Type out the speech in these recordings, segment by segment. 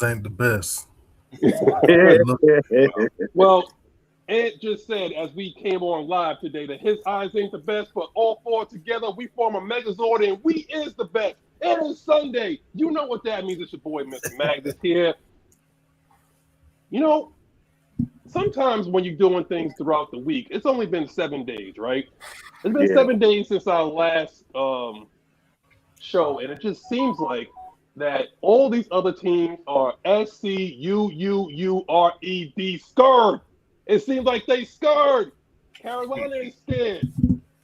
ain't the best. Look, Well, Ed just said as we came on live today that his eyes ain't the best, but all four together we form a Megazord and we is the best. It is Sunday. You know what that means. It's your boy Ms Maggiet here. You know, sometimes when you're doing things throughout the week, it's only been 7 days, right? It's been Yeah. 7 days since our last show, and it just seems like that all these other teams are SCUUURED scared. It seems like they scared. Carolina is scared.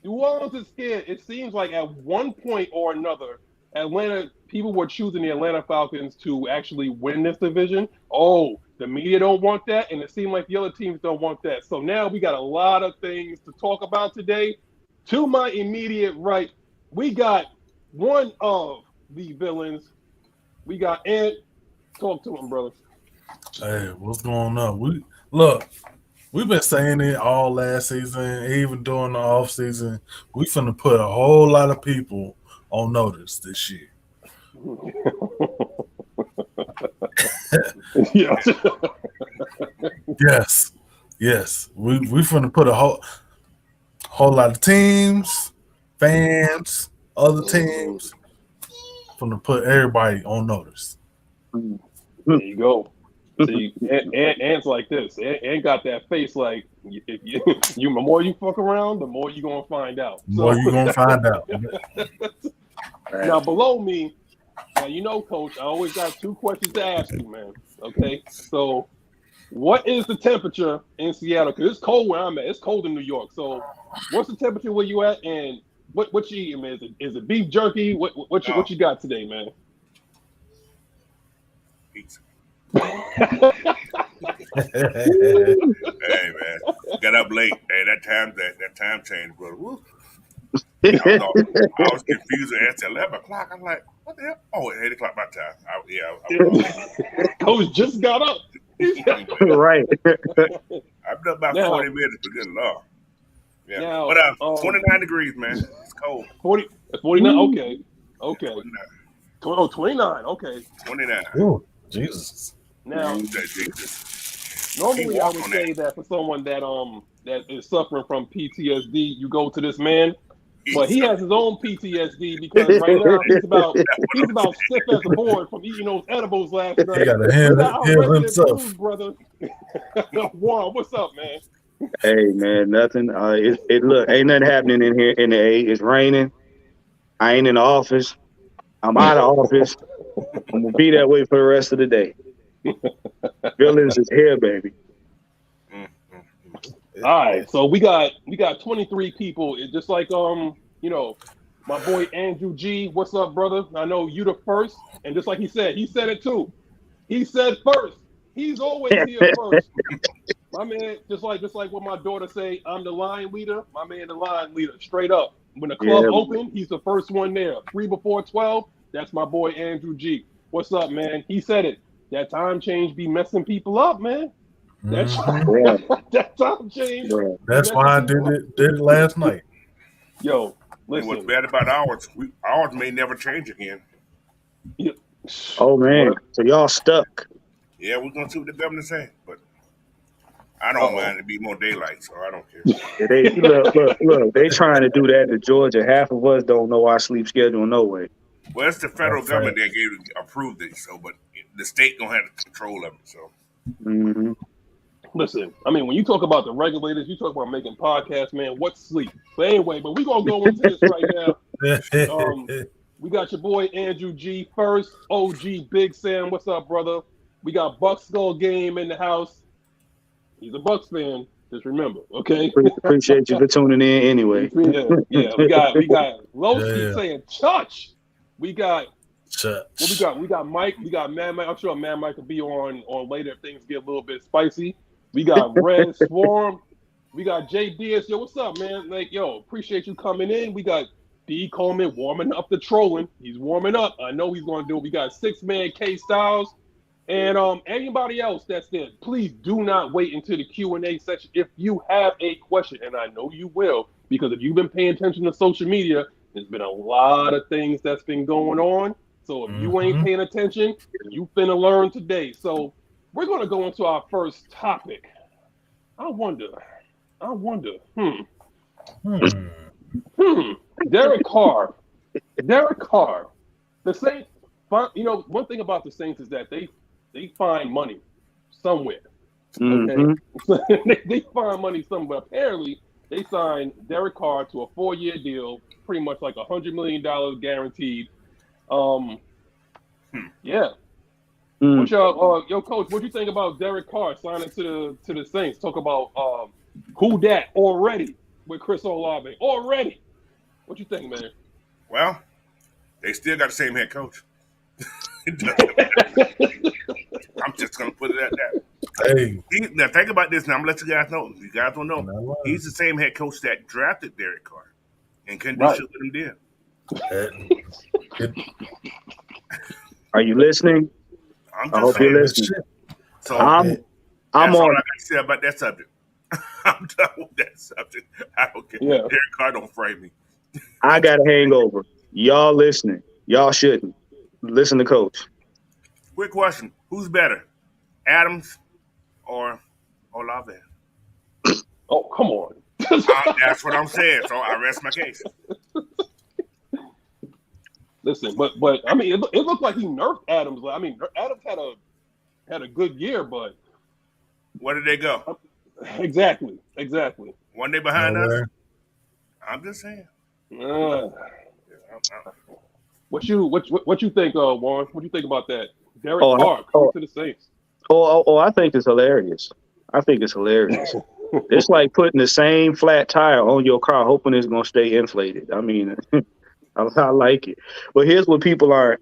New Orleans is scared. It seems like at one point or another, Atlanta people were choosing the Atlanta Falcons to actually win this division. Oh, the media don't want that, and it seemed like the other teams don't want that. So now we got a lot of things to talk about today. To my immediate right, we got one of the villains. We got Ant. Talk to him, brother. hey, what's going on? We've been saying it all last season, even during the off season. We finna put a whole lot of people on notice this year. Yeah. Yes, yes. We finna put a whole lot of teams, fans, other teams. Finna put everybody on notice. There you go. See, Ant's like this. Ant got that face like if you the more you fuck around, the more you gonna find out. The more you gonna find out. Now below me, now you know, Coach, I always got two questions to ask you, man. Okay, so what is the temperature in Seattle? Because it's cold where I'm at. It's cold in New York. So what's the temperature where you at? And what you eating, man? Is it beef jerky? What you got today, man? Pizza. Hey man, got up late. Hey, that time change, brother. Woo. I was confused at 11 o'clock. I'm like, what the hell? Oh, 8 o'clock my time. Coach just got up. Right. I've done about Now- 40 minutes, but good lord. Yeah. Now, But 29 degrees, man. It's cold. 49. Okay. 29. 29. Okay. 29. Oh, Jesus. Now, Jesus. normally I would say that for someone that is suffering from PTSD, you go to this man, but he has his own PTSD because right now he's about stiff as a board from eating those edibles last night. He got a We hand got our resident himself. blues, brother. Juan, what's up, man? Hey man, nothing. It look ain't nothing happening in here in the A. It's raining. I ain't in the office. I'm out of office. I'm gonna be that way for the rest of the day. Villains is here, baby. All right, so we got 23 people. It's just like my boy Andrew G. What's up, brother? I know you the first, and just like he said it too. He said first. He's always here first. My man, just like what my daughter say, I'm the line leader. My man, the line leader, straight up. When the club open, he's the first one there. 3 before 12. That's my boy Andrew G. What's up, man? He said it. That time change be messing people up, man. That time change. That's why I did it last night. Yo, And what's listen. bad about ours, ours may never change again. Oh man, so y'all stuck. Yeah, we're gonna see what the governor say, but I don't mind it be more daylight, so I don't care. They look. They trying to do that to Georgia. Half of us don't know our sleep schedule no way. Well, it's the federal That's government right. that approved it, so but the state gonna have the control of it. So Mm-hmm. Listen, I mean, when you talk about the regulators, you talk about making podcasts, man. What's sleep? But anyway, we gonna go into this right now. We got your boy Andrew G first. OG Big Sam, what's up, brother? We got Bucks Skull Game in the house. He's a Bucks fan. Just remember, okay? Appreciate you for tuning in anyway. Yeah. We got Lowski Yeah. saying touch. We got Shut. we got Mike. We got Mad Mike. I'm sure Mad Mike will be on later if things get a little bit spicy. We got Red Swarm. We got Jay Diaz. Yo, what's up, man? Like, yo, appreciate you coming in. We got D Coleman warming up the trolling. He's warming up. I know he's going to do it. We got 6-man K Styles. And anybody else that's there, please do not wait until the Q&A section if you have a question. And I know you will, because if you've been paying attention to social media, there's been a lot of things that's been going on. So if you ain't paying attention, you finna learn today. So we're gonna go into our first topic. I wonder. Derek Carr. The Saints. You know, one thing about the Saints is that they find money somewhere. Okay, they find money somewhere. Apparently, they signed Derek Carr to a 4-year deal, pretty much like $100 million guaranteed. Yeah. What y'all, yo, coach? What you think about Derek Carr signing to the Saints? Talk about who dat already with Chris Olave already. What you think, man? Well, they still got the same head coach. I'm just gonna put it at that. Hey, Now think about this. Now I'm gonna let you guys know. You guys don't know. He's the same head coach that drafted Derek Carr and couldn't do shit with him then. Are you listening? I hope you're listening. So I'm that's all on. I got to say about that subject. I'm done with that subject. I don't care. Yeah. Derek Carr don't frame me. I got a hangover. Y'all listening? Y'all shouldn't listen to Coach. Quick question: who's better, Adams or Olave? Oh, come on. That's what I'm saying. So I rest my case. Listen, but I mean, it looked like he nerfed Adams. I mean, Adams had a good year, but where did they go? Exactly. One day behind us. I'm just saying. What you think, Warren? What do you think about that? Derek Carr coming to the Saints. I think it's hilarious. It's like putting the same flat tire on your car, hoping it's gonna stay inflated. I mean, I like it. But here's what people aren't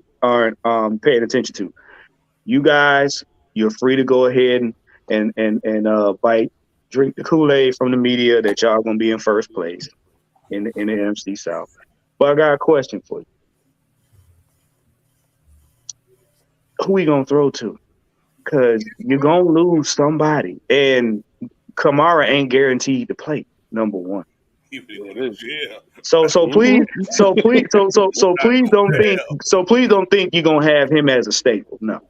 paying attention to. You guys, you're free to go ahead and drink the Kool-Aid from the media that y'all gonna be in first place in the NFC South. But I got a question for you. Who we gonna throw to? Because you're gonna lose somebody, and Kamara ain't guaranteed to play. Number one. So please don't think you're gonna have him as a staple. No.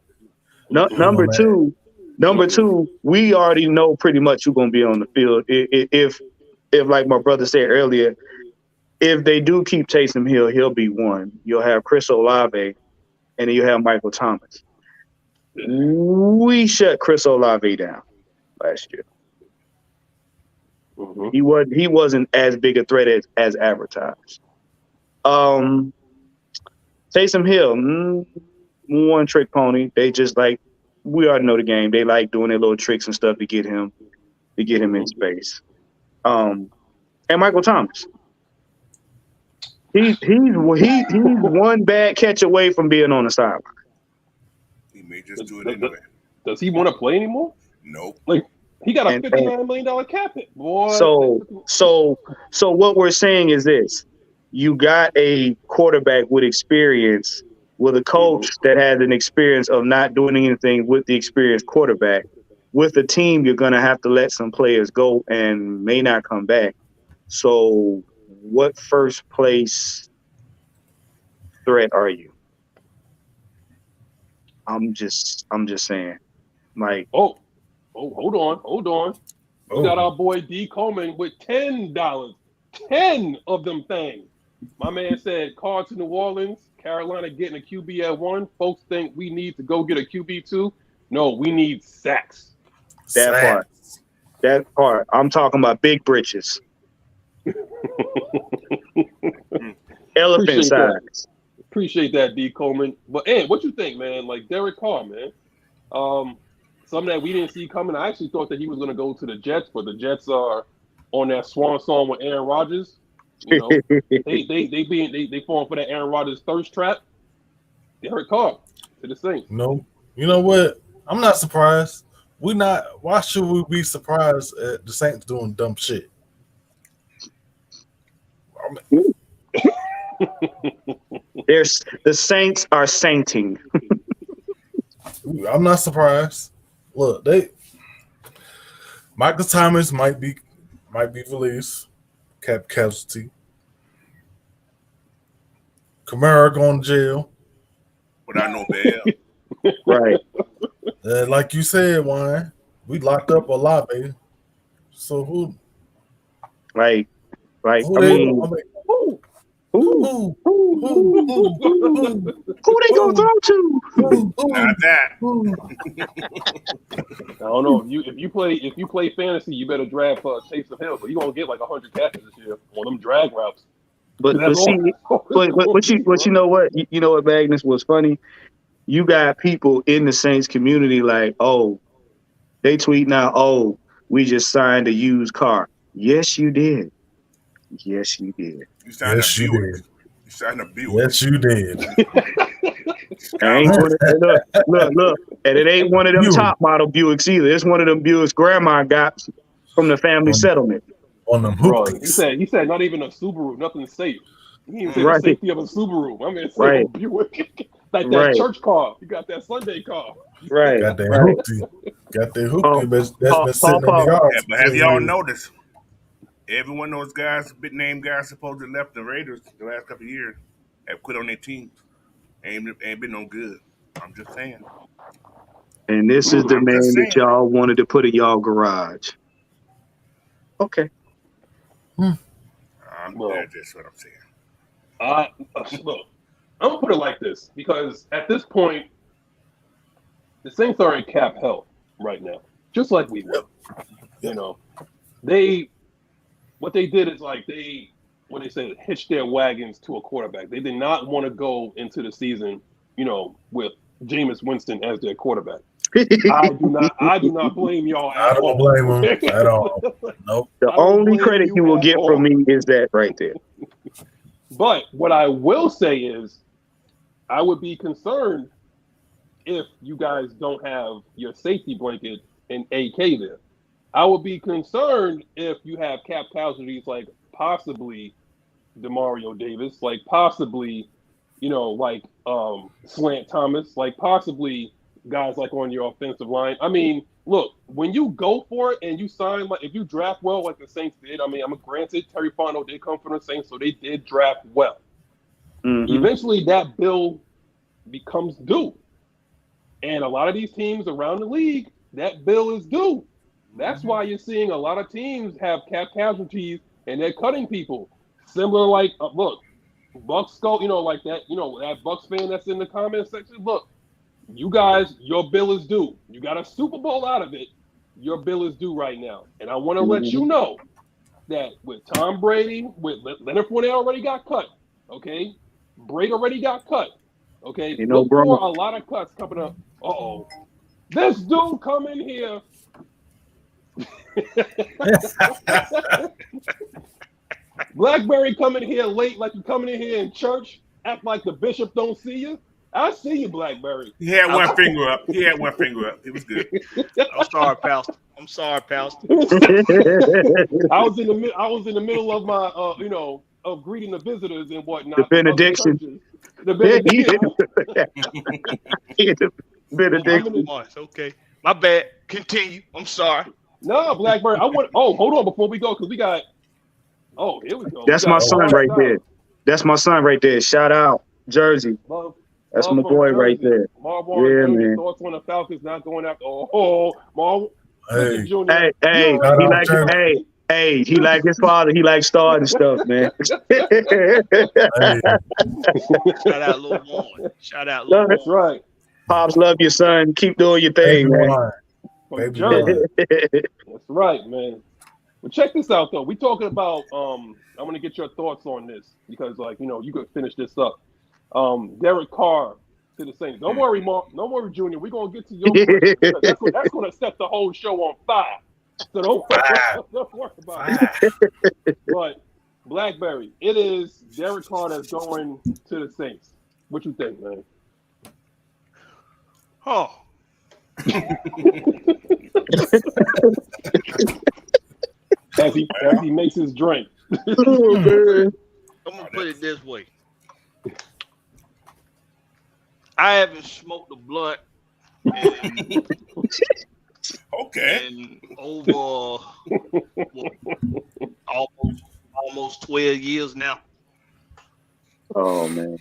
Number two, we already know pretty much who's gonna be on the field. If like my brother said earlier, if they do keep Taysom Hill, he'll be one. You'll have Chris Olave, and then you have Michael Thomas. We shut Chris Olave down last year. He wasn't as big a threat as advertised. Taysom Hill, one trick pony. They just like, we already know the game. They like doing their little tricks and stuff to get him in space. And Michael Thomas, he's one bad catch away from being on the sideline. He may just do it anyway. Does he want to play anymore? Nope. Like, he got a $59 million cap hit, boy. So what we're saying is this: you got a quarterback with experience, with a coach that has an experience of not doing anything with the experienced quarterback. With a team, you're gonna have to let some players go and may not come back. So, what first place threat are you? I'm just saying, like. Hold on. We got our boy D. Coleman with $10. 10 of them things. My man said, Carr to New Orleans, Carolina getting a QB at 1. Folks think we need to go get a QB 2. No, we need sacks. That part. I'm talking about big britches. Elephant size. Appreciate that, D. Coleman. But, Ed, what you think, man? Like, Derek Carr, man. Something that we didn't see coming. I actually thought that he was going to go to the Jets, but the Jets are on that swan song with Aaron Rodgers. You know, they falling for that Aaron Rodgers thirst trap. Derek Carr to the Saints. No, you know what? I'm not surprised. Why should we be surprised at the Saints doing dumb shit? The Saints are sainting. I'm not surprised. Look, Michael Thomas might be released, cap casualty. Kamara going to jail. without no bail. Right. Like you said, Wine, we locked up a lot, baby. So who Like, I they? mean, Woo. Who who they gonna throw to? Not that. I don't know if you play fantasy, you better draft Taysom Hill, but you're gonna get like 100 catches this year on them drag routes. But see, but you know what? You know what, Magnus, was funny? You got people in the Saints community like, oh, they tweet now, oh, we just signed a used car. Yes, you did. Yes, you did. You signed Yes, a you Buick. did. You signed a Buick. Yes, you did. I ain't one of, look, and it ain't one of them Buick. top model Buicks either. It's one of them Buicks grandma got from the family settlement. On them Bro, hoopies. he said not even a Subaru, nothing safe. He didn't say Right. the safety of a Subaru. I mean, it's Right. a Buick. Like that Right. church car. You got that Sunday car. Right. Got that Right. hoopty. Got that hoopty that's Paul, been sitting in the yard. Yeah, but have y'all noticed? Every one of those guys, big name guys, supposedly left the Raiders the last couple of years, have quit on their teams. Ain't been no good. I'm just saying. And this is the I'm just name that saying. y'all wanted to put in y'all garage. Okay. Well, That's what I'm saying. Look, I'm gonna put it like this because at this point, the Saints are in cap hell right now, just like we were. You know, what they did is like what they say, hitched their wagons to a quarterback. They did not want to go into the season, with Jameis Winston as their quarterback. I do not blame y'all I at don't all. blame them at all. Nope. The only credit you will get from me is that right there. But what I will say is, I would be concerned if you guys don't have your safety blanket and AK there. I would be concerned if you have cap casualties like possibly Demario Davis, like possibly, like Slant Thomas, like possibly guys like on your offensive line. I mean, look, when you go for it and you sign, like if you draft well like the Saints did, I mean, I'm granted Terry Fontenot did come from the Saints, so they did draft well. Mm-hmm. Eventually that bill becomes due. And a lot of these teams around the league, that bill is due. That's why you're seeing a lot of teams have cap casualties and they're cutting people. Similar like, look, Bucks go, like that, that Bucks fan that's in the comment section, look, you guys, your bill is due. You got a Super Bowl out of it. Your bill is due right now. And I want to let you know that with Tom Brady, with Leonard Fournette already got cut, okay? Brady already got cut, okay? Look for a lot of cuts coming up. Uh-oh. This dude come in here. Blackberry coming here late like you coming in here in church, act like the bishop don't see you. I see you, Blackberry. He had one finger up. It was good. I'm sorry, Pastor. I was in the middle of my of greeting the visitors and whatnot. The benediction. The benediction. The benediction. Okay. My bad. Continue. I'm sorry. No, Blackberry. Hold on before we go, because we got here we go. That's my son right there. That's my son right there. Shout out, Jersey. That's my boy right there. Yeah, man. Thoughts on the Falcons not going after? Marv. Hey, he like his father. He like starting stuff, man. hey. Shout out, Lil Warren. Shout out, Lil Warren. That's right. Pops, love your son. Keep doing your thing, man. That's right, man. But check this out, though. We talking about. I'm gonna get your thoughts on this because, you could finish this up. Derek Carr to the Saints. Don't worry, Mark. Don't worry, Junior. We're gonna get to your question. That's gonna set the whole show on fire. So don't worry about it. But Blackberry, it is Derek Carr that's going to the Saints. What you think, man? Oh. as he makes his drink. I'm gonna put it this way. I haven't smoked a blunt in over almost 12 years now. Oh man.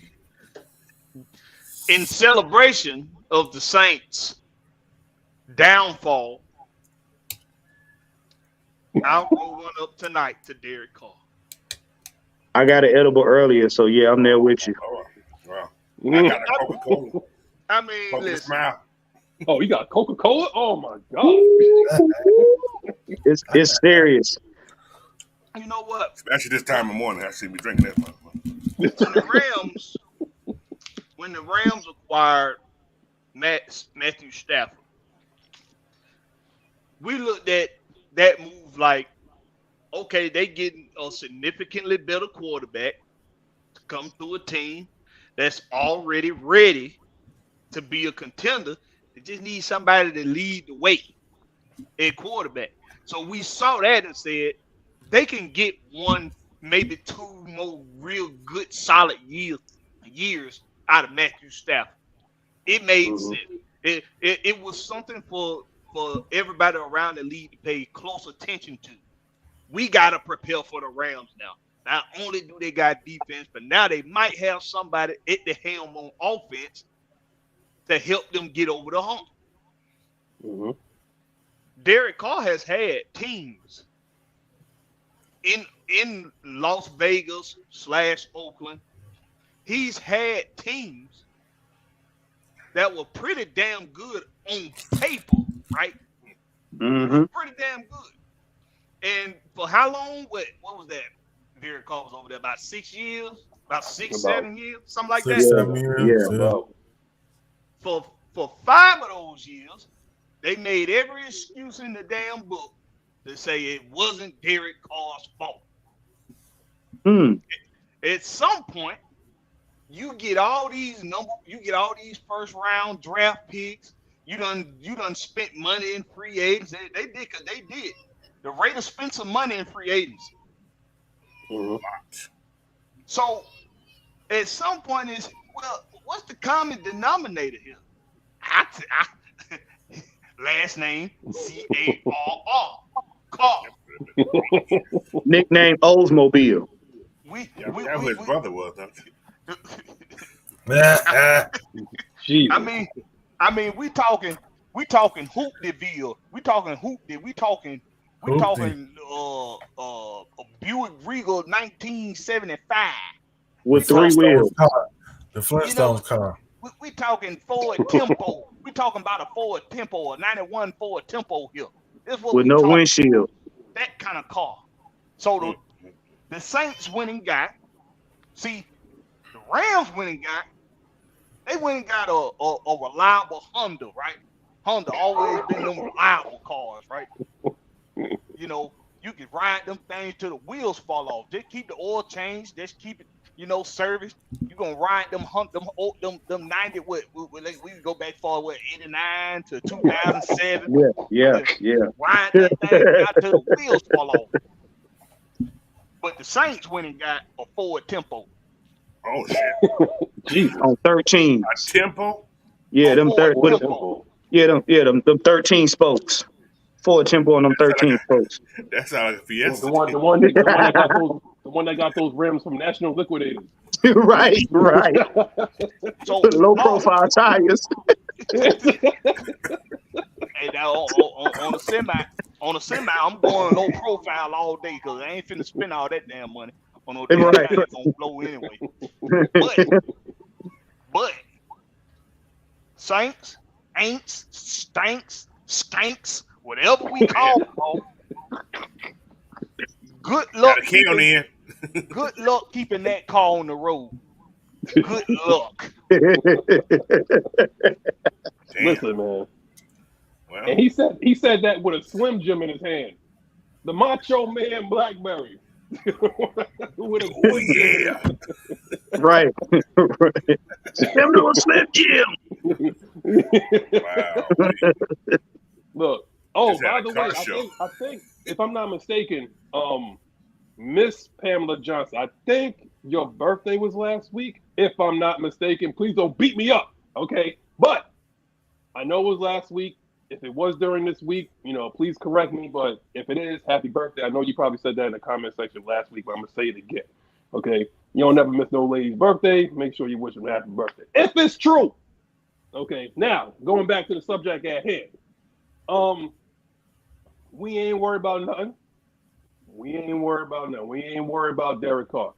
In celebration of the Saints' downfall, I'll roll one up tonight to Derek Carr. I got an edible earlier, so yeah, I'm there with you. Oh, wow. I got a Coca-Cola. I mean, Coca listen. Smile. Oh, you got Coca-Cola? Oh my God. It's serious. You know what? Especially this time of morning, I see me drinking that motherfucker. When the Rams acquired Matthew Stafford, we looked at that move like, okay, they getting a significantly better quarterback to come to a team that's already ready to be a contender. They just need somebody to lead the way at quarterback. So we saw that and said they can get one, maybe two more real good, solid years out of Matthew Stafford. It made sense. It was something for everybody around the league to pay close attention to. We got to prepare for the Rams now. Not only do they got defense, but now they might have somebody at the helm on offense to help them get over the hump. Mm-hmm. Derek Carr has had teams in Las Vegas / Oakland. He's had teams that were pretty damn good on paper, right? Mm-hmm. Pretty damn good. And for how long? What was that? Derek Carr was over there about 6 years, about 7 years, something like that. 7 years. Yeah. Yeah. For 5 of those years, they made every excuse in the damn book to say it wasn't Derek Carr's fault. At some point, you get all these first round draft picks. You done spent money in free agents. They did because they did. The Raiders spent some money in free agency. Mm-hmm. So at some point, what's the common denominator here? Last name Carr. Carr. Nickname Oldsmobile. That's what his brother was. Jeez. I mean, we talking Hooptyville. We talking a Buick Regal 1975 with 3 wheels. The Flintstones car. We talking Ford Tempo. We talking about a Ford Tempo, a 91 Ford Tempo here. This is what With we no talking, windshield. that kind of car. So the Saints went and got. See, the Rams went and got. They went and got a reliable Honda, right? Honda always been them reliable cars, right? You know, you can ride them things till the wheels fall off. Just keep the oil changed. Just keep it, service. You gonna ride them 90. We can go back far, 89 to 2007. Yeah. Ride that thing out till the wheels fall off. But the Saints went and got a Ford Tempo. Oh shit! Jeez. On 13. A Tempo? Yeah, them Tempo. them 13 spokes. Ford Tempo on them 13 spokes. That's like a Fiesta. The one that got those rims from National Liquidators. right. So Low profile tires. Hey, now on a semi, I'm going low profile all day because I ain't finna spend all that damn money on no damn Right. thing that's gonna blow anyway. But Saints, ain'ts, skanks, whatever we call them, good luck. Got a K on the end. Good luck keeping that car on the road. Good luck. Damn. Listen, man. Well, And he said that with a Slim Jim in his hand. The Macho Man Blackberry. With a oh yeah. right. Them little Slim Jim. Wow. Look. Oh, Just had by a the car way, show. I think if I'm not mistaken, Miss Pamela Johnson, I think your birthday was last week. If I'm not mistaken, please don't beat me up, okay? But I know it was last week. If it was during this week, please correct me. But if it is, happy birthday. I know you probably said that in the comment section last week, but I'm gonna say it again, okay? You don't never miss no lady's birthday. Make sure you wish them happy birthday. If it's true. Okay, now, going back to the subject at hand. We ain't worried about nothing. We ain't worried about nothing. We ain't worried about Derek Carr.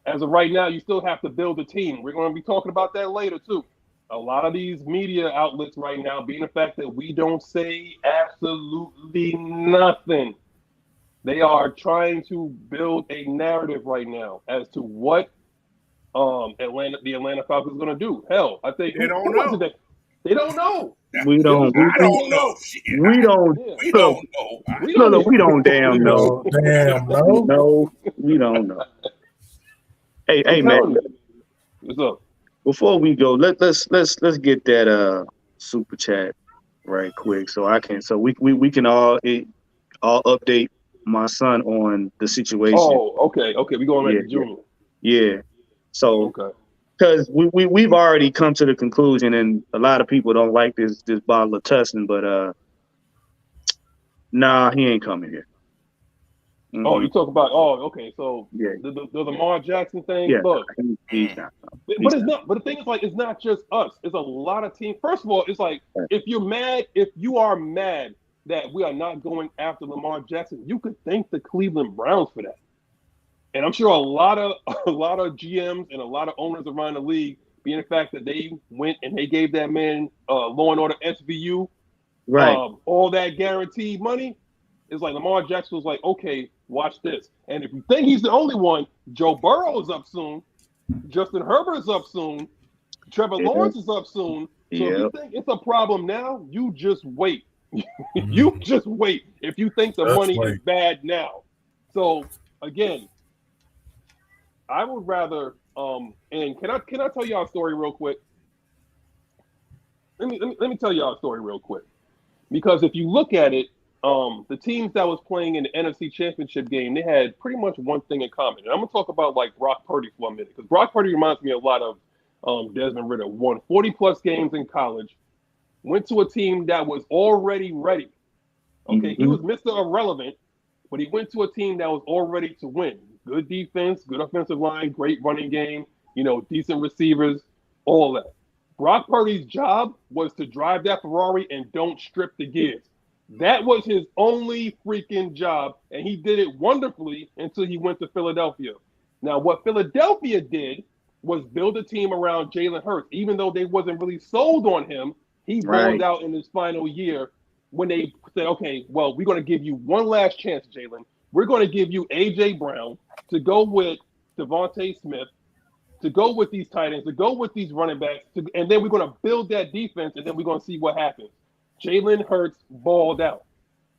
As of right now, you still have to build a team. We're going to be talking about that later, too. A lot of these media outlets right now, being the fact that we don't say absolutely nothing, they are trying to build a narrative right now as to what the Atlanta Falcons are going to do. Hell, I think They don't know. They don't know. We don't. I don't know. Shit. We don't. Yeah. We don't know. Look, we don't damn know. Damn, no. No, we don't know. Hey, I'm man. telling you. What's up? Before we go, let's get that super chat right quick, so we can all update my son on the situation. Oh, okay. We going right to Junior. Yeah. So, Okay. because we've already come to the conclusion, and a lot of people don't like this bottle of Tussin, but nah, he ain't coming here. Mm-hmm. Oh, you talk about? Oh, okay. So yeah, the Lamar Jackson thing. Yeah, Look, he's not. But it's not. But the thing is, like, it's not just us. It's a lot of teams. First of all, it's like if you are mad that we are not going after Lamar Jackson, you could thank the Cleveland Browns for that. And I'm sure a lot of GMs and a lot of owners around the league, being the fact that they went and they gave that man Law and Order SVU, right, all that guaranteed money. It's like Lamar Jackson was like, okay, watch this. And if you think he's the only one, Joe Burrow is up soon, Justin Herbert is up soon, Trevor Lawrence is up soon. So if you think it's a problem now, you just wait. You just wait if you think the money is bad now. So again, I would rather and can I tell y'all a story real quick? Let me tell y'all a story real quick. Because if you look at it, the teams that was playing in the NFC Championship game, they had pretty much one thing in common. And I'm going to talk about, like, Brock Purdy for a minute. Because Brock Purdy reminds me a lot of Desmond Ridder. Won 40-plus games in college. Went to a team that was already ready. Okay, He was Mr. Irrelevant, but he went to a team that was all ready to win. Good defense, good offensive line, great running game, decent receivers, all that. Brock Purdy's job was to drive that Ferrari and don't strip the gears. That was his only freaking job, and he did it wonderfully until he went to Philadelphia. Now, what Philadelphia did was build a team around Jalen Hurts. Even though they wasn't really sold on him, he balled out in his final year when they said, okay, well, we're going to give you one last chance, Jalen. We're going to give you A.J. Brown to go with Devontae Smith, to go with these tight ends, to go with these running backs, and then we're going to build that defense, and then we're going to see what happens. Jalen Hurts balled out.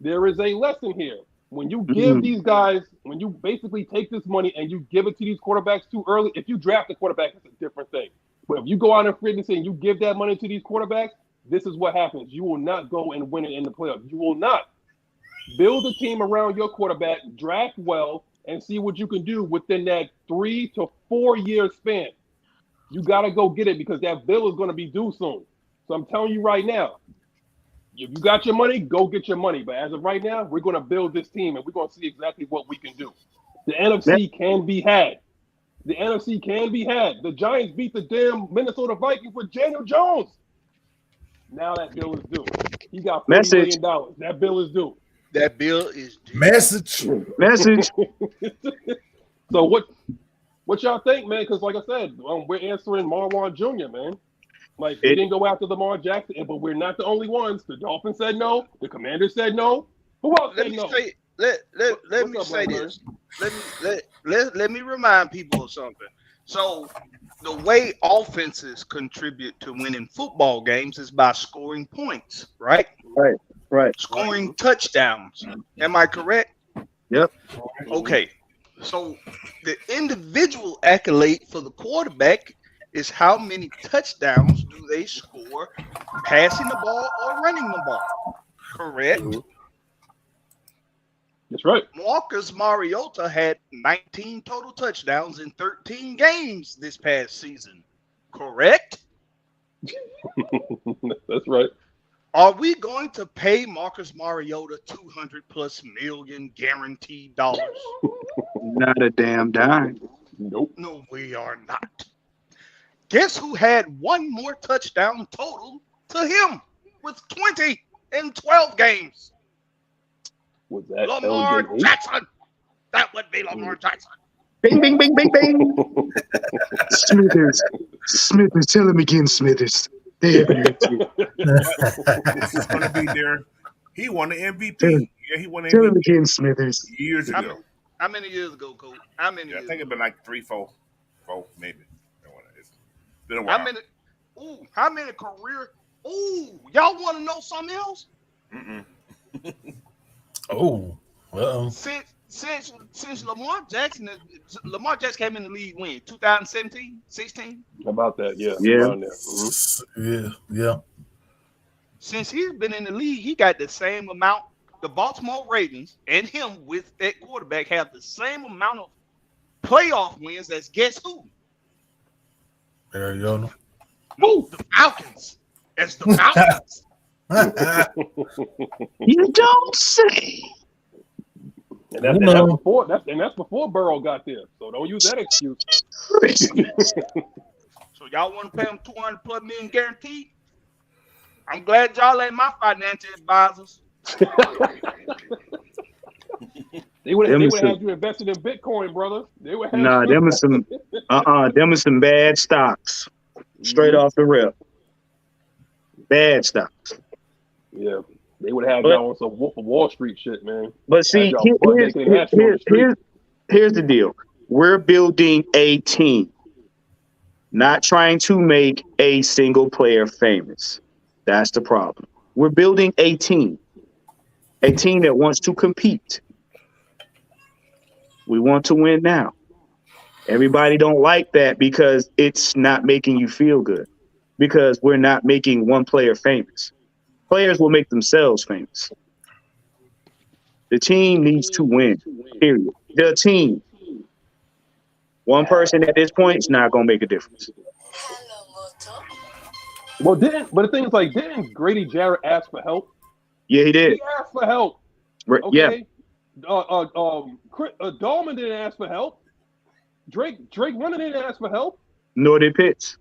There is a lesson here. When you give these guys, when you basically take this money and you give it to these quarterbacks too early, if you draft a quarterback, it's a different thing. But if you go out in free agency and you give that money to these quarterbacks, this is what happens. You will not go and win it in the playoffs. You will not. Build a team around your quarterback, draft well, and see what you can do within that 3 to 4 year span. You got to go get it because that bill is going to be due soon. So I'm telling you right now, if you got your money, go get your money. But as of right now, we're going to build this team, and we're going to see exactly what we can do. The NFC can be had. The NFC can be had. The Giants beat the damn Minnesota Vikings with Daniel Jones. Now that bill is due. He got $40 million. That bill is due. That bill is due. Message. So what y'all think, man? Because like I said, we're answering Marwan Jr., man. Like, we didn't go after Lamar Jackson, but we're not the only ones. The Dolphins said no. The Commanders said no. Who else said no? Let me say this. Let me remind people of something. So the way offenses contribute to winning football games is by scoring points, right? Right. Scoring touchdowns. Am I correct? Yep. Okay. So the individual accolade for the quarterback is how many touchdowns do they score passing the ball or running the ball. Correct? That's right. Marcus Mariota had 19 total touchdowns in 13 games this past season. Correct? That's right. Are we going to pay Marcus Mariota $200+ million guaranteed dollars? Not a damn dime. Nope. No, we are not. Guess who had one more touchdown total to him with 20 in 12 games? Was that Lamar LJ8? Jackson. That would be Lamar Jackson. Bing, bing, bing, bing, bing. Smithers. Smithers. Tell him again, Smithers. They haven't hit you. This is going to be there. He won the MVP. Yeah, he won the Tell him MVP again, Smithers. years ago. How many years ago, Coach? How many Yeah, I years think ago? it's been like 3, 4, maybe. It's been a while. How many career? Ooh, y'all want to know something else? Mm-mm. Oh, well, Since Lamar Jackson came in the league when 2017, 16. About that, yeah. Yeah. Around there. Mhm. yeah. Since he's been in the league, he got the same amount. The Baltimore Ravens and him with that quarterback have the same amount of playoff wins as guess who? Arizona. No, the Falcons. As the Falcons. You don't say. And that's before Burrow got there. So don't use that excuse. So y'all want to pay him $200+ million guaranteed? I'm glad y'all ain't my financial advisors. They would have had you invested in Bitcoin, brother. They would have Them are some bad stocks. Straight off the rip. Bad stocks. Yeah. They would have y'all on some Wolf of Wall Street shit, man. But see, here's the deal. We're building a team, not trying to make a single player famous. That's the problem. We're building a team that wants to compete. We want to win now. Everybody don't like that because it's not making you feel good, because we're not making one player famous. Players will make themselves famous. The team needs to win, period. The team. One person at this point is not going to make a difference. Well, but the thing is, like, didn't Grady Jarrett ask for help? Yeah, he did. He asked for help. Okay. Yeah. Dolman didn't ask for help. Drake Runner didn't ask for help. Nor did Pitts.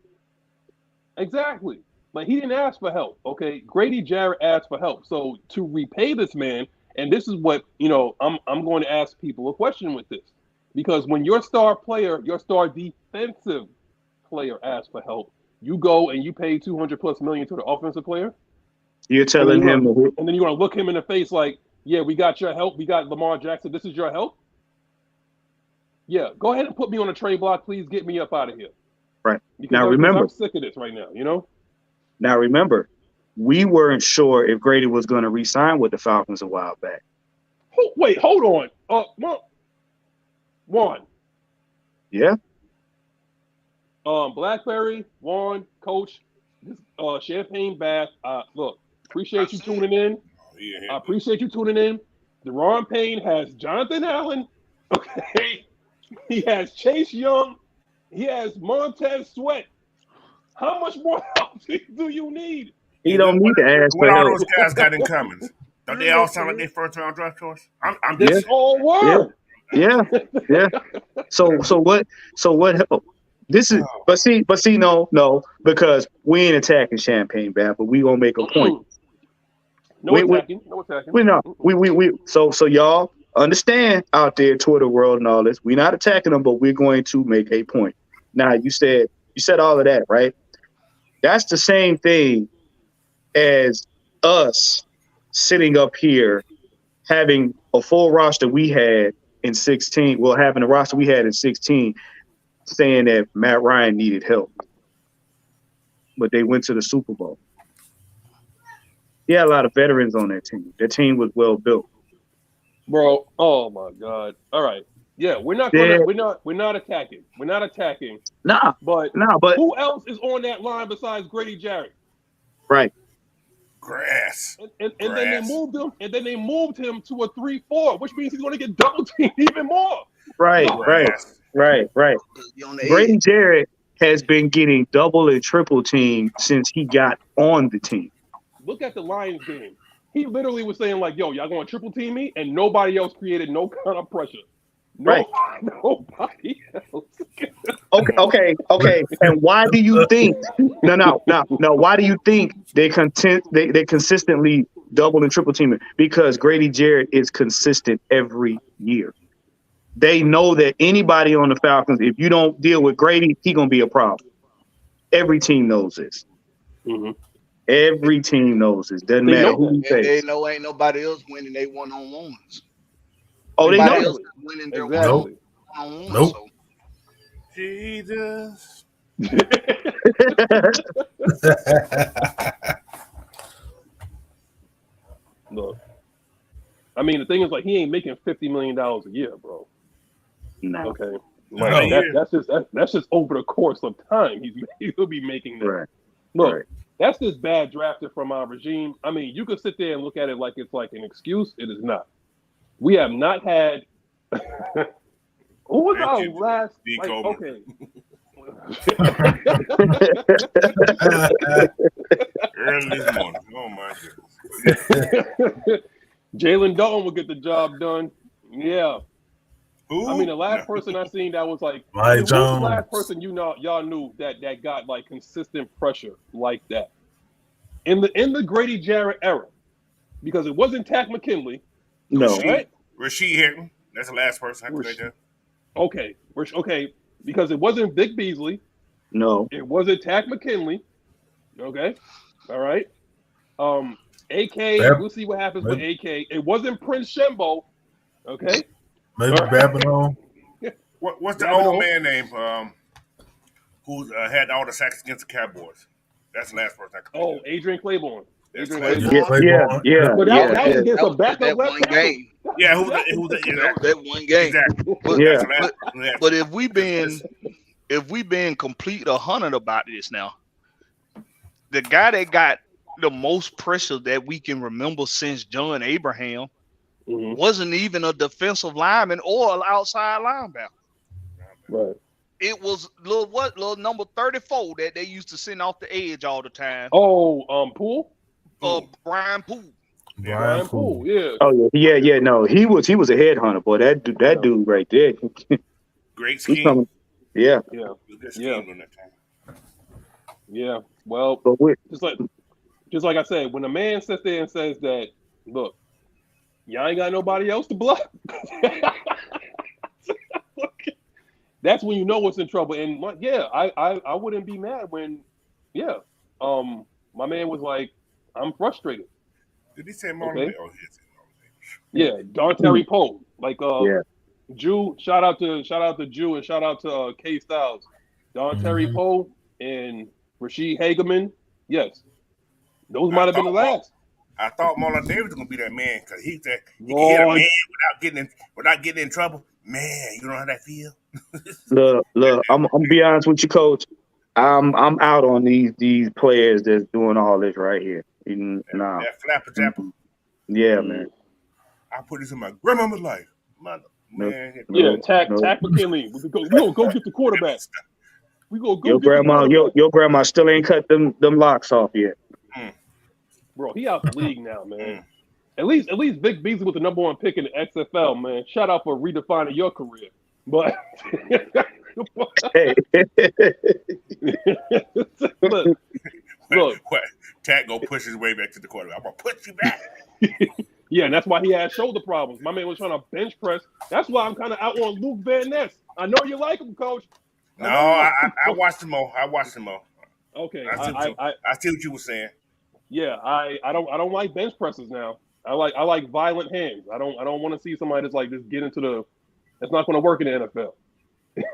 Exactly. Like, he didn't ask for help. Okay. Grady Jarrett asked for help. So to repay this man, and this is what, I'm going to ask people a question with this. Because when your star player, your star defensive player asks for help, you go and you pay $200+ million to the offensive player. You're telling him, and then you want to look him in the face like, yeah, we got your help. We got Lamar Jackson. This is your help. Yeah, go ahead and put me on a trade block. Please get me up out of here. Right. Because now, remember, I'm sick of this right now, Now, remember, we weren't sure if Grady was going to re-sign with the Falcons a while back. Wait, hold on. Juan. Yeah? Blackberry, Juan, Coach, Champagne Bath. Look, appreciate you tuning in. I appreciate you tuning in. Deron Payne has Jonathan Allen. Okay. He has Chase Young. He has Montez Sweat. How much more help do you need? He don't need to ask for what help. all those guys got in common? Don't they all sound like their first-round draft choice? I'm This all were. Yeah. So what help? This is, but see, no, because we ain't attacking Champagne Bath, but we gonna make a point. No attacking. So y'all understand out there, Twitter world and all this. We're not attacking them, but we're going to make a point. Now, you said all of that, right? That's the same thing as us sitting up here having a full roster we had in 16. Well, having a roster we had in 16, saying that Matt Ryan needed help, but they went to the Super Bowl. He had a lot of veterans on that team. That team was well built. Bro, oh my God. All right. Yeah, we're not attacking. We're not attacking. Nah. But who else is on that line besides Grady Jarrett? Right. Grass. And then they moved him, to a 3-4, which means he's going to get double teamed even more. Right. Grady Jarrett has been getting double and triple teamed since he got on the team. Look at the Lions game. He literally was saying, like, yo, y'all going to triple team me? And nobody else created no kind of pressure. Right. Nobody else. Okay. And why do you think? No. Why do you think they consistently double and triple team it? Because Grady Jarrett is consistent every year. They know that anybody on the Falcons, if you don't deal with Grady, he gonna be a problem. Every team knows this. Mm-hmm. Every team knows this. Doesn't They matter know who you And they face. know ain't nobody else winning they one-on-ones. Oh, they Nobody know. else is winning their Exactly. one-on-ones. Nope. So Jesus. Look, I mean, the thing is, like, he ain't making $50 million a year, bro. No. Okay, Not like, a year. that's just over the course of time. He'll be making that. Right. Look, Right. that's just bad drafting from our regime. I mean, you could sit there and look at it like it's like an excuse. It is not. We have not had. Who was our last? Like, okay. Early this morning. Oh my goodness. Jalen Dalton will get the job done. Yeah. Who? I mean, the last No. person I seen that was like, Mike who's the Jones. last person y'all knew that got like consistent pressure like that in the Grady Jarrett era, because it wasn't Tack McKinley. No. Right? Rasheed Hinton. That's the last person I can say that. Okay, because it wasn't Vic Beasley. No. It wasn't Tack McKinley. Okay, all right. AK, we'll see what happens with AK. It wasn't Prince Shembo. Okay. Maybe Babylon. What's the Babylon? old man name? Who had all the sacks against the Cowboys? That's the last person I can think of. Adrian Claiborne. That's Adrian Claiborne. Claiborne. Yeah. But that was against a that backup one left tackle. game. Yeah, who was that? That was that one game. Exactly. But, Yeah. That's the last. but if we being complete 100 about this now, the guy that got the most pressure that we can remember since John Abraham wasn't even a defensive lineman or an outside linebacker. Right. It was little number 34 that they used to send off the edge all the time. Oh, Poole? Brian Poole. Brian Poole. Yeah. Oh yeah. No, he was a headhunter, boy. That dude right there. Great He's scheme. coming. Yeah. Yeah. Good scheme on that time. Yeah. Well, But just like I said, when a man sits there and says that, look, y'all ain't got nobody else to block, that's when you know what's in trouble. And yeah, I wouldn't be mad when, my man was like, I'm frustrated. Did he say Marlon? Okay. Oh, he said Yeah, Dontari Poe, like yeah. Jew. Shout out to Jew and shout out to K Styles, Dontari Poe and Rasheed Hageman. Yes, those might have been the last. I thought Marlon Davis was gonna be that man because he can hit a man without getting in trouble. Man, you know how that feel. Look. I'm gonna be honest with you, Coach. I'm out on these players that's doing all this right here. Nah. That flapper tapper. Yeah, man. I put this in my grandmama's life. Man. Yeah, Tack McKinley. We gonna go get the quarterback. We gonna go. Your grandma still ain't cut them locks off yet. Bro, he out the league now, man. At least Vic Beasley was the number 1 pick in the XFL, man. Shout out for redefining your career. But Hey. look. What? Tack gonna push his way back to the quarterback. I'm gonna put you back. Yeah, and that's why he had shoulder problems. My man was trying to bench press. That's why I'm kind of out on Luke Van Ness. I know you like him, Coach. I watched him more. Okay, I see what you were saying. Yeah, I don't like bench presses now. I like violent hands. I don't want to see somebody that's like just get into the. It's not going to work in the NFL.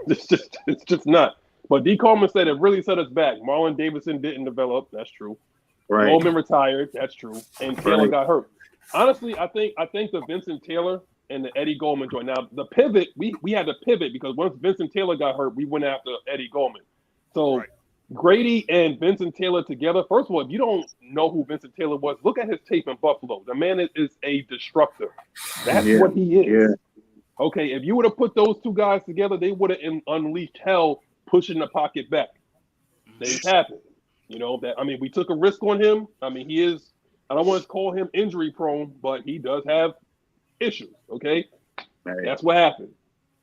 it's just not. But D. Coleman said it really set us back. Marlon Davidson didn't develop. That's true. Right. Goldman retired. That's true. And Taylor got hurt. Honestly, I think the Vincent Taylor and the Eddie Goldman joint. Now the pivot, we had to pivot because once Vincent Taylor got hurt, we went after Eddie Goldman. So Grady and Vincent Taylor together. First of all, if you don't know who Vincent Taylor was, look at his tape in Buffalo. The man is a disruptor. That's what he is. Yeah. Okay, if you would have put those two guys together, they would have unleashed hell pushing the pocket back. Things happen. You know, we took a risk on him. I mean, he is, I don't want to call him injury prone, but he does have issues. Okay. Right. That's what happened.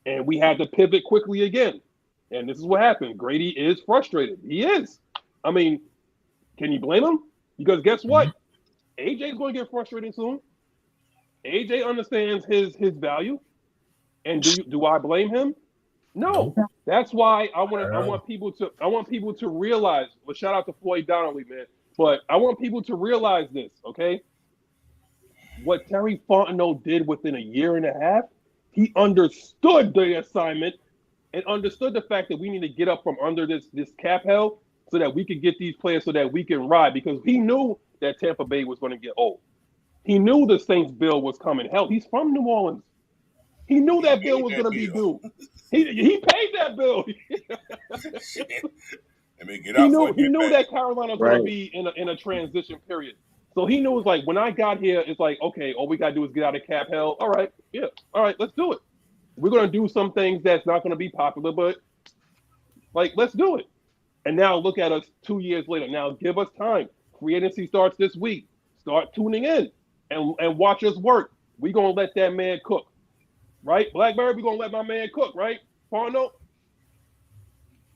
And we had to pivot quickly again. And this is what happened. Grady is frustrated. He is. I mean, can you blame him? Because guess what? AJ's going to get frustrated soon. AJ understands his value. And do I blame him? No. That's why I want people to realize. Well, shout out to Floyd Donnelly, man. But I want people to realize this, okay? What Terry Fontenot did within a year and a half, he understood the assignment and understood the fact that we need to get up from under this cap hell so that we could get these players so that we can ride, because he knew that Tampa Bay was going to get old. He knew the Saints bill was coming. Hell, he's from New Orleans. He knew that bill was going to be due. He paid that bill. He knew that Carolina was going to be in a transition period. So he knew, it's like, when I got here, it's like, okay, all we got to do is get out of cap hell. All right, let's do it. We're going to do some things that's not going to be popular, but, like, let's do it. And now look at us 2 years later. Now give us time. Free agency starts this week. Start tuning in and watch us work. We're going to let that man cook. Right? Blackberry, we're going to let my man cook, right? Fontenot?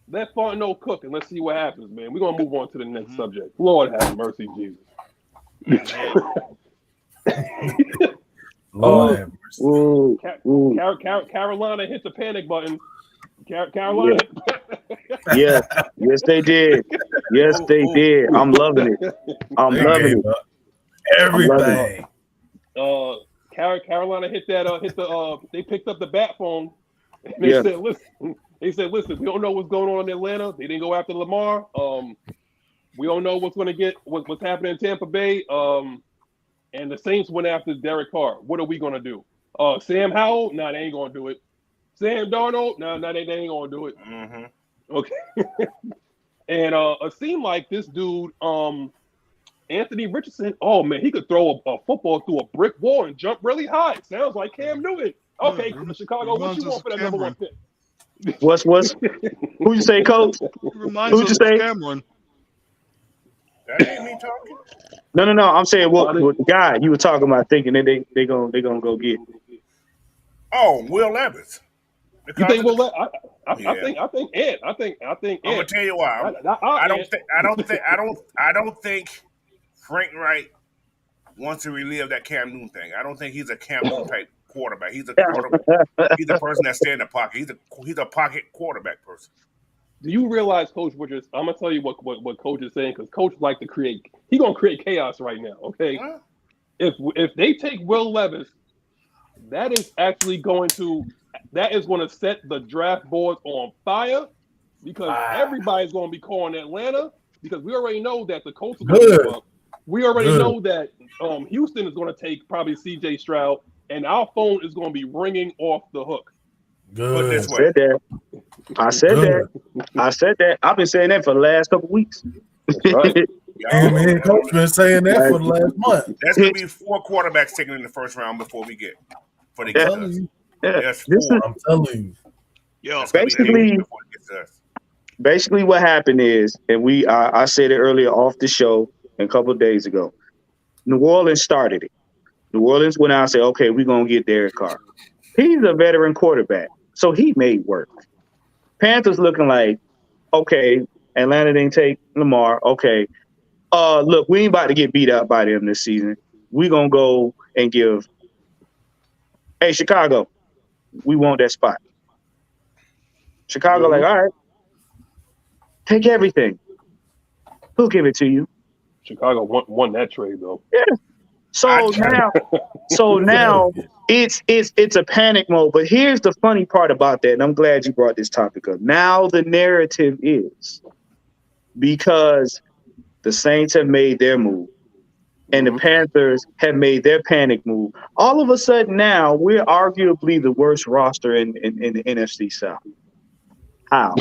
Let Fontenot cook, and let's see what happens, man. We're going to move on to the next subject. Lord have mercy, Jesus. Lord have mercy. Carolina hit the panic button. Carolina. Yes, they did. Yes, they did. I'm loving it. I'm loving it. Everything. Carolina hit the they picked up the bat phone. And they said, listen, we don't know what's going on in Atlanta. They didn't go after Lamar. We don't know what's happening in Tampa Bay. And the Saints went after Derek Carr. What are we gonna do? Sam Howell? Nah, they ain't gonna do it. Sam Darnold? Nah, they ain't gonna do it. Mm-hmm. Okay. And it seemed like this dude, Anthony Richardson, oh man, he could throw a football through a brick wall and jump really high. Sounds like Cam Newton. Okay, Chicago, what you want for that number one pick? What's who you say, Coach? Who'd you say? Cameron. That ain't me talking. No. I'm saying what the guy you were talking about, thinking that they gonna go get. Oh, Will Levis. You think Will Levis? I think Ed. I think Ed. I'm gonna tell you why. I don't think Frank Wright wants to relive that Cam Newton thing. I don't think he's a Cam Newton type quarterback. He's a person that stays in the pocket. He's a pocket quarterback person. Do you realize, Coach Richards? I'm gonna tell you what Coach is saying, because Coach like to create. He's gonna create chaos right now. Okay, huh? If they take Will Levis, that is going to set the draft boards on fire, because everybody's going to be calling Atlanta, because we already know that the Colts are going to move up. We already know that Houston is going to take probably C.J. Stroud, and our phone is going to be ringing off the hook. Good. This way. I said that. I've been saying that for the last couple weeks. Right. And Coach been saying that for the last month. There's going to be 4 quarterbacks taken in the first round before they get us. I'm telling you. Basically what happened is, and I said it earlier off the show a couple of days ago, New Orleans started it. New Orleans went out and said, okay, we're going to get Derek Carr. He's a veteran quarterback, so he made work. Panthers looking like, okay, Atlanta didn't take Lamar. Okay. Look, we ain't about to get beat up by them this season. We're going to go and give, hey, Chicago, we want that spot. Chicago, like, all right, take everything. We'll give it to you. Chicago won that trade, though. Yeah. So now it's a panic mode. But here's the funny part about that, and I'm glad you brought this topic up. Now the narrative is, because the Saints have made their move and the Panthers have made their panic move, all of a sudden now we're arguably the worst roster in the NFC South. How?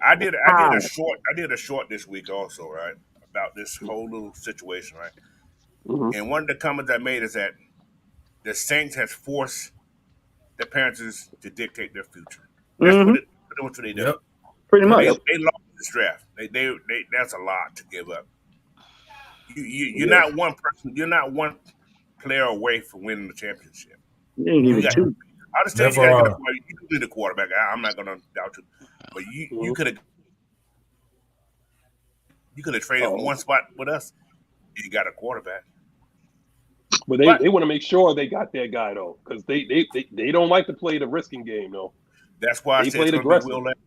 I did a short this week also, right, about this whole little situation, right? Mm-hmm. And one of the comments I made is that the Saints has forced the Panthers to dictate their future. That's what they do. Yep. Pretty much. They lost this draft. They that's a lot to give up. You're not one person. You're not one player away from winning the championship. You ain't even two. I understand you got to get a quarterback. You do need a quarterback. I'm not going to doubt you, but you could have traded one spot with us. You got a quarterback. But they want to make sure they got their guy though, because they don't like to play the risking game though. That's why I said it's going to be Will Levis.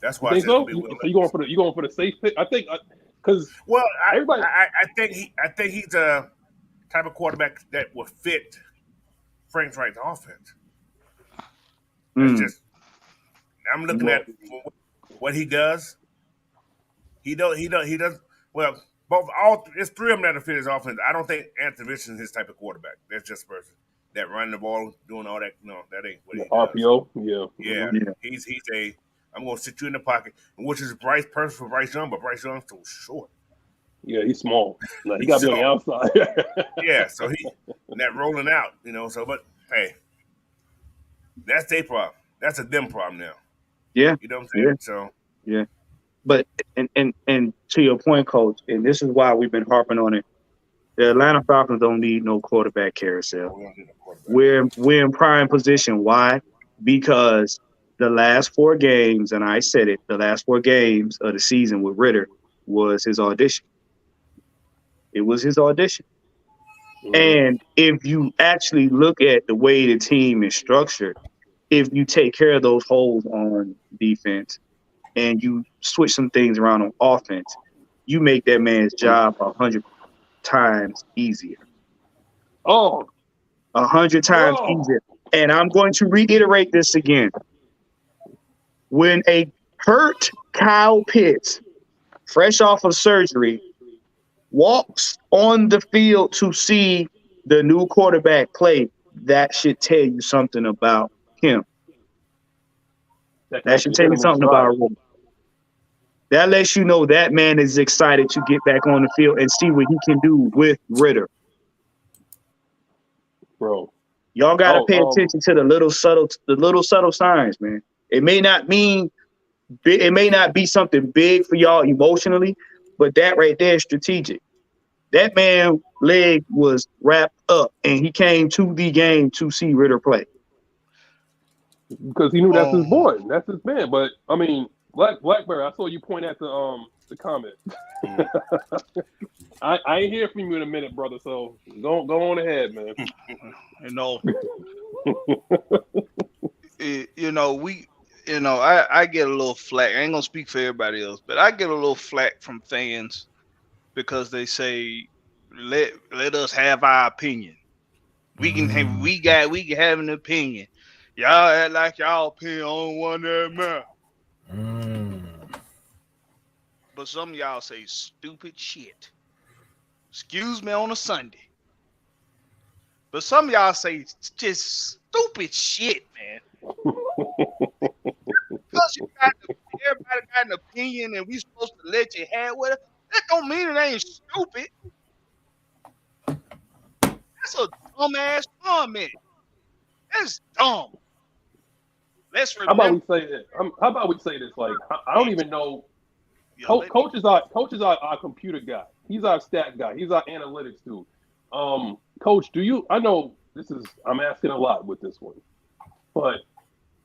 That's why I said it's going to be Will Levis. So you going for the safe pick? I think because everybody. I think he's a type of quarterback that will fit Frank Wright's offense. It's just I'm looking at what he does. He does. Well, it's three of them that fit his offense. I don't think Anthony Richardson is his type of quarterback. That's just a person that running the ball, doing all that. No, that ain't what he does. RPO, yeah. He's a. I'm going to sit you in the pocket, which is perfect for Bryce Young, but Bryce Young's too short. Yeah, he's small. Like, he got to be on the outside. Yeah, so he that rolling out, So, but hey, that's their problem. That's a them problem now. Yeah, you know what I'm saying. Yeah. So yeah, but and to your point, Coach, and this is why we've been harping on it. The Atlanta Falcons don't need no quarterback carousel. We're in prime position. Why? Because the last 4 games, and I said it, the last 4 games of the season with Ritter was his audition. It was his audition. And if you actually look at the way the team is structured, if you take care of those holes on defense and you switch some things around on offense, you make that man's job 100 times easier. 100 times easier. And I'm going to reiterate this again. When a hurt Kyle Pitts, fresh off of surgery, walks on the field to see the new quarterback play, that should tell you something about him. That should tell you something about him. That lets you know that man is excited to get back on the field and see what he can do with Ritter. Bro, y'all got to pay attention to the little subtle signs, man. It may not be something big for y'all emotionally, but that right there is strategic. That man's leg was wrapped up, and he came to the game to see Ritter play. Because he knew that's his boy. That's his man. But, I mean, Blackberry, I saw you point at the comment. I ain't hear from you in a minute, brother, so go on ahead, man. I get a little flack. I ain't gonna speak for everybody else, but I get a little flack from fans because they say, let us have our opinion. We can have an opinion. Y'all act like y'all opinion on one that matter. But some of y'all say stupid shit. Excuse me on a Sunday. But some of y'all say just stupid shit, man. Because everybody got an opinion and we supposed to let you have with it, that don't mean it ain't stupid. That's a dumbass comment. That's dumb. Let's remember. How about we say this? Like, I don't even know. Coach is our computer guy. He's our stat guy. He's our analytics dude. Coach, I know I'm asking a lot with this one, but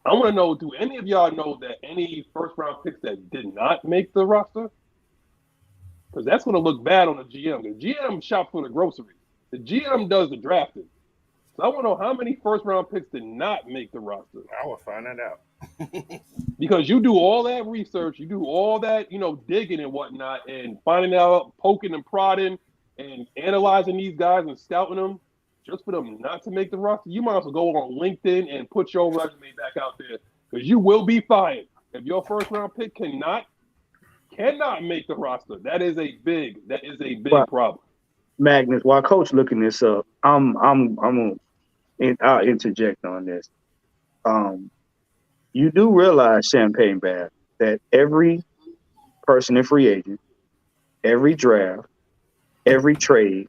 I want to know, do any of y'all know that any first-round picks that did not make the roster? Because that's going to look bad on the GM. The GM shop for the groceries. The GM does the drafting. So I want to know how many first-round picks did not make the roster. I will find that out. Because you do all that research, you do all that, digging and whatnot, and finding out, poking and prodding, and analyzing these guys and scouting them, just for them not to make the roster. You might as well go on LinkedIn and put your resume back out there, because you will be fired if your first-round pick cannot make the roster. That is a big problem. Magnus, while Coach looking this up, I'll interject on this. You do realize, Champagne Bath, that every person in free agent, every draft, every trade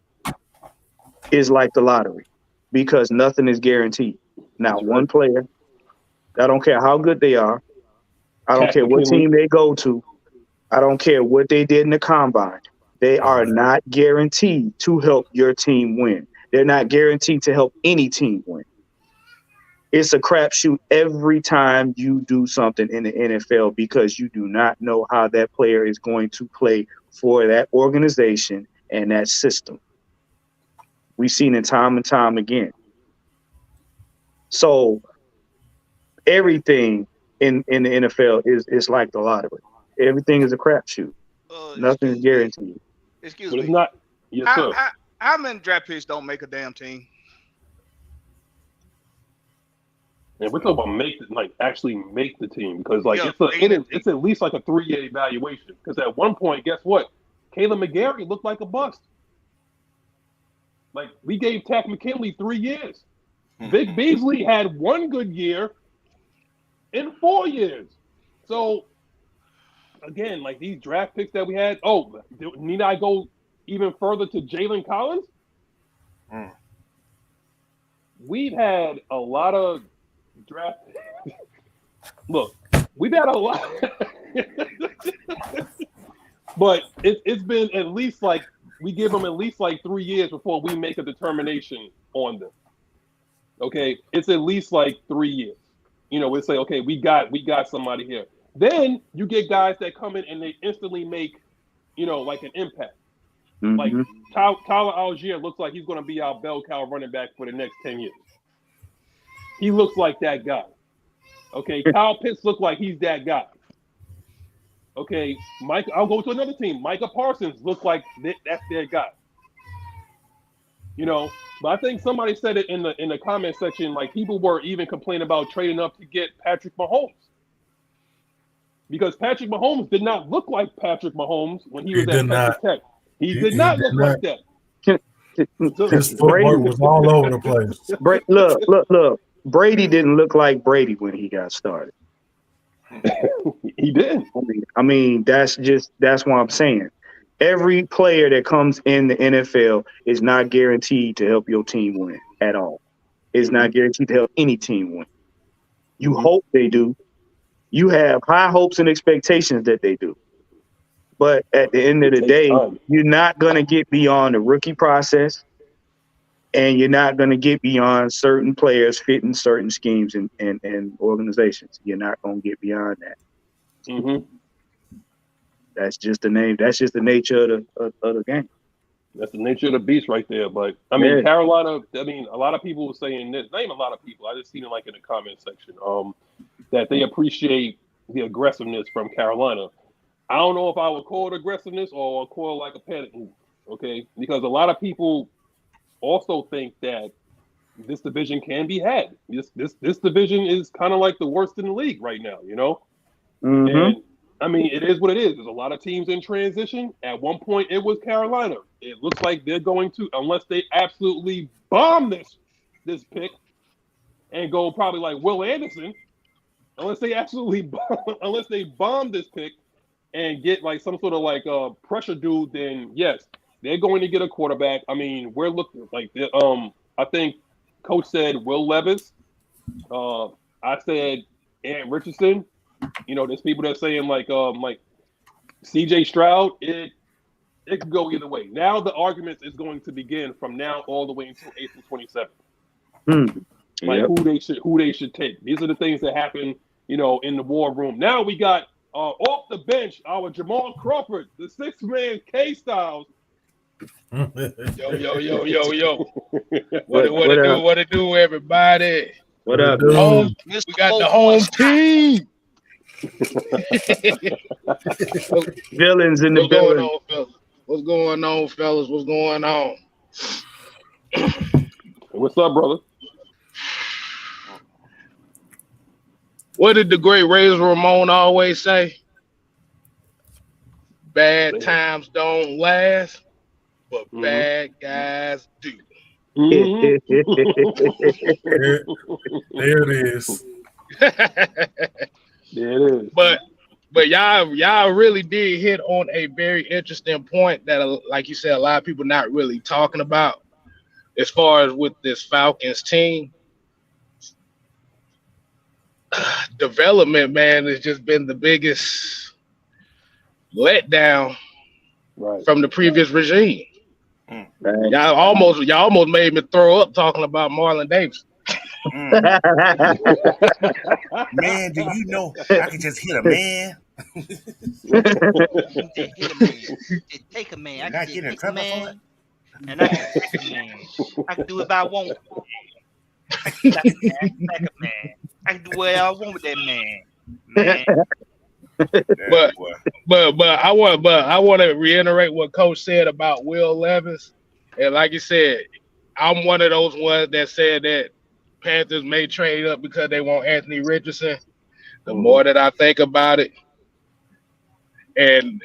is like the lottery, because nothing is guaranteed. Not one player. I don't care how good they are. I don't care what team they go to. I don't care what they did in the combine. They are not guaranteed to help your team win. They're not guaranteed to help any team win. It's a crapshoot every time you do something in the NFL because you do not know how that player is going to play for that organization and that system. We've seen it time and time again. So everything in the NFL is like the lottery. Everything is a crapshoot. Nothing is guaranteed. Excuse But me. it's not. Yes, sir. How many draft picks don't make a damn team? And we're talking about actually make the team because Yeah, it's at least like a 3-year evaluation. Because at one point, guess what? Caleb McGarry looked like a bust. Like we gave Tack McKinley 3 years. Vic Beasley had 1 good year in 4 years. So again, like these draft picks that we had. Oh, need I go even further to Jalen Collins? We've had a lot of draft. Look, we've had a lot, but it's been at least like we give them at least like 3 years before we make a determination on them. Okay, it's at least like 3 years. You know, we say, okay, we got somebody here. Then you get guys that come in and they instantly make, you know, like an impact. Mm-hmm. Like Tyler Algier looks like he's going to be our bell cow running back for the next 10 years. He looks like that guy. Okay, Kyle Pitts looks like he's that guy. Okay, I'll go to another team. Micah Parsons looks like that's their guy. You know, but I think somebody said it in the comment section, like people were even complaining about trading up to get Patrick Mahomes. Because Patrick Mahomes did not look like Patrick Mahomes when he was at Texas Tech. He did not look like that. His footwork was all over the place. Look. Brady didn't look like Brady when he got started. He did. I mean, that's what I'm saying. Every player that comes in the NFL is not guaranteed to help your team win at all. It's not guaranteed to help any team win. You hope they do. You have high hopes and expectations that they do. But at the end of the day, you're not going to get beyond the rookie process, and you're not going to get beyond certain players fitting certain schemes and organizations. You're not going to get beyond that. Mm-hmm. That's just the name. That's just the nature of the game. That's the nature of the beast right there. But I mean, Carolina. I mean, a lot of people were saying this. Not even a lot of people. I just seen it like in the comment section. That they appreciate the aggressiveness from Carolina. I don't know if I would call it aggressiveness or call it like a panic move. Okay, because a lot of people also think that this division can be had. This division is kind of like the worst in the league right now. You know, and I mean, it is what it is. There's a lot of teams in transition. At one point, it was Carolina. It looks like they're going to, unless they absolutely bomb this pick and go probably like Will Anderson, unless they bomb this pick and get like some sort of like pressure dude, then yes, they're going to get a quarterback. I mean, we're looking like I think Coach said Will Levis. I said Ant Richardson. You know, there's people that are saying like CJ Stroud. It could go either way. Now the argument is going to begin from now all the way until April 27th. Like who they should take. These are the things that happen, you know, in the war room. Now we got off the bench our Jamal Crawford, the 6-man K-Styles. Yo. What it do, everybody? What up? We got the home team. Villains in the building. What's going on, fellas? What's going on? What's up, brother? What did the great Razor Ramon always say? Bad times don't last, but bad guys do. There it is. There it is. But y'all really did hit on a very interesting point that, like you said, a lot of people not really talking about as far as with this Falcons team. Development, man, has just been the biggest letdown from the previous regime. Y'all almost made me throw up talking about Marlon Davis. Man, do you know I can just hit a man? You can just hit a man. Just take a man. I can just get in take a trouble for it? man. And I can take a man. I can do it if I want. I can take a man. I can do whatever I want with that man. Man. But I want to reiterate what Coach said about Will Levis. And like you said, I'm one of those ones that said that Panthers may trade up because they want Anthony Richardson. The more that I think about it, and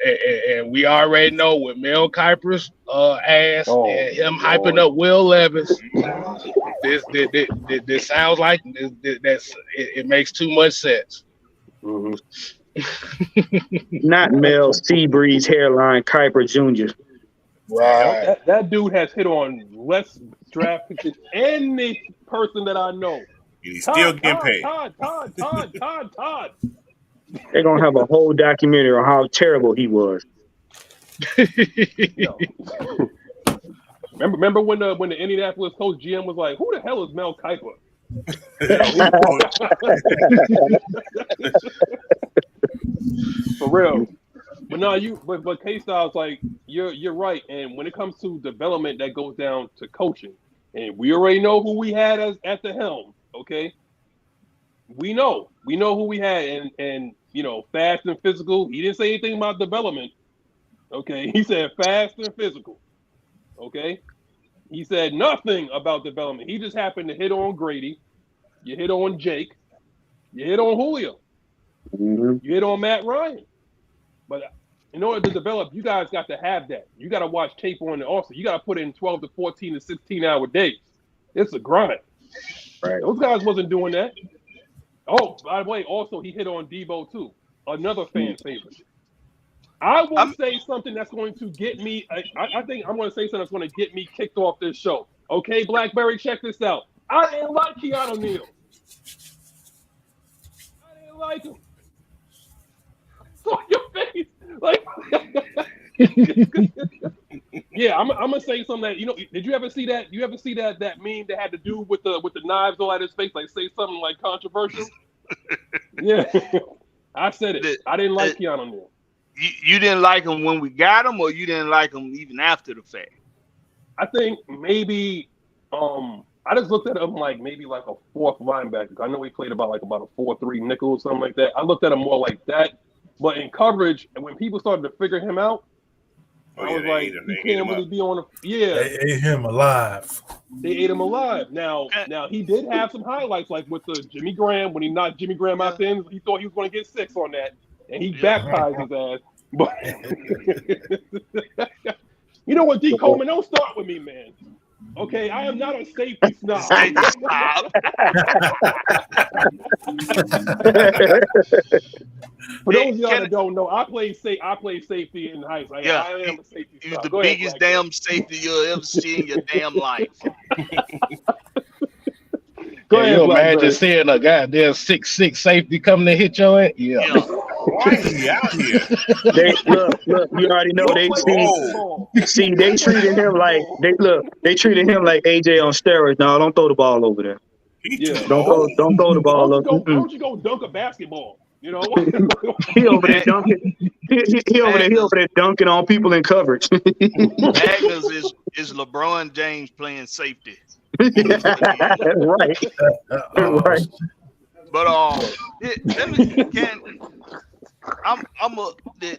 we already know with Mel Kiper's ass and him hyping up Will Levis, this sounds like it makes too much sense. Not Mel Seabreeze hairline Kiper Jr. Right. That dude has hit on less draft picks than any person that I know. He's still getting paid. Todd. They're gonna have a whole documentary on how terrible he was. Remember when the Indianapolis Colts GM was like, "Who the hell is Mel Kiper?" For real. But no, but K-Style's like you're right. And when it comes to development, that goes down to coaching. And we already know who we had at the helm. Okay, we know who we had, and fast and physical. He didn't say anything about development. Okay, he said fast and physical. Okay, he said nothing about development. He just happened to hit on Grady. You hit on Jake. You hit on Julio. You hit on Matt Ryan. But in order to develop, you guys got to have that. You got to watch tape on it also. You got to put in 12 to 14 to 16-hour days. It's a grind. Right. Those guys wasn't doing that. Oh, by the way, also he hit on Debo too. Another fan favorite. I will say something that's going to get me. I think I'm going to say something that's going to get me kicked off this show. Okay, Blackberry, check this out. I didn't like Keanu Neal. I didn't like him. Saw your face. Like, yeah, I'm gonna say something that Did you ever see that? You ever see that meme that had to do with the knives all at his face? Like, say something like controversial. Yeah, I said it. I didn't like Keanu Neal. You didn't like him when we got him, or you didn't like him even after the fact? I think maybe I just looked at him like maybe like a fourth linebacker. I know he played about a 4-3 nickel or something like that. I looked at him more like that. But in coverage, and when people started to figure him out, I was like, he can't really be on the. Yeah, they ate him alive. They ate him alive. Now he did have some highlights, like with the Jimmy Graham when he knocked Jimmy Graham out. Then he thought he was going to get 6 on that, and he baptized his ass. But you know what, D. Coleman, don't start with me, man. Okay, I am not a safety snob. For those of y'all that don't know, I played safety in high school. I am a safety snob. You're the biggest damn safety you'll ever see in your damn life. Go ahead, you imagine seeing a goddamn 6'6" safety coming to hit your ass? Yeah. Why is he out here? Look, you already know they treated him like they treated him like AJ on steroids. No, don't throw the ball over there. Don't throw the ball over. Why don't you go dunk a basketball? He over there dunking. He over there dunking on people in coverage. Magnus is LeBron James playing safety. Right. Right. But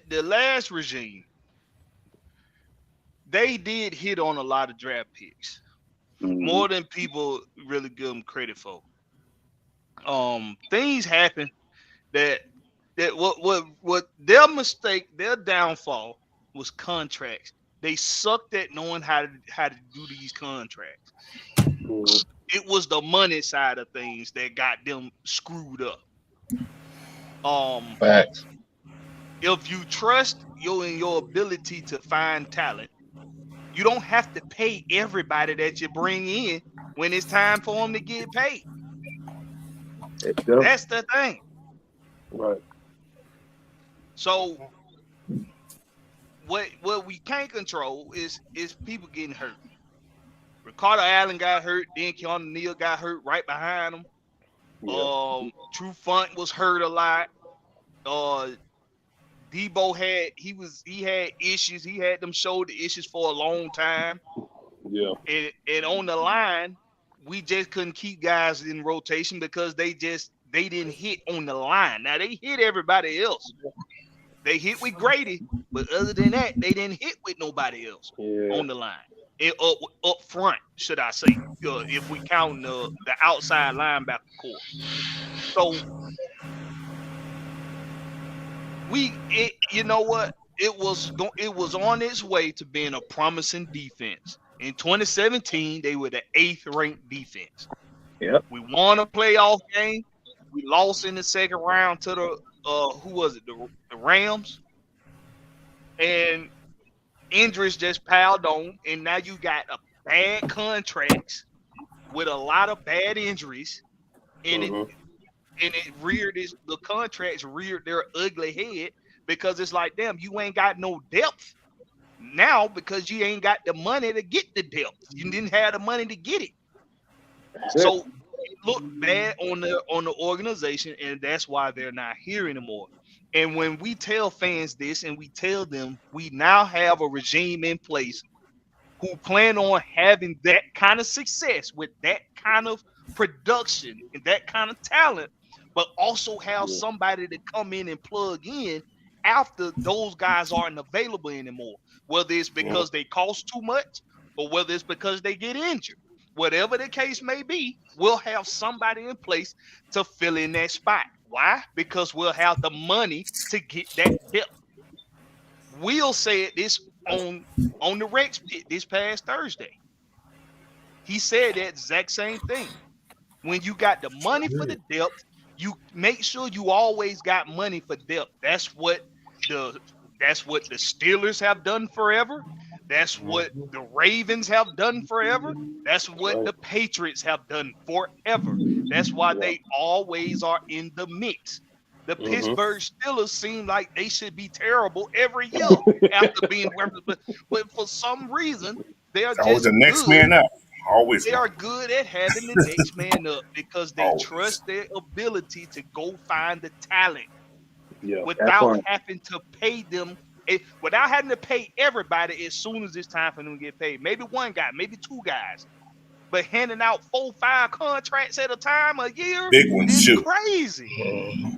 the last regime, they did hit on a lot of draft picks, more than people really give them credit for. Things happen that what their mistake, their downfall was contracts. They sucked at knowing how to do these contracts. It was the money side of things that got them screwed up. Facts. If you trust your ability to find talent, you don't have to pay everybody that you bring in when it's time for them to get paid. That's the thing. Right. So what we can't control is people getting hurt. Ricardo Allen got hurt, then Keanu Neal got hurt right behind him. True Font was hurt a lot. Debo had issues. He had them shoulder issues for a long time. Yeah. And on the line, we just couldn't keep guys in rotation because they didn't hit on the line. Now they hit everybody else. They hit with Grady, but other than that, they didn't hit with nobody else on the line. Up front, should I say, if we count the outside linebacker core. So you know what? It was on its way to being a promising defense. In 2017, they were the 8th ranked defense. Yep. We won a playoff game. We lost in the second round to the who was it? The Rams. And injuries just piled on, and now you got a bad contracts with a lot of bad injuries, and the contracts reared their ugly head because it's like, damn, you ain't got no depth now because you ain't got the money to get the depth. You didn't have the money to get it. So it looked bad on the organization, and that's why they're not here anymore. And when we tell fans this and we tell them we now have a regime in place who plan on having that kind of success with that kind of production and that kind of talent, but also have somebody to come in and plug in after those guys aren't available anymore, whether it's because they cost too much or whether it's because they get injured. Whatever the case may be, we'll have somebody in place to fill in that spot. Why? Because we'll have the money to get that depth. Will said this on the Rex pit this past Thursday. He said that exact same thing. When you got the money for the depth, you make sure you always got money for depth. That's what the Steelers have done forever. That's what the Ravens have done forever. That's what the Patriots have done forever. That's why they always are in the mix. The Pittsburgh Steelers seem like they should be terrible every year after being, but for some reason they are always just the next good. Man up. Always they are good at having the next man up because they trust their ability to go find the talent without having to pay them. Without having to pay everybody as soon as it's time for them to get paid. Maybe one guy, maybe two guys. But handing out 4-5 contracts at a time a year is crazy.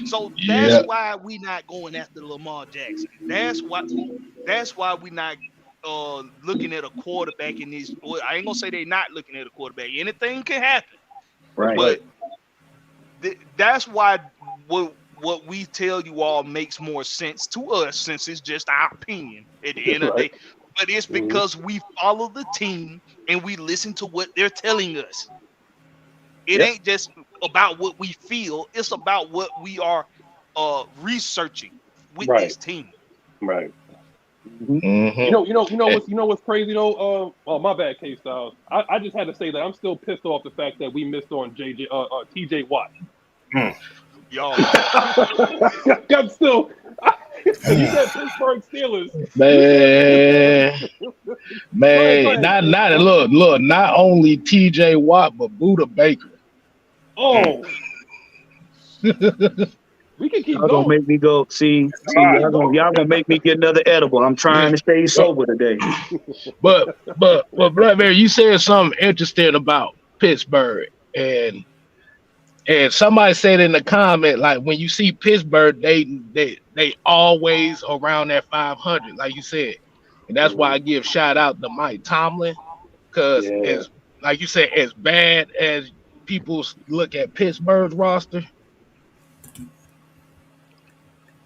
So that's why we not going after Lamar Jackson. That's why we not looking at a quarterback in this. I ain't gonna say they not looking at a quarterback. Anything can happen. Right. But that's why what we tell you all makes more sense to us since it's just our opinion at the end of the day. But it's because we follow the team and we listen to what they're telling us. It ain't just about what we feel. It's about what we are researching with this team. Right. You know what's crazy though? My bad, K Styles. I just had to say that I'm still pissed off the fact that we missed on TJ Watt. Yo, I'm still. You said Pittsburgh Steelers, man. Not only TJ Watt, but Buda Baker. Oh, we can keep y'all going. Gonna make me go. See, y'all gonna make me get another edible. I'm trying to stay sober today. But Blackberry, you said something interesting about Pittsburgh, and somebody said in the comment, like when you see Pittsburgh, they always around that 500, like you said, and that's why I give shout out to Mike Tomlin, because as like you said, as bad as people look at Pittsburgh's roster,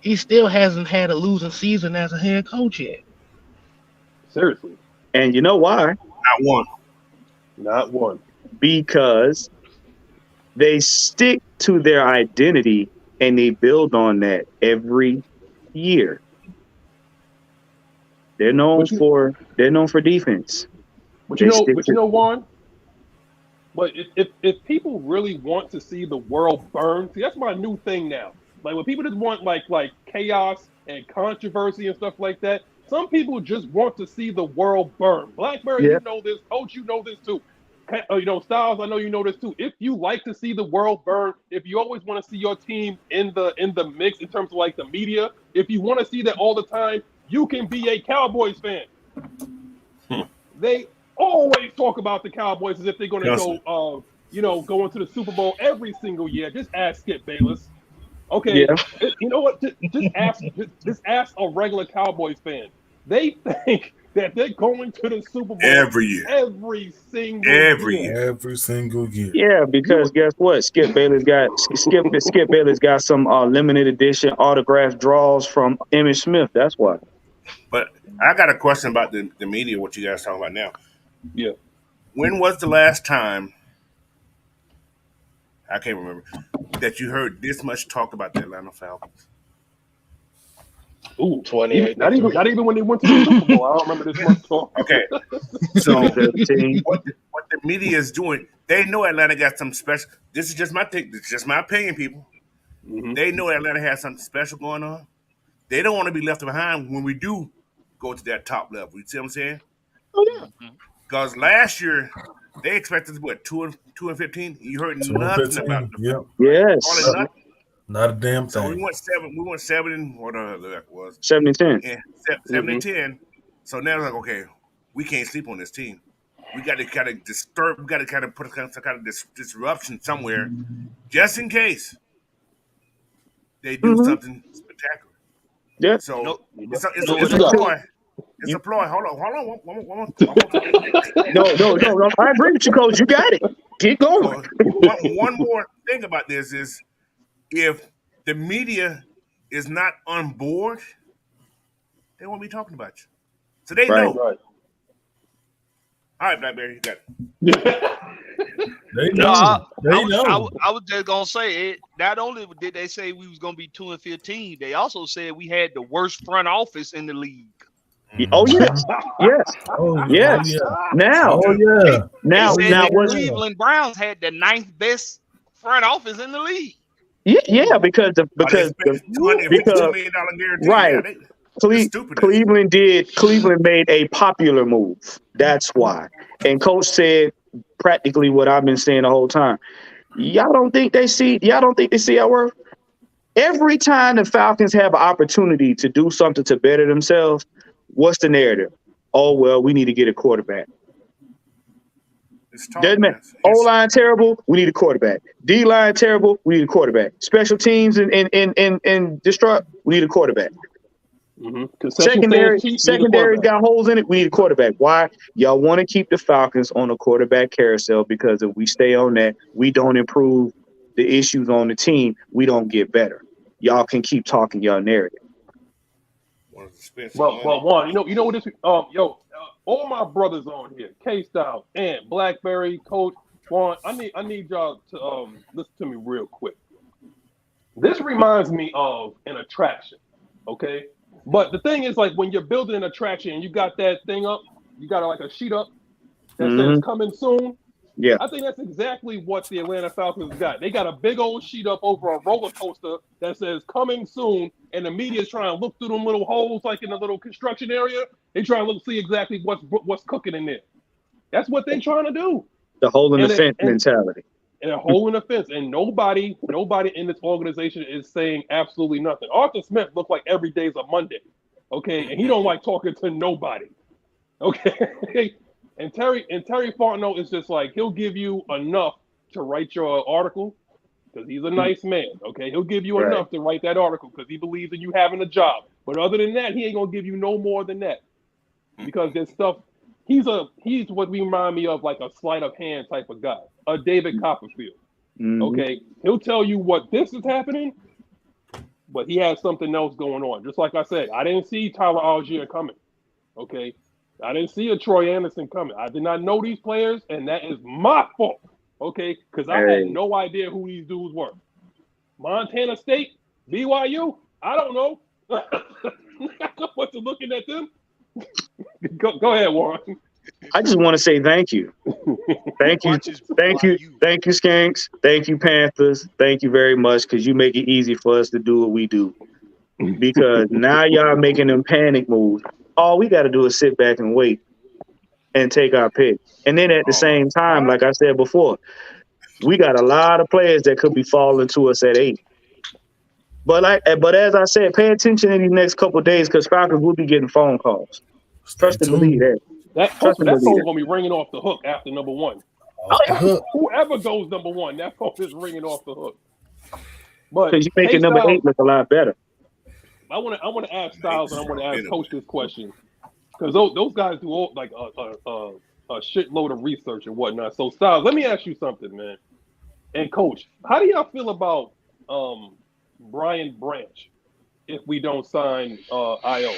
he still hasn't had a losing season as a head coach yet. Seriously, and you know why? Not one. Because they stick to their identity and they build on that every year. They're known for defense. But you know, Juan. But if people really want to see the world burn, see, that's my new thing now. Like when people just want like chaos and controversy and stuff like that. Some people just want to see the world burn. Blackberry, you know this. Coach, you know this too. Styles, I know you know this too. If you like to see the world burn, if you always want to see your team in the mix in terms of like the media, if you want to see that all the time, you can be a Cowboys fan. They always talk about the Cowboys as if they're going to go, go into the Super Bowl every single year. Just ask Skip Bayless. Okay, you know what? Just ask a regular Cowboys fan. They think that they're going to the Super Bowl every year, every single year. Yeah, because guess what? Skip Bayless got some limited edition autographed draws from Emmitt Smith. That's why. But I got a question about the media. What you guys talking about now? Yeah. When was the last time? I can't remember that you heard this much talk about the Atlanta Falcons. Ooh, 28. Not even when they went to the Super Bowl. I don't remember this much talk. Okay, so what the media is doing, they know Atlanta got something special. This is just my thing. This is just my opinion, people. Mm-hmm. They know Atlanta has something special going on. They don't want to be left behind when we do go to that top level. You see what I'm saying? Oh yeah. Because last year they expected what 2-15. You heard nothing about them. Yep. Yes. Not a damn thing. So we went 7 and whatever that was. 7-10. Yeah, 7-10. So now it's like, okay, we can't sleep on this team. We got to kind of disturb. We got to kind of put some kind of disruption somewhere, just in case they do something spectacular. Yeah. So it's a ploy. It's a ploy. Hold on. One No. I agree with you, Coach. You got it. Keep going. One more thing about this is, if the media is not on board, they won't be talking about you. So they know. Right. All right, Blackberry, you got it. They know. I was just gonna say it. Not only did they say we was gonna be 2-15, they also said we had the worst front office in the league. Oh yes. Yes. Now. Now the Cleveland Browns had the 9th best front office in the league. Yeah, because right. Cleveland made a popular move. That's why. And Coach said practically what I've been saying the whole time. Y'all don't think they see our work? Every time the Falcons have an opportunity to do something to better themselves, what's the narrative? Oh, well, we need to get a quarterback. Doesn't matter. O-line terrible, we need a quarterback. D-line terrible, we need a quarterback. Special teams and destruct, we need a quarterback. Mm-hmm. Secondary got holes in it, we need a quarterback. Why? Y'all want to keep the Falcons on a quarterback carousel, because if we stay on that, we don't improve the issues on the team, we don't get better. Y'all can keep talking y'all narrative. Well, Juan, you know what this all my brothers on here, K-Style, Ant, Blackberry, Coach, Juan, I need y'all to listen to me real quick. This reminds me of an attraction, okay? But the thing is, like, when you're building an attraction and you got that thing up, you got like a sheet up that says coming soon. Yeah, I think that's exactly what the Atlanta Falcons got. They got a big old sheet up over a roller coaster that says coming soon, and the media is trying to look through them little holes like in the little construction area. They trying to see exactly what's cooking in there. That's what they're trying to do. The hole in the fence mentality. And a hole in the fence. And nobody in this organization is saying absolutely nothing. Arthur Smith looked like every day's a Monday. Okay. And he don't like talking to nobody. Okay. And Terry Fontenot is just like, he'll give you enough to write your article because he's a nice man. Okay. He'll give you enough to write that article because he believes in you having a job. But other than that, he ain't gonna give you no more than that. Because there's stuff. He's what we remind me of, like a sleight of hand type of guy, a David Copperfield. Okay, he'll tell you what this is happening, but he has something else going on. Just like I said, I didn't see Tyler Algier coming. Okay, I didn't see a Troy Anderson coming. I did not know these players, and that is my fault. Okay, because I had no idea who these dudes were. Montana State, BYU, I don't know. What's looking at them? Go ahead, Warren. I just want to say thank you. Thank you, Skanks. Thank you, Panthers. Thank you very much, because you make it easy for us to do what we do. because now y'all making them panic moves. All we got to do is sit back and wait and take our pick. And then at the same time, like I said before, we got a lot of players that could be falling to us at 8. But as I said, pay attention in these next couple of days because Falcons will be getting phone calls. Trust and believe that. That phone's gonna be ringing off the hook after number 1. Whoever goes number 1, that phone is ringing off the hook. But because you making number 8 look a lot better. I want to ask Styles and I want to ask Coach this question because those guys do all, like a shitload of research and whatnot. So Styles, let me ask you something, man. And Coach, how do y'all feel about Brian Branch if we don't sign IO?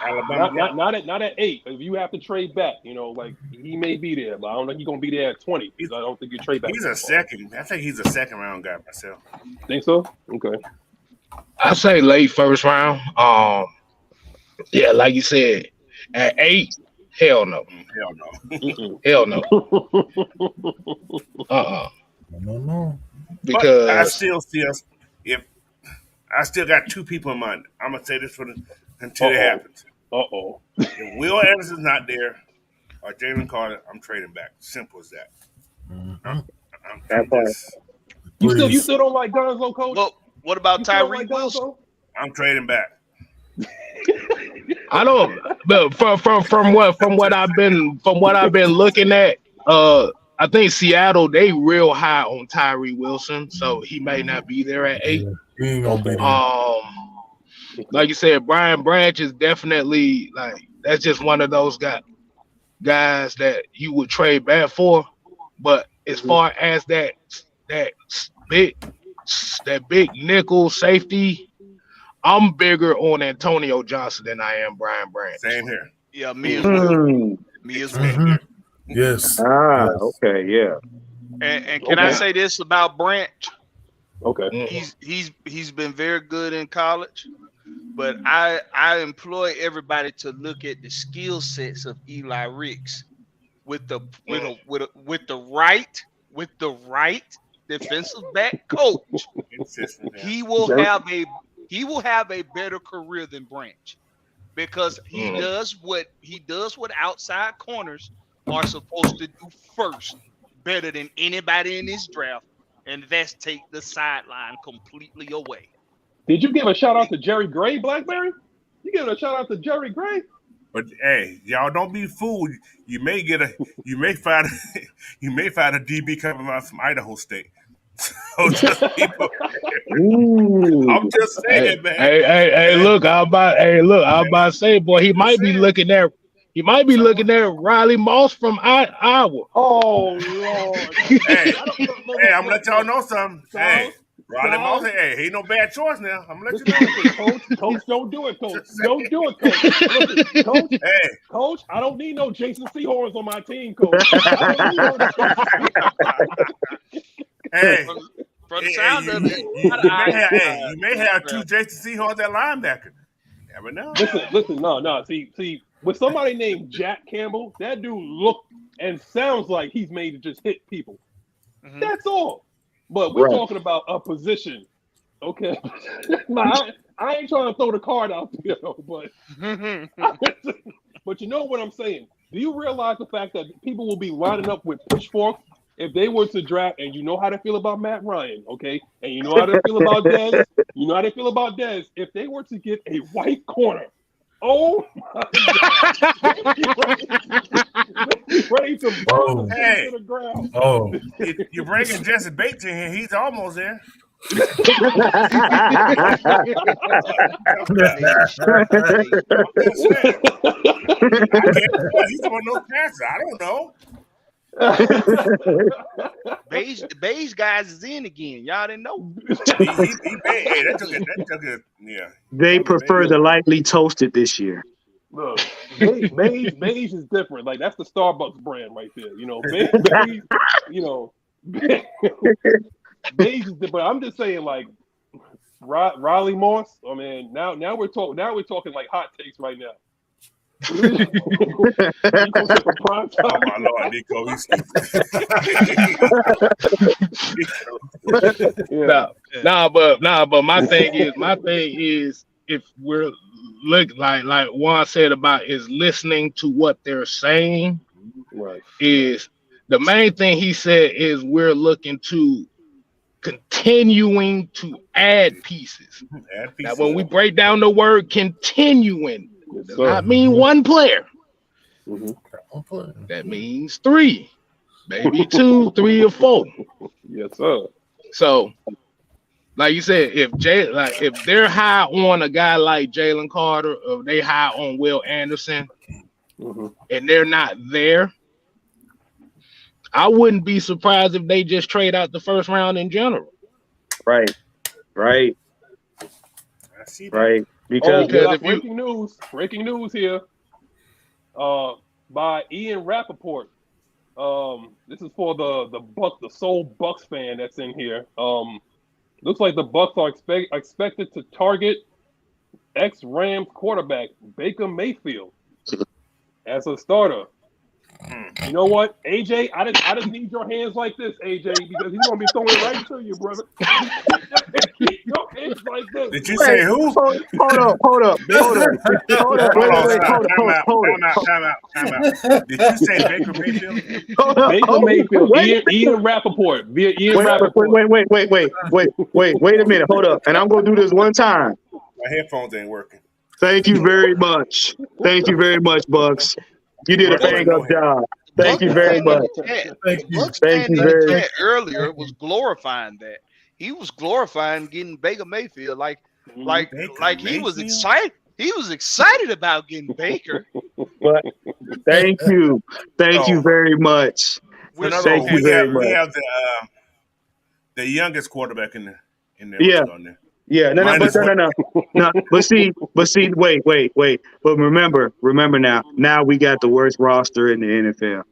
Alabama, not at 8. If you have to trade back, like he may be there, but I don't think he's gonna be there at 20. I don't think you trade back. He's a second. I think he's a second round guy myself. Think so? Okay. I say late first round. Yeah, like you said, at 8, hell no. Hell no. No. Because but I still feel if I still got 2 people in mind. I'm gonna say this until it happens. If Will Anderson's not there or Jalen Carter, I'm trading back. Simple as that. You still don't like Gonzo, Coach? Well, what about Tyree Wilson? I'm trading back. I don't. But from what I've been looking at, I think Seattle they real high on Tyree Wilson, so he may not be there at 8. Yeah, he ain't gonna be there. Like you said, Brian Branch is definitely that's just one of those guys that you would trade back for. But as far as that big nickel safety, I'm bigger on Antonio Johnson than I am Brian Branch. Same here. Yeah, me as well. Me as well. Yes. Okay, yeah. And can I say this about Branch? Okay. He's been very good in college, but I employ everybody to look at the skill sets of Eli Ricks with the right defensive back coach. He will have a better career than Branch because he does what outside corners are supposed to do first better than anybody in this draft, and that's take the sideline completely away. Did you give a shout out to Jerry Gray, Blackberry? You give a shout out to Jerry Gray? But hey, y'all don't be fooled. You may find a DB coming out from Idaho State. So just people, I'm just saying, man. Hey, look, I'm about to say, boy, he might be looking at Riley Moss from Iowa. Oh Lord! Hey, I'm gonna let y'all know something. Hey, Riley Moss, he no bad choice now. I'm gonna let you know. Coach, don't do it, Coach. Don't do it, Coach. Listen, Coach. Hey, Coach, I don't need no Jason Seahorns on my team, Coach. Hey, from the sound of it, you may have 2 Jason Seahorns at linebacker. Never know. Listen, no. See, with somebody named Jack Campbell, that dude look and sounds like he's made to just hit people. Mm-hmm. That's all. But we're talking about a position, okay? I ain't trying to throw the card out there, but you know what I'm saying. Do you realize the fact that people will be lining up with pitchforks if they were to draft, and you know how to feel about Matt Ryan, okay? And you know how to feel about Dez. You know how to feel about Dez. If they were to get a white corner, oh my God. Ready to burn to the ground. Oh. You're bringing Jesse Bates in here. He's almost there. He's one of those passes. I don't know. Beige guys is in again. Y'all didn't know. They prefer the lightly toasted this year. Look, beige is different. Like that's the Starbucks brand right there. Beige, beige is different. I'm just saying, like Riley Moss. I mean, now we're talking like hot takes right now. Nico said for prime Oh time. my Lord, Nico, he's stupid. Nah, but my thing is, if we're like Juan said about is listening to what they're saying, Right. is the main thing he said is we're looking to continuing to add pieces. Now, when we break down the word continuing, does not mean one player. That means three, maybe two, 3 or 4. Yes, sir. So, like you said, if they're high on a guy like Jalen Carter, or they high on Will Anderson, and they're not there, I wouldn't be surprised if they just trade out the first round in general. Right. I see that. Right. Because breaking news here. By Ian Rappaport. This is for the sole Bucks fan that's in here. Looks like the Bucks are expected to target ex-Rams quarterback Baker Mayfield as a starter. You know what, AJ? I just need your hands like this, AJ, because he's gonna be throwing it right to you, brother. Keep your hands like this. Did you say who? Hold up. Time out. Did you say Baker Mayfield? Baker Mayfield. Ian Rappaport. Via Ian Rappaport. Wait a minute. Hold up. And I'm gonna do this one time. My headphones ain't working. Thank you very much. Bucks. You did a bang up job. Thank you very much. Thank you very much. Earlier was glorifying that. He was glorifying getting Baker Mayfield like he was excited. He was excited about getting Baker. But thank you very much. Thank you very much. We have the youngest quarterback in there. Yeah. On there. Yeah, no. But see, wait. But remember now we got the worst roster in the NFL.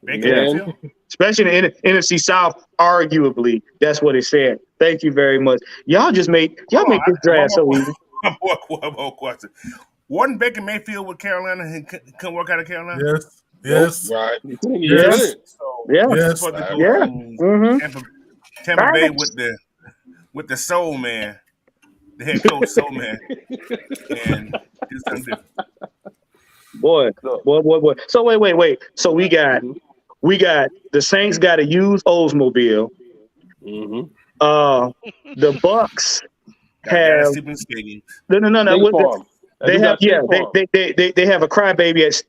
Yeah. Especially in the NFC South, arguably, that's what it said. Thank you very much. Y'all make this draft so easy. One more question. Wasn't Baker Mayfield with Carolina and couldn't work out of Carolina? Yes. Right. Yes. Yes. Tampa Bay with the Soul Man, the head coach Soul Man, and do something different. Boy. So wait. So we got the Saints got to use Oldsmobile. The Bucks have no. They have they have a crybaby at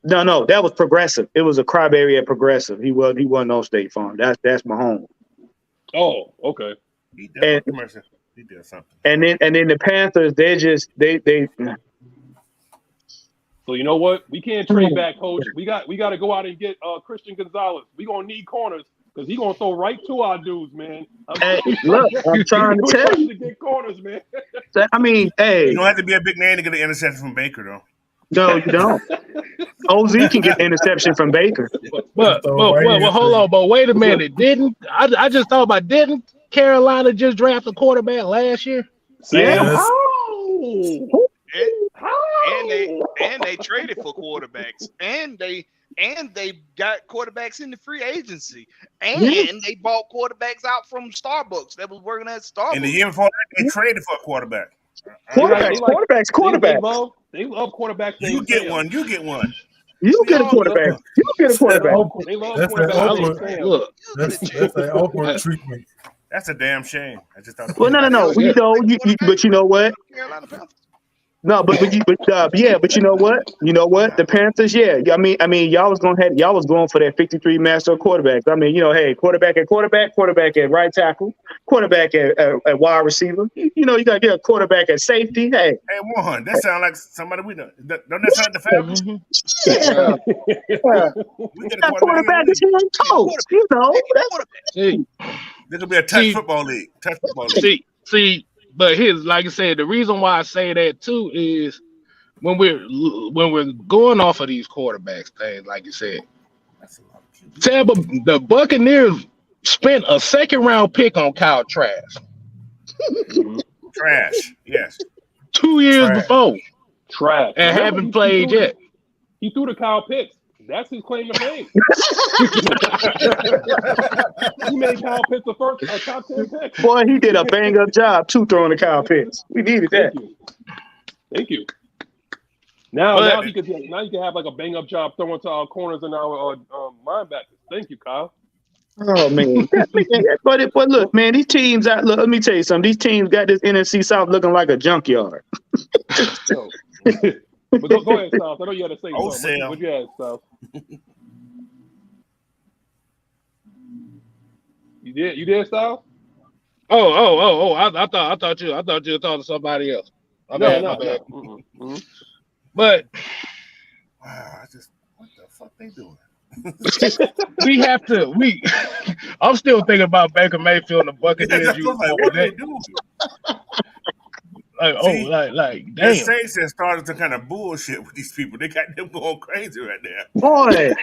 that was Progressive. It was a crybaby at Progressive. He wasn't on State Farm. That's Mahomes. Oh, okay. He did something. And then the Panthers, they. So you know what? We can't trade back, coach. We got to go out and get Christian Gonzalez. We gonna need corners because he gonna throw right to our dudes, man. Hey, look, I'm trying to tell you. To get corners, man. I mean, hey, you don't have to be a big man to get an interception from Baker, though. No, you don't. OZ can get the interception from Baker. But hold on, but wait a minute. I just thought about didn't Carolina just draft a quarterback last year? Yeah. And they traded for quarterbacks, and they got quarterbacks in the free agency, and they bought quarterbacks out from Starbucks that was working at Starbucks. And the year before that, they traded for a quarterback. Quarterbacks. They love quarterbacks. You get one. You get a quarterback. They love quarterbacks. Look, that's an awkward treatment. That's a damn shame. I just thought. Well, no. But you know what? Carolina Panthers. No, but you know what? The Panthers, I mean, y'all was going for that 53 master quarterbacks. I mean, hey, quarterback at right tackle, quarterback at wide receiver. You got to get a quarterback at safety. Hey, Warren, that sounds like somebody we know. Don't that sound like the Falcons? We get a quarterback is head coach. This will be a touch football league. See. But like I said, the reason why I say that too is when we're going off of these quarterbacks things, like you said, the Buccaneers spent a second round pick on Kyle Trask. Trash, yes. 2 years before. Trash. and Remember, haven't played yet. He threw to Kyle Pitts. That's his claim to fame. He made Kyle Pitts a top 10 pick. Boy, he did a bang up job too throwing the Kyle Pitts. We needed that. Thank you. Now he can have like a bang up job throwing to our corners and our linebackers. Thank you, Kyle. Oh man, but look, man, these teams out. Look, let me tell you something. These teams got this NFC South looking like a junkyard. But go ahead, South. I know you had to say something. What you had, South? You did, South? Oh! I thought you were talking to somebody else. My bad. Mm-hmm. But wow, what the fuck they doing? I'm still thinking about Baker Mayfield and the Buccaneers. What they doing? Like, damn. The Saints have started to kind of bullshit with these people. They got them going crazy right now. Boy,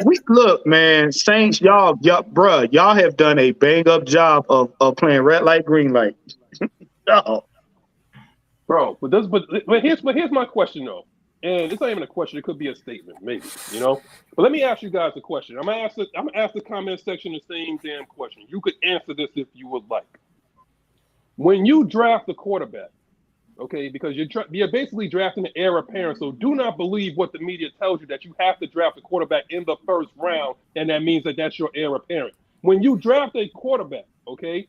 we look, man. Saints, y'all have done a bang up job of playing red light, green light. Oh. Bro, but here's my question though, and it's not even a question. It could be a statement, maybe, But let me ask you guys a question. I'm gonna ask the comment section the same damn question. You could answer this if you would like. When you draft a quarterback, okay, because you're basically drafting an heir apparent, so do not believe what the media tells you that you have to draft a quarterback in the first round, and that means that that's your heir apparent. When you draft a quarterback, okay,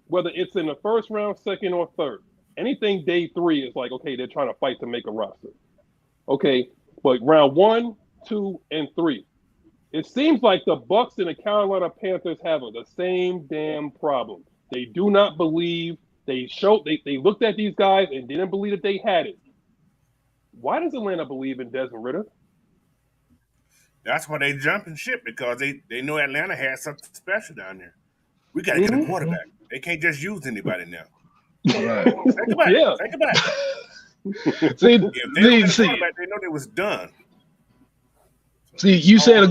whether it's in the first round, second, or third, anything day 3 is like, okay, they're trying to fight to make a roster. Okay, but round 1, 2, and 3, it seems like the Bucs and the Carolina Panthers have the same damn problem. They do not believe. They looked at these guys and didn't believe that they had it. Why does Atlanta believe in Desmond Ridder? That's why they jumping ship, because they know Atlanta has something special down there. We got to get a quarterback. They can't just use anybody now. Right. Think about it. See, if they don't get a quarterback, they know they was done. See, you said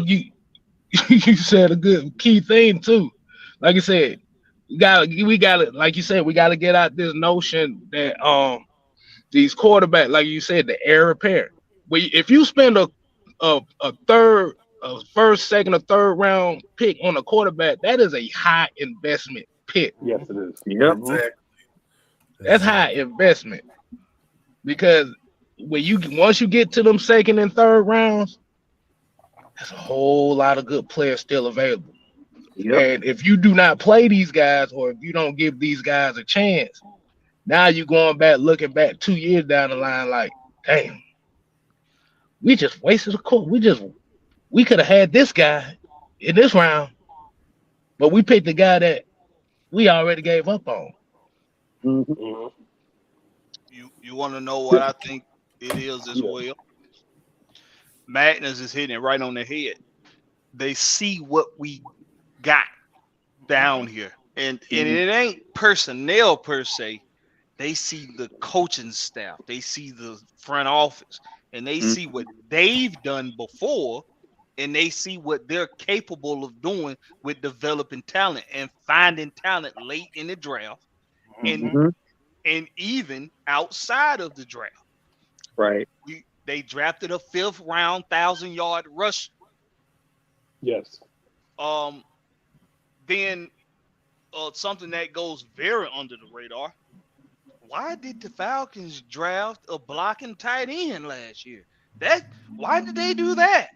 a good key thing too. Like I said, we got like you said, we got to get out this notion that these quarterbacks, like you said, the heir apparent. If you spend a first, second, or third round pick on a quarterback, that is a high investment pick. Yes, it is. Yep. Exactly. That's high investment, because once you get to them second and third rounds, there's a whole lot of good players still available. Yep. And if you do not play these guys, or if you don't give these guys a chance, now you're looking back 2 years down the line, like, damn, we just wasted a court. We could have had this guy in this round, but we picked the guy that we already gave up on. Mm-hmm. You want to know what I think it is as well? Magnus is hitting it right on the head. They see what we got down here, and it ain't personnel per se. They see the coaching staff, they see the front office, and they see what they've done before, and they see what they're capable of doing with developing talent and finding talent late in the draft, and even outside of the draft. Right. They drafted a 5th round 1,000-yard rusher. Yes. Then something that goes very under the radar. Why did the Falcons draft a blocking tight end last year? Why did they do that?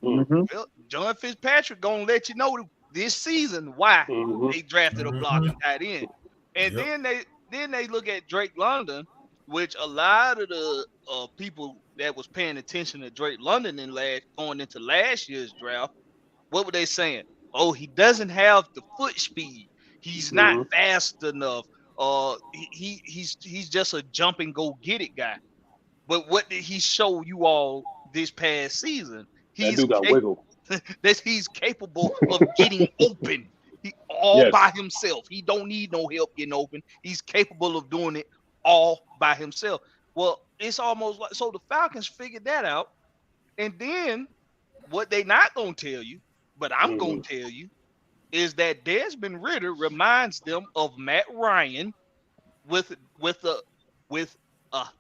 Mm-hmm. Well, John Fitzpatrick gonna let you know this season why they drafted a blocking tight end. And then they look at Drake London, which a lot of the people that was paying attention to Drake London going into last year's draft, what were they saying? Oh, he doesn't have the foot speed. He's not fast enough. He's just a jump and go get it guy. But what did he show you all this past season? That dude got wiggle. That he's capable of getting open. By himself. He don't need no help getting open. He's capable of doing it all by himself. Well, it's almost like, so the Falcons figured that out. And then what they not gonna tell you, but I'm gonna tell you, is that Desmond Ridder reminds them of Matt Ryan with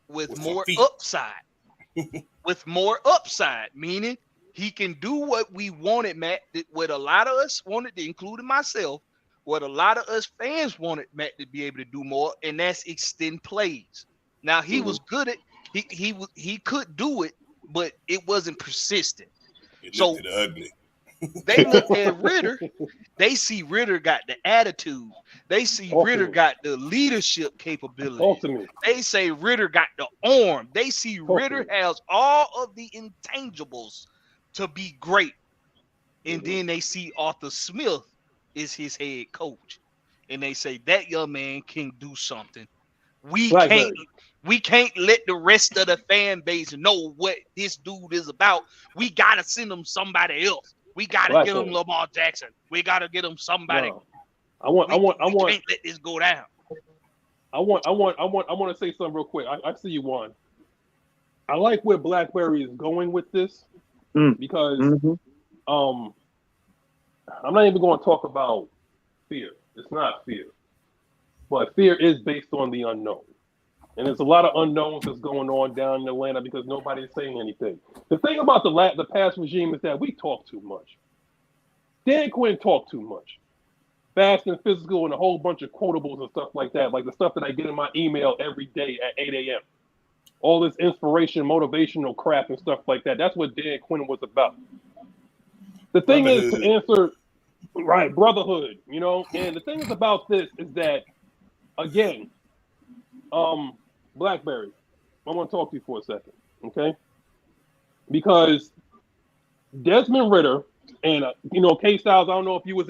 with some more feet. upside. With more upside, meaning he can do what we wanted, Matt, what a lot of us wanted, including myself, what a lot of us fans wanted Matt to be able to do more, and that's extend plays. Now he was good at he could do it, but it wasn't persistent. It So looked ugly. they look at Ritter, they see Ritter got the attitude. They see Ritter got the leadership capability. Talk to me. They say Ritter got the arm. They see Ritter has all of the intangibles to be great. And then they see Arthur Smith is his head coach. And they say that young man can do something. We can't let the rest of the fan base know what this dude is about. We gotta send him somebody else. We gotta get him Lamar Jackson. We gotta get him somebody. No. I want. Can't let this go down. I want to say something real quick. I see you, Juan. I like where BlackBerry is going with this because I'm not even going to talk about fear. It's not fear, but fear is based on the unknown, and there's a lot of unknowns that's going on down in Atlanta because nobody's saying anything. The thing about the past regime is that we talk too much. Dan Quinn talked too much. Fast and physical and a whole bunch of quotables and stuff like that, like the stuff that I get in my email every day at 8 a.m. All this inspiration, motivational crap and stuff like that. That's what Dan Quinn was about. The thing is to answer, right, brotherhood, you know, and the thing is about this is that, again, BlackBerry, I want to talk to you for a second, okay? Because Desmond Ritter and, K-Styles, I don't know if you was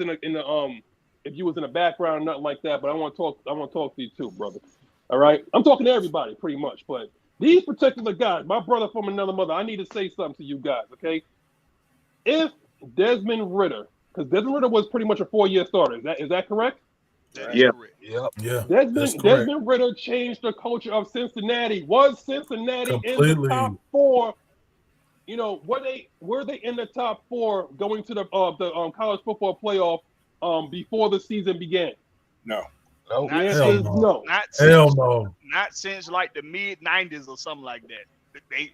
if you was in the background or nothing like that, but I want to talk to you too, brother. All right? I'm talking to everybody pretty much, but these particular guys, my brother from another mother, I need to say something to you guys, okay? If Desmond Ritter, because Desmond Ritter was pretty much a 4-year starter, is that correct? Yeah. Yeah. Desmond Ritter changed the culture of Cincinnati. Was Cincinnati Completely. in the top 4? You know, were they in the top 4 going to the college football playoff before the season began? No. No. The answer is no. Not since like the mid '90s or something like that. They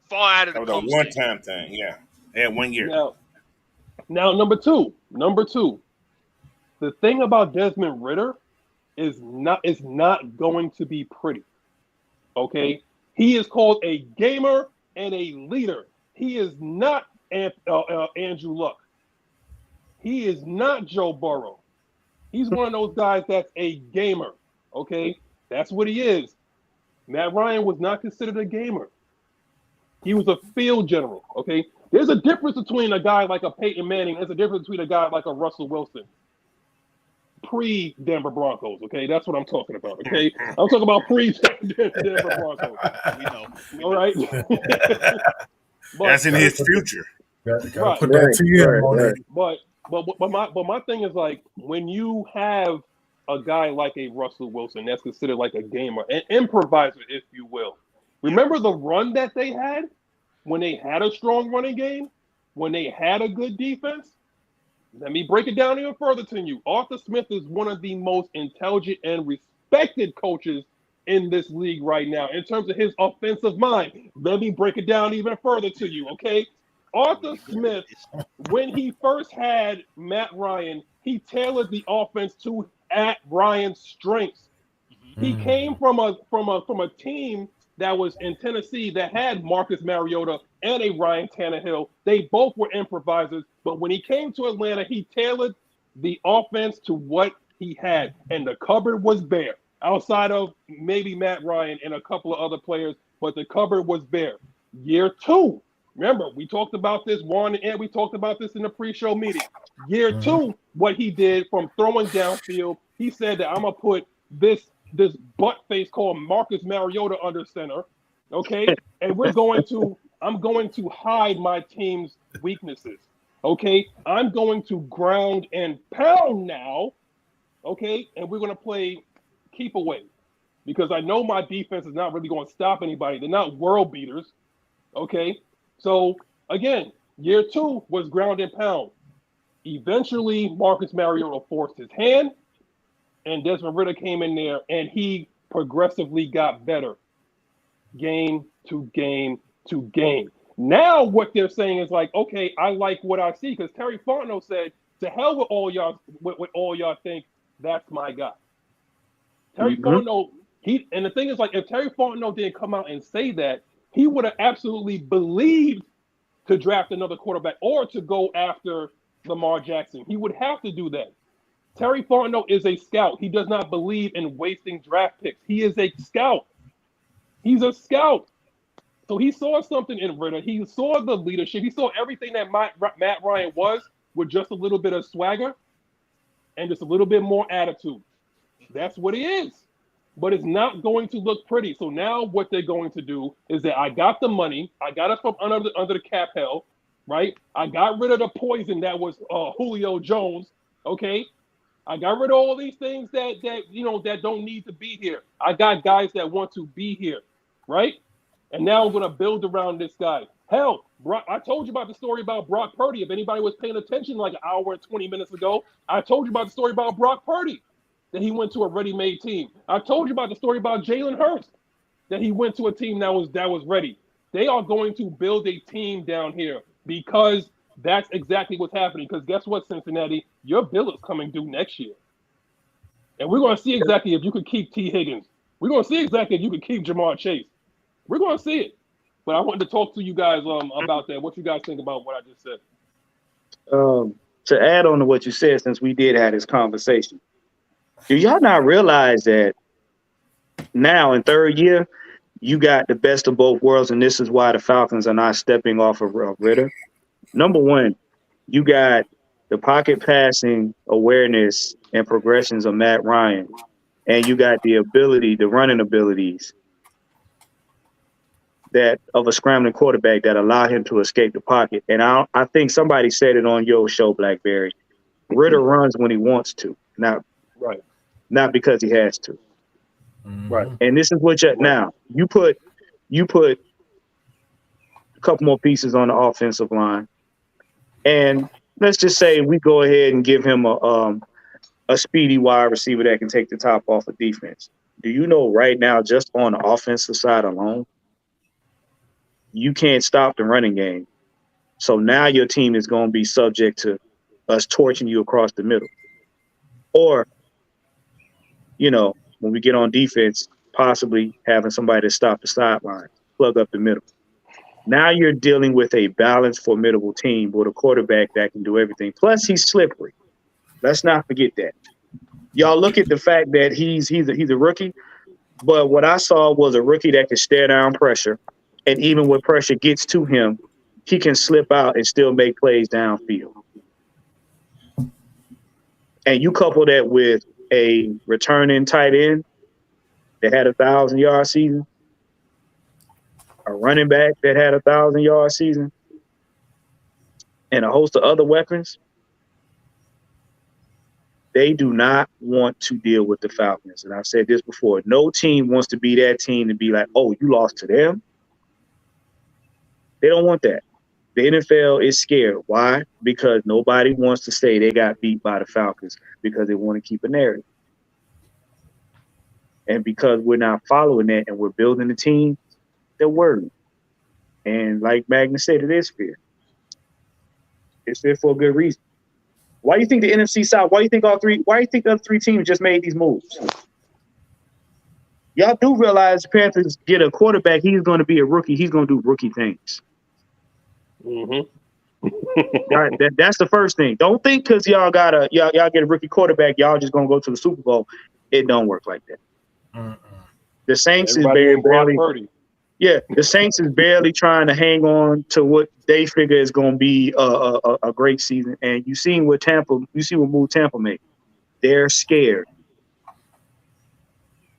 far out of the conversation. That was a one-time thing. Yeah, they had 1 year. Now number two. The thing about Desmond Ritter is not going to be pretty. Okay, he is called a gamer and a leader. He is not Andrew Luck. He is not Joe Burrow. He's one of those guys that's a gamer. Okay, that's what he is. Matt Ryan was not considered a gamer. He was a field general. Okay, there's a difference between a guy like a Peyton Manning. There's a difference between a guy like a Russell Wilson. Pre-Denver Broncos, okay? That's what I'm talking about, okay? I'm talking about pre-Denver Broncos. We know. All right? That's in his future. Gotta put that TM on it. But my thing is, like, when you have a guy like a Russell Wilson that's considered like a gamer, an improviser, if you will. Remember the run that they had when they had a strong running game, when they had a good defense? Let me break it down even further to you. Arthur Smith is one of the most intelligent and respected coaches in this league right now in terms of his offensive mind. Let me break it down even further to you, okay? Arthur Smith, when he first had Matt Ryan, he tailored the offense to Matt Ryan's strengths. He came from a team that was in Tennessee that had Marcus Mariota and a Ryan Tannehill. They both were improvisers, but when he came to Atlanta, he tailored the offense to what he had, and the cupboard was bare. Outside of maybe Matt Ryan and a couple of other players, but the cupboard was bare. Year 2, remember, we talked about this, Juan and Ed, we talked about this in the pre-show meeting. Year 2, what he did from throwing downfield, he said that I'm going to put this butt face called Marcus Mariota under center, okay? And I'm going to hide my team's weaknesses, okay? I'm going to ground and pound now, okay? And we're going to play keep away because I know my defense is not really going to stop anybody. They're not world beaters, okay? So, again, year 2 was ground and pound. Eventually, Marcus Mariota forced his hand, and Desmond Ritter came in there, and he progressively got better. game to game to game. Now what they're saying is like, okay, I like what I see because Terry Fontenot said, "To hell with all y'all, what all y'all think. That's my guy." Terry Fontenot, and the thing is like, if Terry Fontenot didn't come out and say that, he would have absolutely believed to draft another quarterback or to go after Lamar Jackson. He would have to do that. Terry Fontenot is a scout. He does not believe in wasting draft picks. He is a scout. He's a scout. So he saw something in Ritter. He saw the leadership. He saw everything that Matt Ryan was with just a little bit of swagger and just a little bit more attitude. That's what he is. But it's not going to look pretty. So now what they're going to do is that I got the money. I got it from under the cap hell, right? I got rid of the poison that was Julio Jones, okay? I got rid of all these things that don't need to be here. I got guys that want to be here, right? And now I'm going to build around this guy. Hell, I told you about the story about Brock Purdy. If anybody was paying attention like an hour and 20 minutes ago, I told you about the story about Brock Purdy, that he went to a ready-made team. I told you about the story about Jalen Hurts, that he went to a team that was ready. They are going to build a team down here because that's exactly what's happening. Because guess what, Cincinnati? Your bill is coming due next year. And we're going to see exactly if you could keep T. Higgins. We're going to see exactly if you could keep Jamar Chase. We're going to see it. But I wanted to talk to you guys about that. What you guys think about what I just said? To add on to what you said, since we did have this conversation, do y'all not realize that now in third year, you got the best of both worlds, and this is why the Falcons are not stepping off of Ritter? Number one, you got the pocket passing awareness and progressions of Matt Ryan, and you got the running abilities that of a scrambling quarterback that allow him to escape the pocket. And I think somebody said it on your show, Blackberry. Ritter runs when he wants to, not because he has to. Right. And this is what you put a couple more pieces on the offensive line, and let's just say we go ahead and give him a speedy wide receiver that can take the top off of defense. Do you know right now, just on the offensive side alone, you can't stop the running game. So now your team is going to be subject to us torching you across the middle. Or, when we get on defense, possibly having somebody to stop the sideline, plug up the middle. Now you're dealing with a balanced, formidable team with a quarterback that can do everything. Plus, he's slippery. Let's not forget that. Y'all look at the fact that he's a rookie, but what I saw was a rookie that can stare down pressure. And even when pressure gets to him, he can slip out and still make plays downfield. And you couple that with a returning tight end that had 1,000-yard season, a running back that had 1,000-yard season, and a host of other weapons, they do not want to deal with the Falcons. And I've said this before. No team wants to be that team to be like, oh, you lost to them? They don't want that. The NFL is scared. Why? Because nobody wants to say they got beat by the Falcons because they want to keep a narrative. And because we're not following that and we're building a team, they're worried. And like Magnus said, it is fear. It's fear for a good reason. Why do you think the NFC South, why do you think the other three teams just made these moves? Y'all do realize the Panthers get a quarterback, he's going to be a rookie. He's going to do rookie things. Mm-hmm. That's the first thing. Don't think because y'all get a rookie quarterback, y'all just gonna go to the Super Bowl. It don't work like that. The Saints is barely. Yeah, the Saints is barely trying to hang on to what they figure is gonna be a great season. And you see what move Tampa made. They're scared.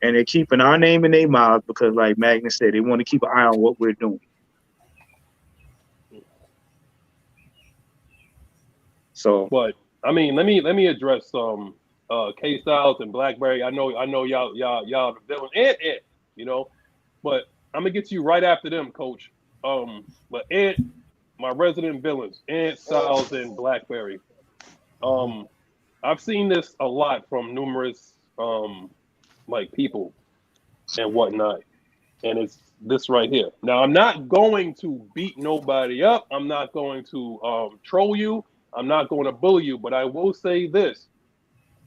And they're keeping our name in their mouths because, like Magnus said, they want to keep an eye on what we're doing. So, but I mean, let me address K Styles and Blackberry. I know y'all the villain and Ed, but I'm gonna get to you right after them, Coach. But Ed, my resident villains, Ed, Styles, and Blackberry. I've seen this a lot from numerous people and whatnot. And it's this right here. Now, I'm not going to beat nobody up. I'm not going to troll you. I'm not going to bully you. But I will say this,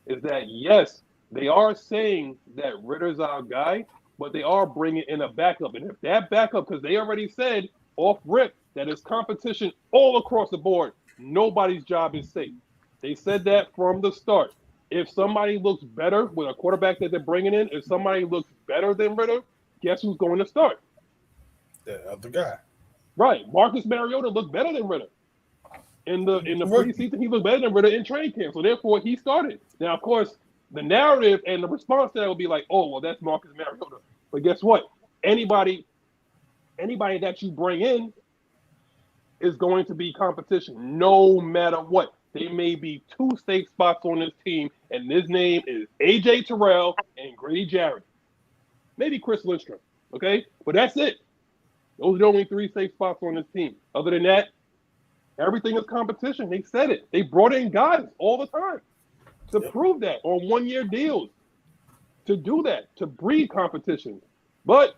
is that, yes, they are saying that Ritter's our guy, but they are bringing in a backup. And if that backup, because they already said off rip that it's competition all across the board, nobody's job is safe. They said that from the start. If somebody looks better with a quarterback that they're bringing in, if somebody looks better than Ritter, guess who's going to start? The other guy. Right. Marcus Mariota looked better than Ritter. In the preseason, he looked better than Ritter in training camp. So therefore, he started. Now, of course, the narrative and the response to that will be like, oh, well, that's Marcus Mariota. But guess what? Anybody that you bring in is going to be competition, no matter what. There may be 2 safe spots on this team, and his name is A.J. Terrell and Grady Jarrett. Maybe Chris Lindstrom, okay? But that's it. Those are the only 3 safe spots on this team. Other than that, everything is competition. They said it. They brought in guys all the time to prove that on one-year deals, to do that, to breed competition. But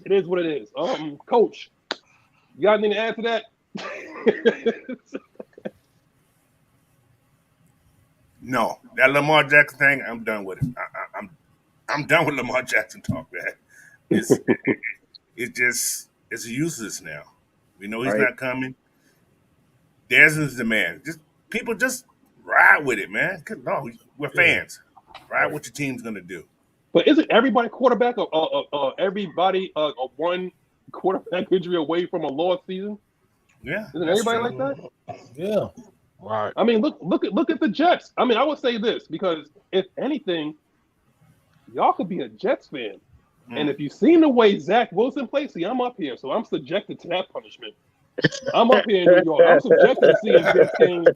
it is what it is. Coach, you got anything to add to that? No, that Lamar Jackson thing, I'm done with it. I'm done with Lamar Jackson talk, man. It's useless now. We know he's not coming. Desmond's the man. People just ride with it, man. No, we're fans. Ride what your team's gonna do. But isn't everybody quarterback everybody one quarterback injury away from a lost season? Yeah. Isn't everybody like that? Yeah. Right. I mean, look at the Jets. I mean, I would say this because if anything, y'all could be a Jets fan. And if you've seen the way Zach Wilson plays, see, I'm up here, so I'm subjected to that punishment. I'm up here in New York. I'm subjected to seeing Jets games.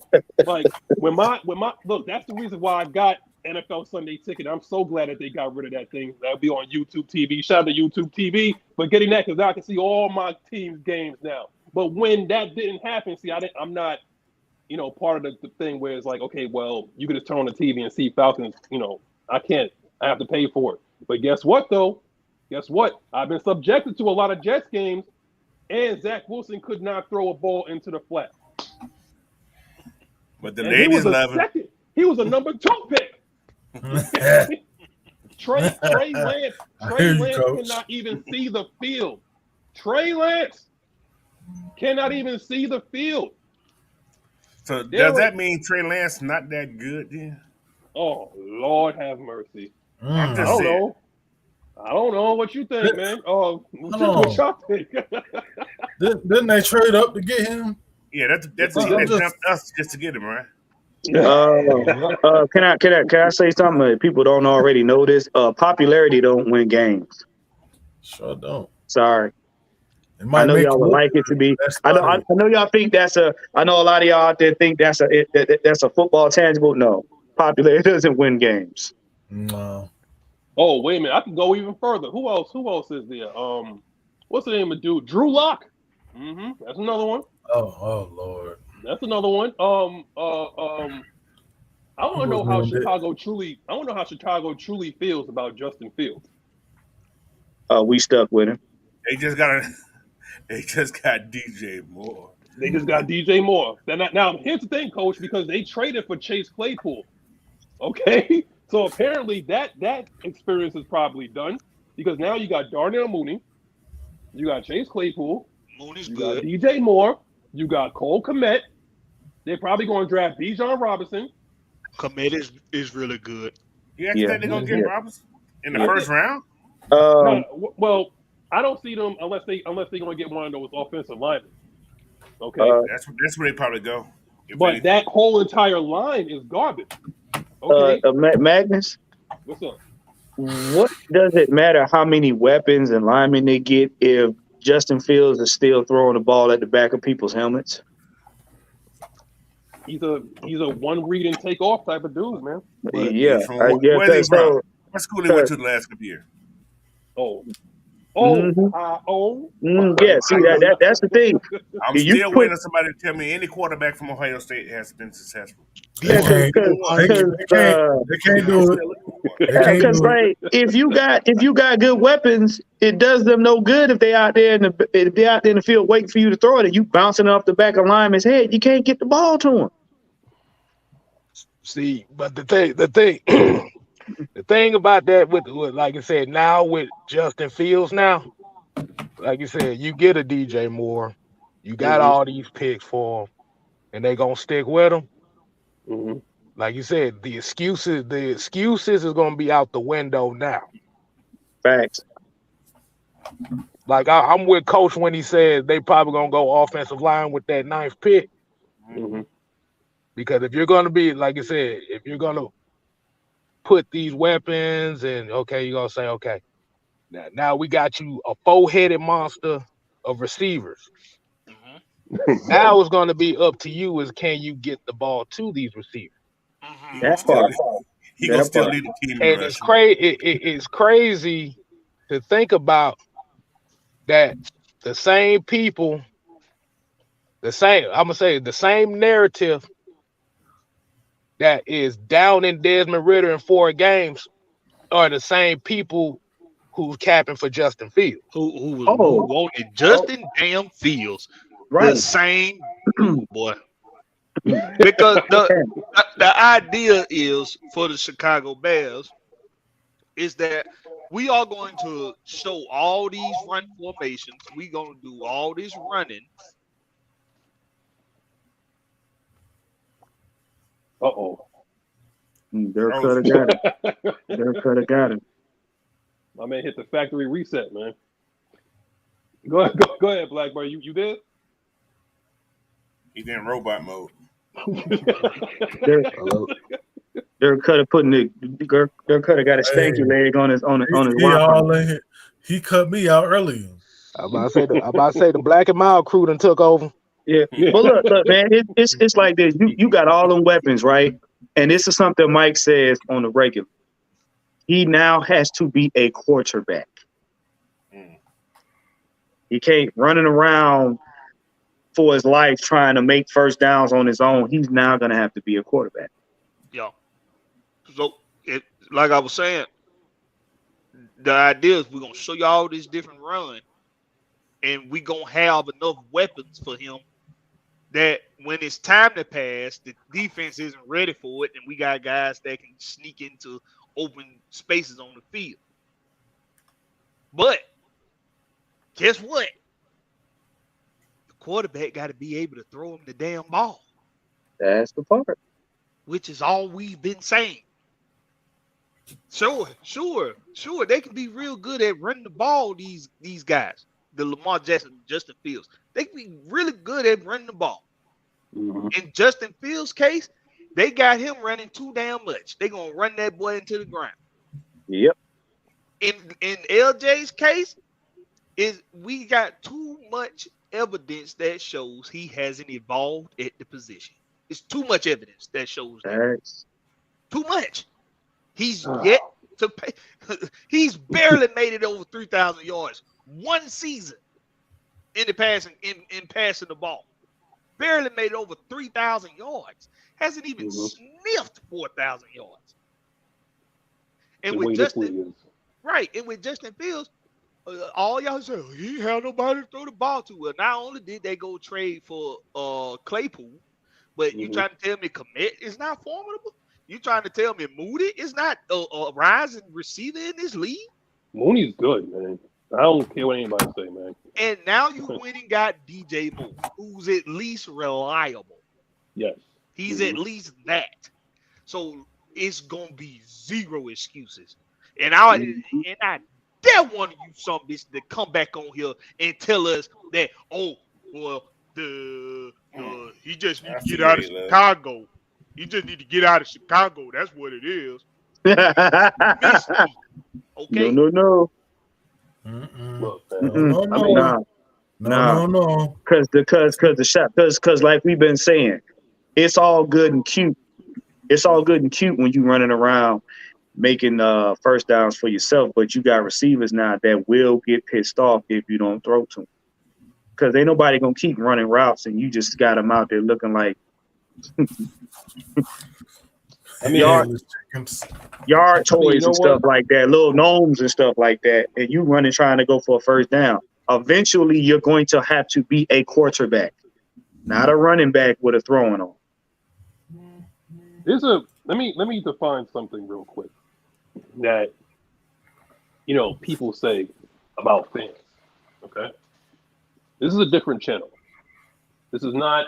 Like when my look, that's the reason why I got NFL Sunday Ticket. I'm so glad that they got rid of that thing. That'll be on YouTube TV. Shout out to YouTube TV for getting that because I can see all my team's games now. But when that didn't happen, see, I'm not, part of the thing where it's like, okay, well, you can just turn on the TV and see Falcons. I can't. I have to pay for it. But guess what, though? Guess what? I've been subjected to a lot of Jets games, and Zach Wilson could not throw a ball into the flat. But the ladies love him. He was a number 2 pick. Trey Lance cannot even see the field. Trey Lance cannot even see the field. So does that mean Trey Lance not that good? Yeah. Oh, Lord have mercy. I'm just I saying. don't know what you think, man. What y'all think? Didn't they trade up to get him? Yeah, that's us just to get him, right? Can I say something? People don't already know this. Popularity don't win games. Sure don't. Sorry. I know y'all would like it to be. I know y'all think that's a. I know a lot of y'all out there think that's a football tangible. No, popularity doesn't win games. No. Oh, wait a minute. I can go even further. Who else is there? What's the name of dude? Drew Lock. That's another one. Oh Lord. That's another one. I want to know how Chicago truly feels about Justin Fields. We stuck with him. They just got DJ Moore. They just got DJ Moore. Now, here's the thing, Coach, because they traded for Chase Claypool. Okay? So apparently that experience is probably done because now you got Darnell Mooney, you got Chase Claypool, Mooney's you good. got DJ Moore, you got Cole Kmet. They're probably going to draft Bijan Robinson. Kmet is really good. You actually think they're going to get Robinson in the first round? Well, I don't see them unless they're going to get one of those offensive linemen. Okay, that's where they probably go. But that whole entire line is garbage. Okay, Magnus, what's up? What does it matter how many weapons and linemen they get if Justin Fields is still throwing the ball at the back of people's helmets? He's a one read and take off type of dude, man. Where's he from? What school he went to the last couple years? Yeah, see that's the thing. I'm still waiting on somebody to tell me any quarterback from Ohio State has been successful. They can't do it. Because like if you got good weapons, it does them no good if they out there in the field waiting for you to throw it and you bouncing off the back of lineman's head. You can't get the ball to him. See, but the thing, the thing about that with like I said, now with Justin Fields now, like you said, you get a DJ Moore, you got all these picks for him, and they gonna stick with him. Mm-hmm. Like you said, the excuses is gonna be out the window now. Facts. Like I'm with Coach when he said they probably gonna go offensive line with that 9th pick. Mm-hmm. Because if you're gonna be, like you said, if you're gonna put these weapons and okay, you're gonna say, okay, now we got you a 4-headed monster of receivers. Now it's gonna be up to you is can you get the ball to these receivers? That's part. He gonna still lead the team. And it's crazy. It's crazy to think about that. The same people, the same narrative that is down in Desmond Ridder in 4 games are the same people who's capping for Justin Fields. Who wanted Justin damn Fields. Right. The same boy. Because the idea is for the Chicago Bears is that we are going to show all these run formations. We're going to do all this running. Uh-oh. Derek could have got it. Derek could have got it. My man hit the factory reset, man. Go ahead, Blackbird. You there? He's in robot mode. Derek could have Derek could have got a stanky leg on his Wi-Fi. He cut me out earlier. I'm about to say the Black and Mild crew done took over. Yeah. But look, man, it's like this. You got all them weapons, right? And this is something Mike says on the regular. He now has to be a quarterback. He can't running around for his life trying to make first downs on his own. He's now going to have to be a quarterback. Yeah. So, like I was saying, the idea is we're going to show you all this different run, and we're going to have enough weapons for him that when it's time to pass, the defense isn't ready for it, and we got guys that can sneak into open spaces on the field. But guess what? The quarterback got to be able to throw him the damn ball. That's the part. Which is all we've been saying. Sure. They can be real good at running the ball, these guys. The Lamar Jackson, Justin Fields. They can be really good at running the ball. Mm-hmm. In Justin Fields' case, they got him running too damn much. They're going to run that boy into the ground. Yep. In LJ's case, we got too much evidence that shows he hasn't evolved at the position. It's too much evidence that shows that. Too much. He's yet to pay. He's barely made it over 3,000 yards one season in the passing in passing the ball. Barely made it over 3,000 yards. Hasn't even sniffed 4,000 yards. And with Justin, and with Justin Fields, all y'all say he had nobody to throw the ball to. Well, not only did they go trade for Claypool, but you trying to tell me Komet is not formidable? You trying to tell me Moody is not a rising receiver in this league? Mooney's good, man. I don't care what anybody say, man. And now you went and got DJ Moore, who's at least reliable. Yes. He's at least that. So it's gonna be zero excuses. And I dare one of you some bitch to come back on here and tell us that, he just need to get out of Chicago. You just need to get out of Chicago. That's what it is. Okay. No. No. Because like we've been saying, it's all good and cute. It's all good and cute when you running around making first downs for yourself, but you got receivers now that will get pissed off if you don't throw to them. Because ain't nobody gonna keep running routes, and you just got them out there looking like yard I mean, you toys know and stuff what? like that, little gnomes and stuff like that, and you running trying to go for a first down. Eventually, you're going to have to be a quarterback, not a running back with a throwing on. Let me define something real quick that people say about fans. Okay, this is a different channel. This is not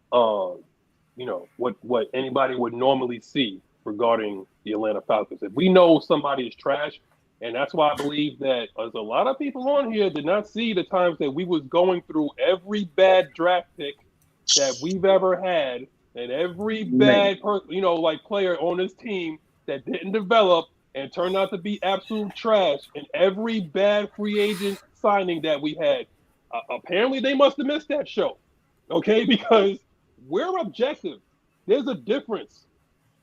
what anybody would normally see regarding the Atlanta Falcons. If we know somebody is trash, and that's why I believe that there's a lot of people on here did not see the times that we was going through every bad draft pick that we've ever had, and every bad player on this team that didn't develop and turned out to be absolute trash, and every bad free agent signing that we had. Apparently, they must have missed that show, okay? Because we're objective. There's a difference,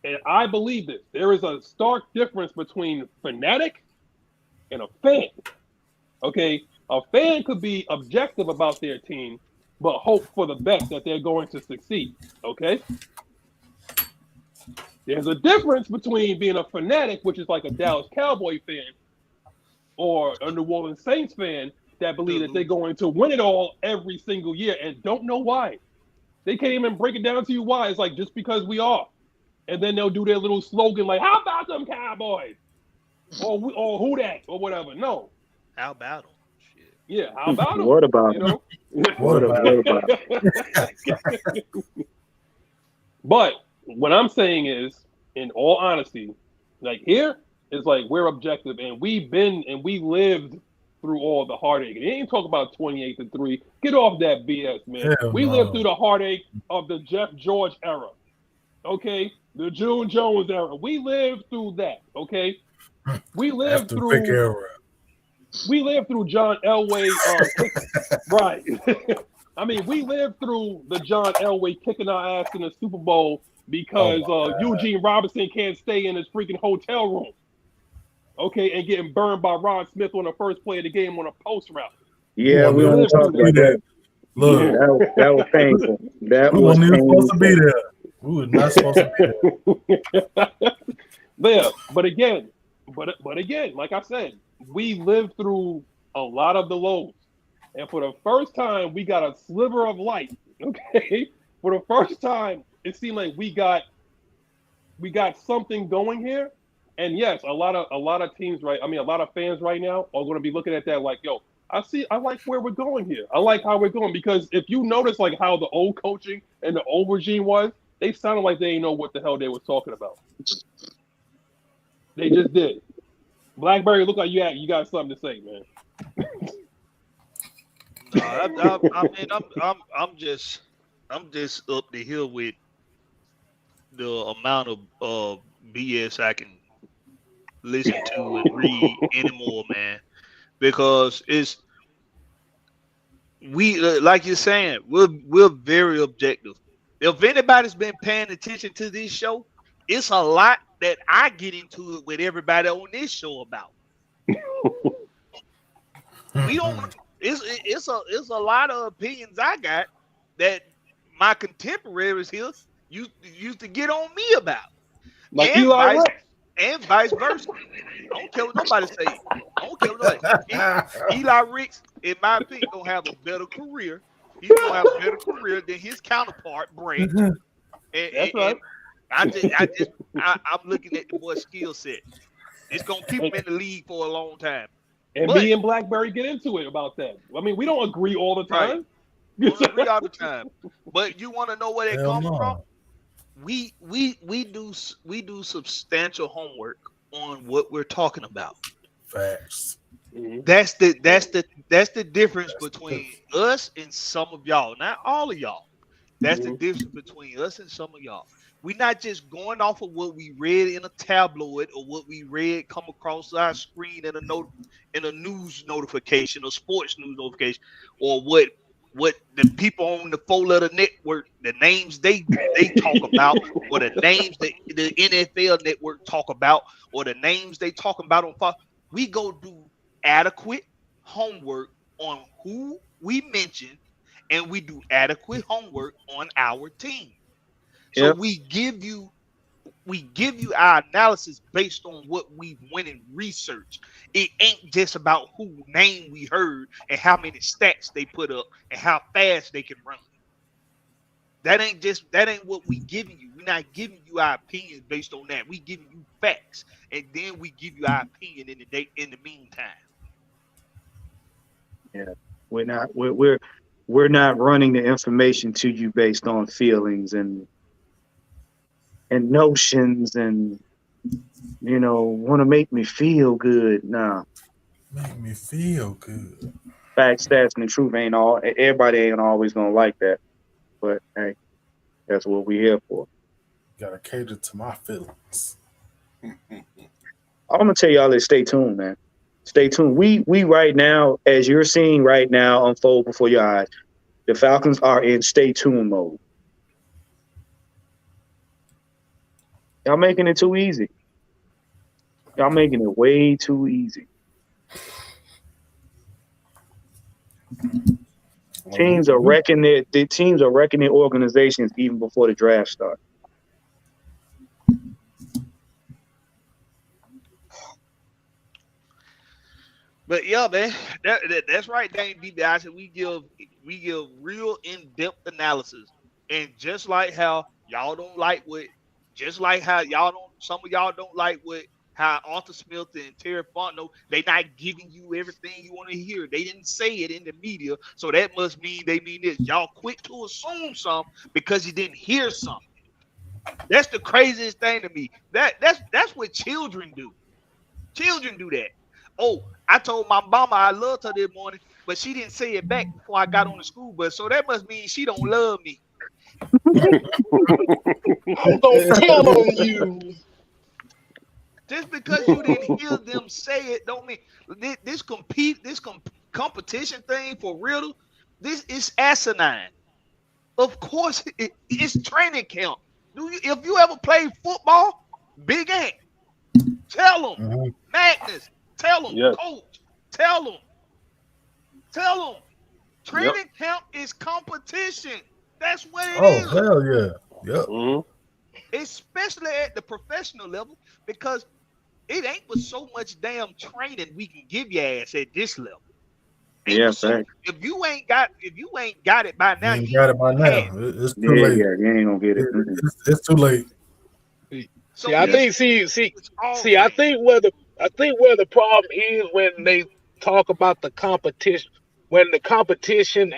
and I believe this. There is a stark difference between fanatic and a fan, okay? A fan could be objective about their team, but hope for the best that they're going to succeed, okay? There's a difference between being a fanatic, which is like a Dallas Cowboy fan, or a New Orleans Saints fan that believe that they're going to win it all every single year and don't know why. They can't even break it down to you why. It's like, just because we are. And then they'll do their little slogan like, how about them Cowboys? Or who that? Or whatever. No. How about them? Shit. Yeah, how about them? What about them? What about But what I'm saying is, in all honesty, like here, it's like we're objective, and we lived through all the heartache. And he ain't talk about 28-3. Get off that BS, man. We lived through the heartache of the Jeff George era. Okay? The June Jones era. We lived through that. Okay? We lived through John Elway right. I mean, we lived through the John Elway kicking our ass in the Super Bowl because Eugene Robinson can't stay in his freaking hotel room. Okay, and getting burned by Ron Smith on the first play of the game on a post route. Yeah, we don't talk about that. Look, that was painful. That was painful. Supposed to be there. We were not supposed to be there. Yeah, but again, like I said, we lived through a lot of the lows, and for the first time, we got a sliver of light. Okay, for the first time, it seemed like we got something going here. And yes, a lot of teams, right? I mean, a lot of fans right now are going to be looking at that like, yo, I like where we're going here. I like how we're going, because if you notice like how the old coaching and the old regime was, they sounded like they didn't know what the hell they were talking about. They just did. Blackberry, look like you got something to say, man. I mean, I'm just up the hill with the amount of BS I can listen to and read anymore, man, because like you're saying, we're very objective. If anybody's been paying attention to this show, it's a lot that I get into it with everybody on this show about. We don't. It's a lot of opinions I got that my contemporaries here used to get on me about, like Eli Ricks. And vice versa. I don't care what nobody say. I don't care what nobody. Eli Ricks, in my opinion, gonna have a better career. He's gonna have a better career than his counterpart, Brent. That's right. I'm looking at the boy's skill set. It's gonna keep him in the league for a long time. And me and Blackberry get into it about that. I mean, we don't agree all the time. Right. We don't agree all the time. But you want to know where that comes from? We do substantial homework on what we're talking about. Facts. Mm-hmm. That's the difference between us and some of y'all. Not all of y'all. That's the difference between us and some of y'all. We're not just going off of what we read in a tabloid or what we read come across our screen in a news notification or sports news notification, or what the people on the 4-letter network, the names they talk about, or the names the NFL network talk about, or the names they talk about on Fox. We go do adequate homework on who we mention, and we do adequate homework on our team. So we give you we give you our analysis based on what we went and researched. It ain't just about who name we heard and how many stats they put up and how fast they can run. That ain't what we giving you. We're not giving you our opinions based on that. We giving you facts, and then we give you our opinion in the meantime. Yeah, we're not running the information to you based on feelings and notions and want to make me feel good. Nah, Make me feel good. facts, stats, and the truth ain't all. Everybody ain't always gonna like that, but hey, that's what we're here for. Gotta cater to my feelings. I'm gonna tell y'all is stay tuned, man. Stay tuned. We right now, as you're seeing right now unfold before your eyes, the Falcons are in stay tuned mode. Y'all making it too easy. Y'all making it way too easy. Teams are wrecking the teams are wrecking their organizations even before the draft starts. But yeah, man, that's right, Dane DiBiase. We give real in-depth analysis, and just like how y'all don't like what, just like how some of y'all don't like what, how Arthur Smith and Terry Fontenot, they not giving you everything you want to hear. They didn't say it in the media, so that must mean they mean this. Y'all quick to assume something because you didn't hear something. That's the craziest thing to me. That's what children do. Children do that. Oh, I told my mama I loved her this morning, but she didn't say it back before I got on the school bus. So that must mean she don't love me. I'm gonna tell on you. Just because you didn't hear them say it, don't mean this competition thing for real. This is asinine. Of course, it's training camp. If you ever played football, Big Ant, tell them. Magnus, tell them. Yes. Coach, tell them. Training camp is competition. That's what it is. Oh, hell yeah. Yep. Mm-hmm. Especially at the professional level, because it ain't with so much damn training we can give your ass at this level. If you ain't got it by now, You ain't got it by now. It's too late. Yeah, you ain't gonna get it. It's too late. See, I think where the problem is when they talk about the competition, when the competition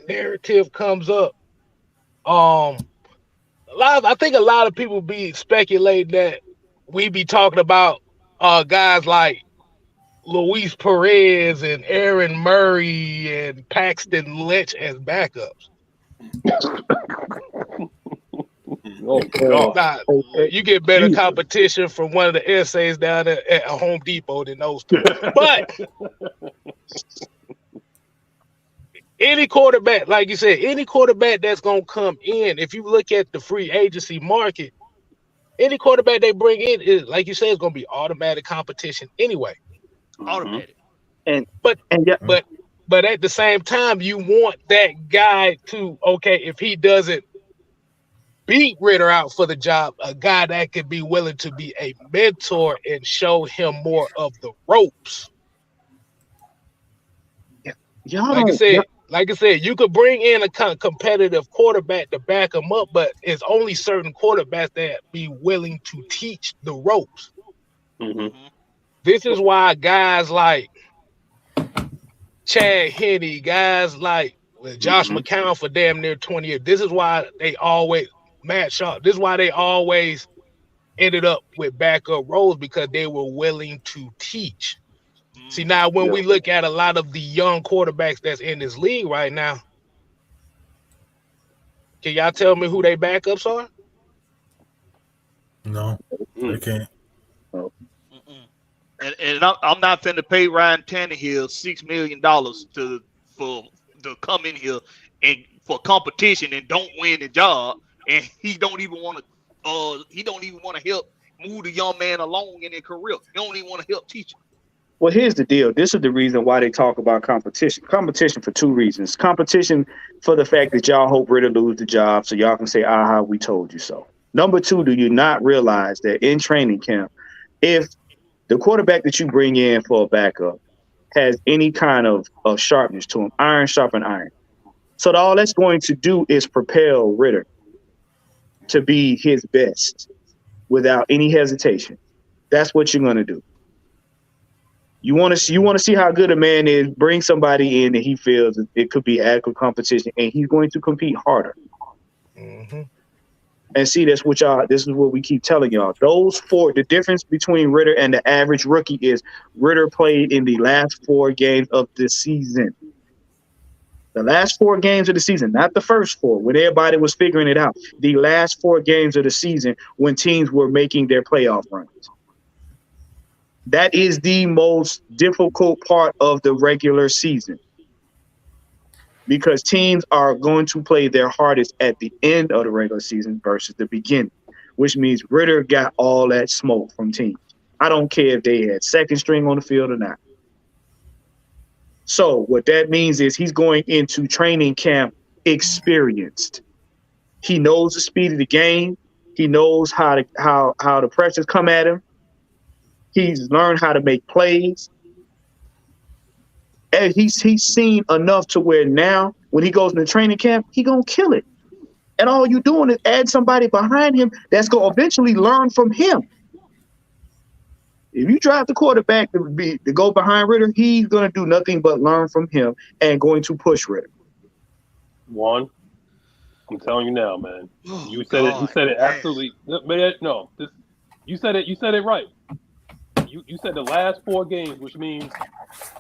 narrative comes up. I think a lot of people be speculating that we be talking about guys like Luis Perez and Aaron Murray and Paxton Lynch as backups. Oh, God. You get better competition from one of the essays down there at Home Depot than those two. But any quarterback, like you said, any quarterback that's going to come in, if you look at the free agency market, any quarterback they bring in is, like you said, is going to be automatic competition anyway. Automatic. But at the same time, you want that guy to, okay, if he doesn't beat Ritter out for the job, a guy that could be willing to be a mentor and show him more of the ropes. Like I said, you could bring in a kind of competitive quarterback to back him up, but it's only certain quarterbacks that be willing to teach the ropes. Mm-hmm. This is why guys like Chad Henne, guys like Josh McCown for damn near 20 years. This is why they always Matt Sharp. This is why they always ended up with backup roles, because they were willing to teach. See, now when we look at a lot of the young quarterbacks that's in this league right now, can y'all tell me who they backups are? No, they can't. And I'm not finna pay Ryan Tannehill $6 million to come in here and for competition and don't win the job, and he don't even want to help move the young man along in their career. He don't even want to help teach him. Well, here's the deal. This is the reason why they talk about competition. Competition for two reasons. Competition for the fact that y'all hope Ritter lose the job so y'all can say, aha, we told you so. Number two, do you not realize that in training camp, if the quarterback that you bring in for a backup has any kind of sharpness to him, iron sharpen iron. So all that's going to do is propel Ritter to be his best without any hesitation. That's what you're going to do. You want to see how good a man is, bring somebody in that he feels it could be adequate competition, and he's going to compete harder. Mm-hmm. And see, this is what we keep telling y'all. The difference between Ritter and the average rookie is Ritter played in the last 4 games of the season. The last 4 games of the season, not the first 4, when everybody was figuring it out. The last 4 games of the season when teams were making their playoff runs. That is the most difficult part of the regular season. Because teams are going to play their hardest at the end of the regular season versus the beginning, which means Ritter got all that smoke from teams. I don't care if they had second string on the field or not. So what that means is he's going into training camp experienced. He knows the speed of the game. He knows how the pressures come at him. He's learned how to make plays. And he's seen enough to where now when he goes into training camp, he gonna kill it. And all you doing is add somebody behind him that's gonna eventually learn from him. If you drive the quarterback to go behind Ritter, he's gonna do nothing but learn from him and going to push Ritter. One, I'm telling you now, man. You said it. You said it absolutely. Man, no, you said it. You said it right. You said the last 4 games, which means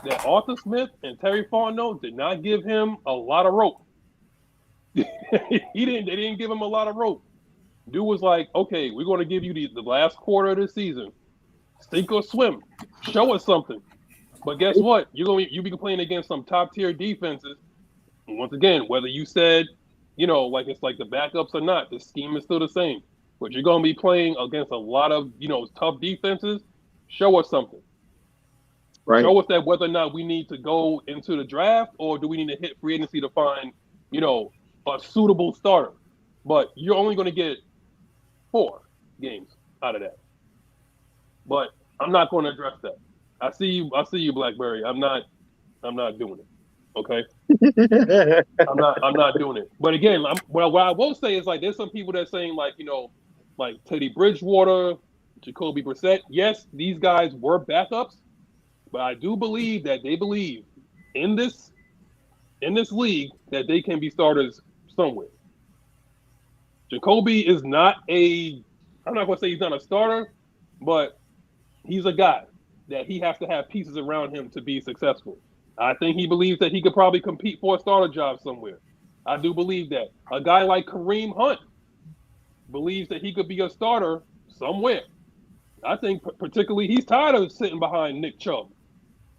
that Arthur Smith and Terry Fontenot did not give him a lot of rope. They didn't give him a lot of rope. Dude was like, okay, we're going to give you the last quarter of the season. Sink or swim. Show us something. But guess what? You be playing against some top tier defenses. And once again, whether you said, like it's like the backups or not, the scheme is still the same. But you're going to be playing against a lot of, tough defenses. Show us something. Right. Show us that whether or not we need to go into the draft or do we need to hit free agency to find, a suitable starter. But you're only going to get 4 games out of that. But I'm not going to address that. I see you, Blackberry. I'm not doing it. Okay. I'm not doing it. But again, what I will say is like there's some people that are saying like Teddy Bridgewater, Jacoby Brissett. Yes, these guys were backups, but I do believe that they believe in this league that they can be starters somewhere. Jacoby is not I'm not going to say he's not a starter, but he's a guy that he has to have pieces around him to be successful. I think he believes that he could probably compete for a starter job somewhere. I do believe that. A guy like Kareem Hunt believes that he could be a starter somewhere. I think particularly he's tired of sitting behind Nick Chubb.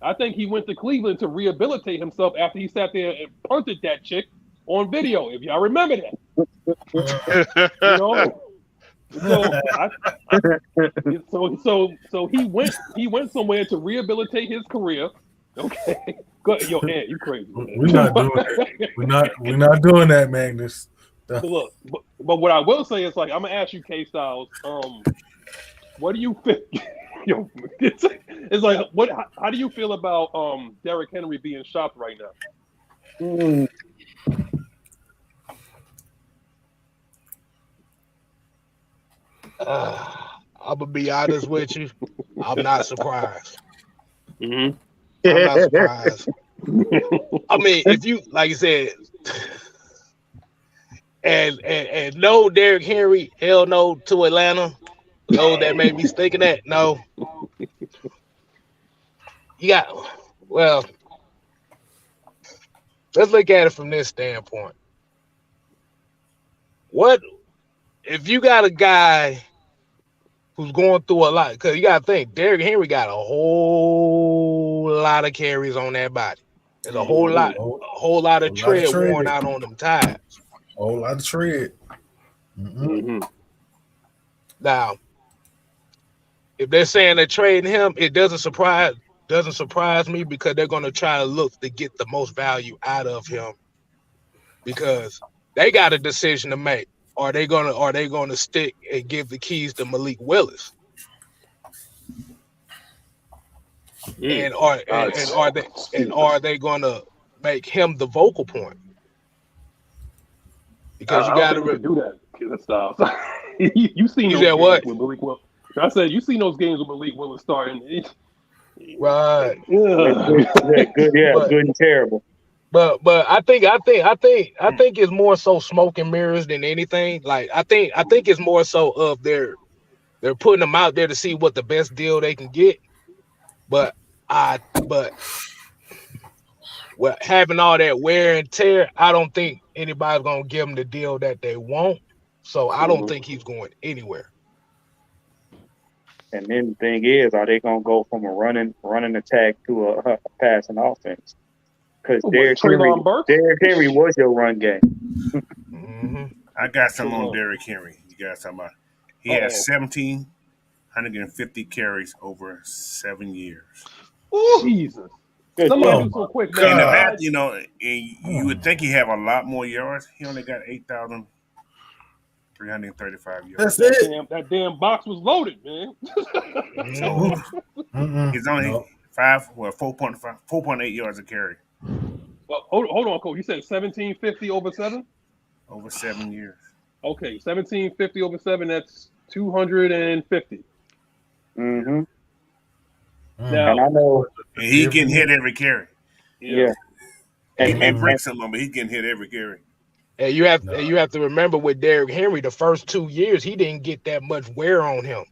I think he went to Cleveland to rehabilitate himself after he sat there and punted that chick on video, if y'all remember that. So he went somewhere to rehabilitate his career. Okay. Yo, Ed, you crazy. Man. We're not doing that. We're not doing that, Magnus. Look, but what I will say is like I'm gonna ask you, K Styles. What do you think? It's like what? How do you feel about Derrick Henry being shopped right now? I'm gonna be honest with you. I'm not surprised. Mm-hmm. I'm not surprised. I mean, if you like you said, and no Derrick Henry, hell no to Atlanta. No, that made me thinking that. No. Well, let's look at it from this standpoint. What if you got a guy who's going through a lot? Because you got to think, Derrick Henry got a whole lot of carries on that body. There's a whole lot of tread worn out on them tires. A whole lot of tread. Mm-hmm. Now, if they're saying they're trading him, it doesn't surprise me because they're going to try to look to get the most value out of him because they got a decision to make. are they gonna stick and give the keys to Malik Willis? And are they gonna make him the vocal point? Because you got to do that. That stuff. You seen those games what? with Malik Willis? I said you seen those games with Malik Willis starting. Right. Good, good and terrible. But I think it's more so smoke and mirrors than anything. Like I think it's more so of they're putting them out there to see what the best deal they can get. But having all that wear and tear, I don't think anybody's gonna give him the deal that they want. So I don't think he's going anywhere. And then the thing is, are they gonna go from a running attack to a passing offense? Because Derrick Henry was your run game. I got some on Derrick Henry. You got something about? He has 1,750 carries over 7 years. Ooh, Jesus! Somebody do so quick, man. And you would think he have a lot more yards. He only got 8,335 yards. That's it. That damn box was loaded, man. He's only 4.8 yards a carry. Well, hold on, Cole. You said 1,750 over 7? Over 7 years. Okay, 1,750 over 7. That's 250. Mm-hmm. Now, and I know he getting hit every carry. Yeah. He may break some of them, but he's getting hit every carry. And you have to remember with Derrick Henry, the first 2 years he didn't get that much wear on him.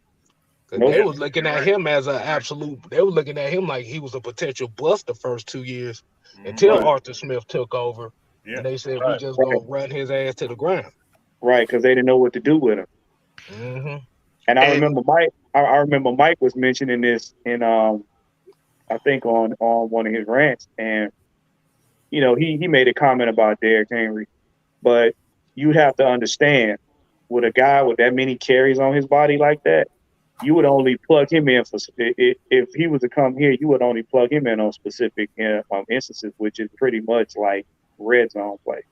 They was looking at him as an absolute. They were looking at him like he was a potential bust the first 2 years until Arthur Smith took over. And they said we just gonna run his ass to the ground. Right, because they didn't know what to do with him. Mm-hmm. And I remember Mike. I remember Mike was mentioning this in I think on one of his rants, and he made a comment about Derrick Henry, but you have to understand, with a guy with that many carries on his body like that, you would only plug him in for if he was to come here, you would only plug him in on specific instances, which is pretty much like red zone play.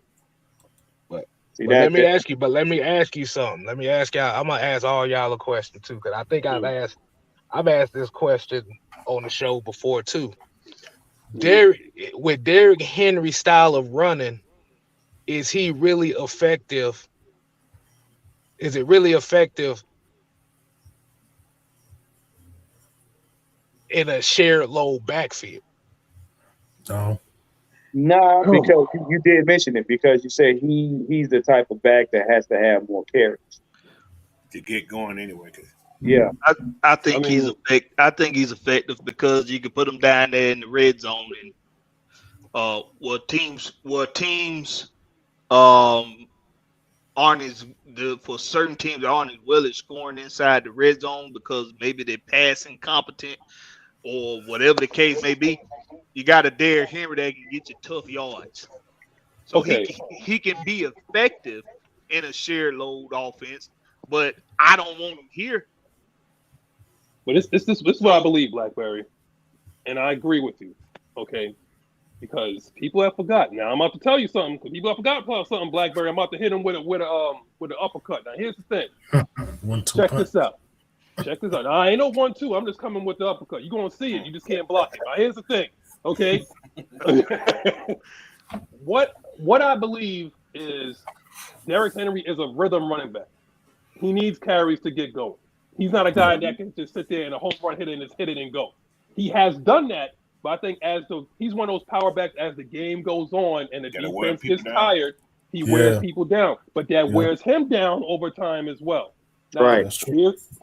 Let me ask you something. Let me ask y'all. I'm gonna ask all y'all a question too, because I think I've asked this question on the show before too. With Derrick Henry's style of running, is he really effective? Is it really effective in a shared load backfield? No, because you did mention it, because you said he's the type of back that has to have more carries to get going anyway. Yeah, I think he's effective because you can put him down there in the red zone, and teams aren't for certain teams aren't as well as scoring inside the red zone because maybe they're passing competent or whatever the case may be. You got a Derrick Henry that can get you tough yards. So he can be effective in a shared load offense, but I don't want him here. But this is what I believe, Blackberry. And I agree with you. Okay. Because people have forgotten. Now I'm about to tell you something. Because people have forgotten about something, Blackberry. I'm about to hit him with an uppercut. Now here's the thing. Check this out. Now, I ain't no 1-2. I'm just coming with the uppercut. You're gonna see it. You just can't block it. Now here's the thing. Okay. What I believe is Derrick Henry is a rhythm running back. He needs carries to get going. He's not a guy that can just sit there and a home run hit it and go. He has done that, but I think he's one of those power backs as the game goes on and the defense gets tired, he wears people down. But that wears him down over time as well. Now,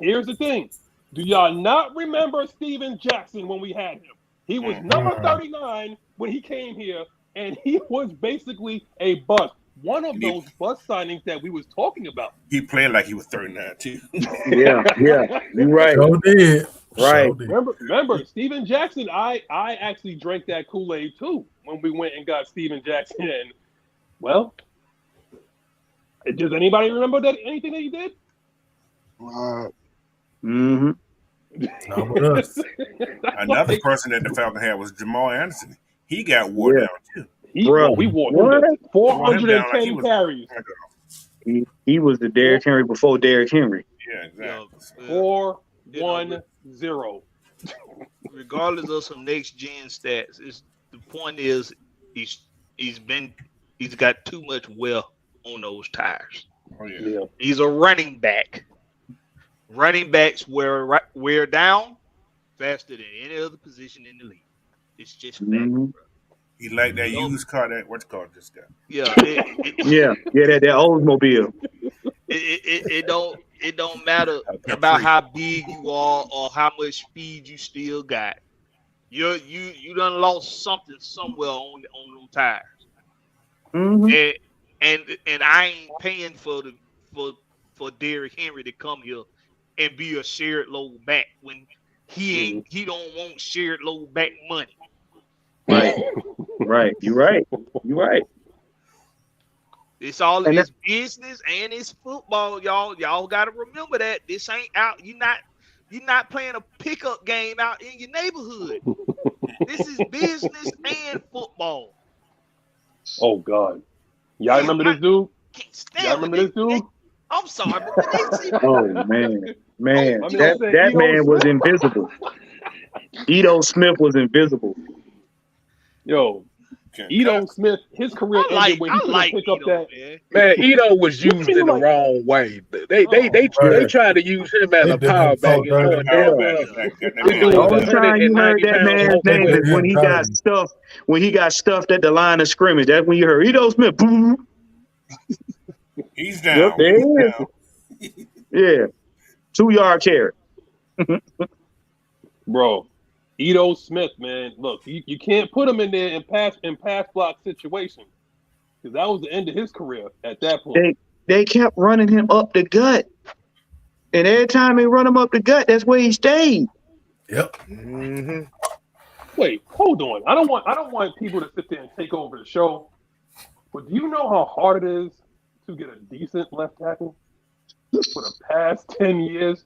here's the thing. Do y'all not remember Steven Jackson when we had him? He was number 39 when he came here, and he was basically a bust. One of those bust signings that we was talking about. He played like he was 39 too. yeah, you're right. So did. Right. Remember, Steven Jackson, I actually drank that Kool-Aid too when we went and got Steven Jackson. And, well, does anybody remember anything that he did? Another person that the Falcons had was Jamal Anderson. He got wore down too. We wore him 410 carries. He was the Derrick Henry before Derrick Henry. Yeah, exactly. 4-1-0. Regardless of some next gen stats, the point is he's got too much wear on those tires. Oh yeah. He's a running back. Running backs wear down faster than any other position in the league. It's just fact, bro. He like that used car that what's called this guy. Yeah, that Oldsmobile. It don't matter about how big you are or how much speed you still got. You done lost something somewhere on them tires. Mm-hmm. And I ain't paying for Derrick Henry to come here and be a shared load back when he don't want shared load back money. Right. You're right. It's all in his business and it's football, y'all. Y'all got to remember that this ain't out. You're not playing a pickup game out in your neighborhood. This is business and football. Oh God, y'all remember this dude? Can't stand y'all remember this dude? I'm sorry, but oh man, that man was invisible. Ito Smith was invisible. Yo, Ito Smith, his career ended when he couldn't pick up that. Man, Ito was used in the wrong way. They tried to use him as a power back. The only time you heard that man's name is when he got stuffed at the line of scrimmage. That's when you heard Ito Smith. Boom. He's down. Yep, there he is. Yeah, 2-yard carry. Bro, Ito Smith, man. Look, you can't put him in there in pass block situation because that was the end of his career at that point. They kept running him up the gut, and every time they run him up the gut, that's where he stayed. Yep. Mm-hmm. Wait, hold on. I don't want people to sit there and take over the show. But do you know how hard it is to get a decent left tackle for the past 10 years?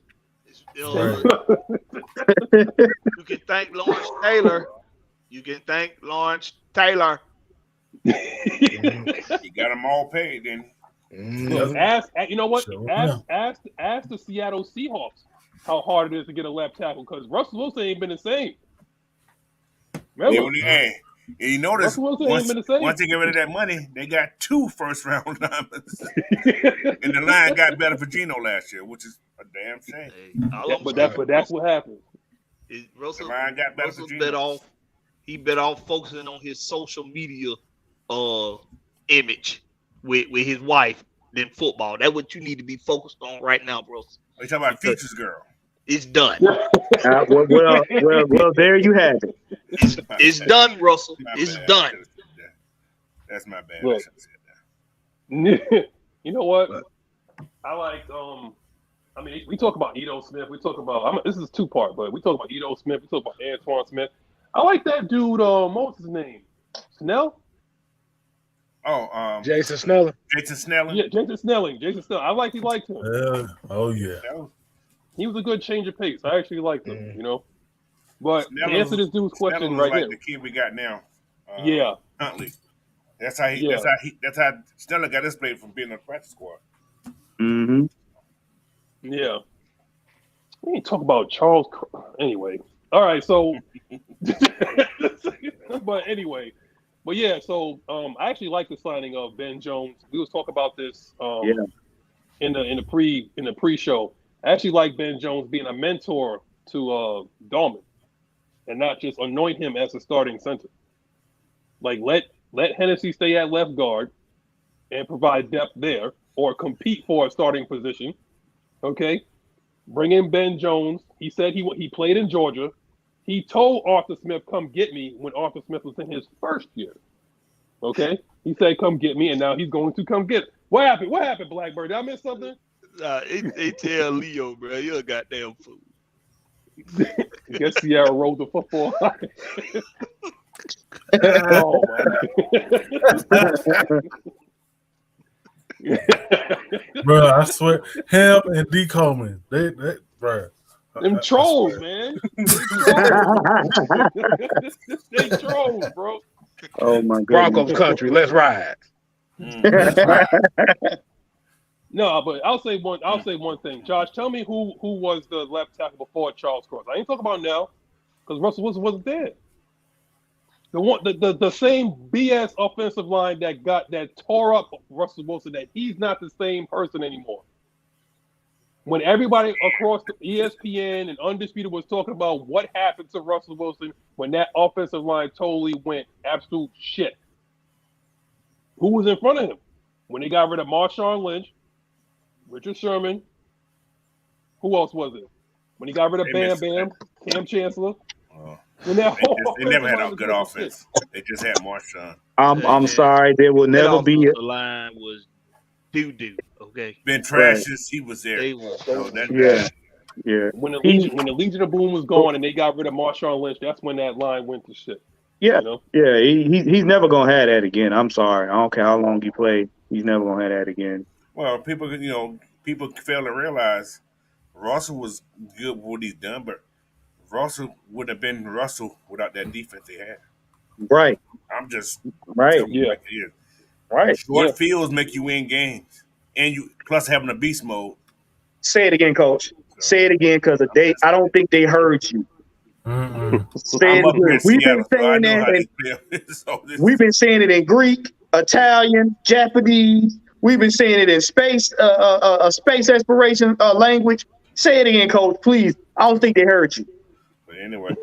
You can thank Lawrence Taylor. You got them all paid then. Ask the Seattle Seahawks how hard it is to get a left tackle because Russell Wilson ain't been the same. Remember? And you notice once they get rid of that money, they got 2 first-round linemen. And the line got better for Geno last year, which is a damn shame. But that's what happened. Russell got better for Geno. He bet off focusing on his social media image with his wife than football. That's what you need to be focused on right now, bro. You talking about Features Girl? It's done. Well, there you have it. It's done, Russell. It's done. That's my bad. Look, you know what? I like. I mean, we talk about Ito Smith. We talk about. This is 2-part, but we talk about Ito Smith. We talk about Antoine Smith. I like that dude. What was his name? Snell. Oh, Jason Snelling. Yeah, Jason Snelling. I liked him. Oh yeah. He was a good change of pace. I actually liked him, you know. But to answer this dude's question right like here, the kid we got now. Huntley. That's how Snelling got his play from being on the practice squad. Mm-hmm. Yeah. We ain't talk about Charles. Anyway. All right. So, but yeah. So, I actually like the signing of Ben Jones. We was talking about this in the pre-show. I actually like Ben Jones being a mentor to Dalman and not just anoint him as a starting center. Like let Hennessy stay at left guard and provide depth there or compete for a starting position. Okay. Bring in Ben Jones. He said he played in Georgia. He told Arthur Smith, come get me when Arthur Smith was in his first year. Okay. He said, come get me. And now he's going to come get it. What happened, Blackbird? Did I miss something? They tell Leo, bro, you're a goddamn fool. I guess Sierra rolled the football. Oh, man. Bro, I swear, him and D. Coleman, they bro. Them trolls, man. They trolls, bro. Oh my God. Broncos country, let's ride. No, but I'll say one thing. Josh, tell me who was the left tackle before Charles Cross. I ain't talking about now because Russell Wilson wasn't there. The same BS offensive line that tore up Russell Wilson, that he's not the same person anymore. When everybody across the ESPN and Undisputed was talking about what happened to Russell Wilson when that offensive line totally went absolute shit. Who was in front of him? When they got rid of Marshawn Lynch, Richard Sherman, who else was it? When he got rid of Bam, Cam Chancellor. When that they never had a good offense. They just had Marshawn. I'm sorry, there will never be. The line was doo-doo. Okay. Ben Trashes, he was there. Yeah. When the Legion of Boom was gone and they got rid of Marshawn Lynch, that's when that line went to shit. Yeah, you know? Yeah. He's never gonna have that again. I'm sorry. I don't care how long he played. He's never gonna have that again. Well, people fail to realize Russell was good with what he's done, but Russell wouldn't have been Russell without that defense they had. Right. I'm just right. Yeah. Like it is. Right. Short fields make you win games, and you plus having a beast mode. Say it again, Coach. Say it again, because I don't think they heard you. Say it again. We've been saying that. We've been saying it in Greek, Italian, Japanese. We've been saying it in space exploration language. Say it again, Coach, please. I don't think they heard you. But anyway,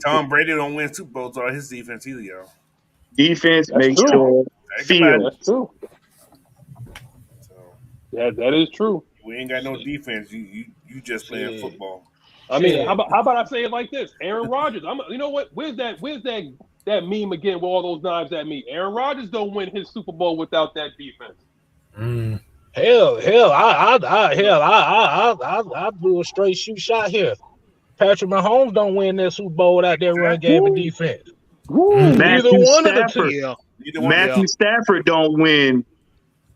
Tom Brady don't win Super Bowls on his defense either, y'all. Defense makes sure field. That's true. So, that is true. We ain't got no defense. You just playing football. I mean, how about I say it like this? Aaron Rodgers. You know what? Where's that meme again with all those knives at me? Aaron Rodgers don't win his Super Bowl without that defense. Hell, I'll do a straight shoot shot here. Patrick Mahomes don't win that Super Bowl without that run game and defense. Neither one of the two. Matthew Stafford don't win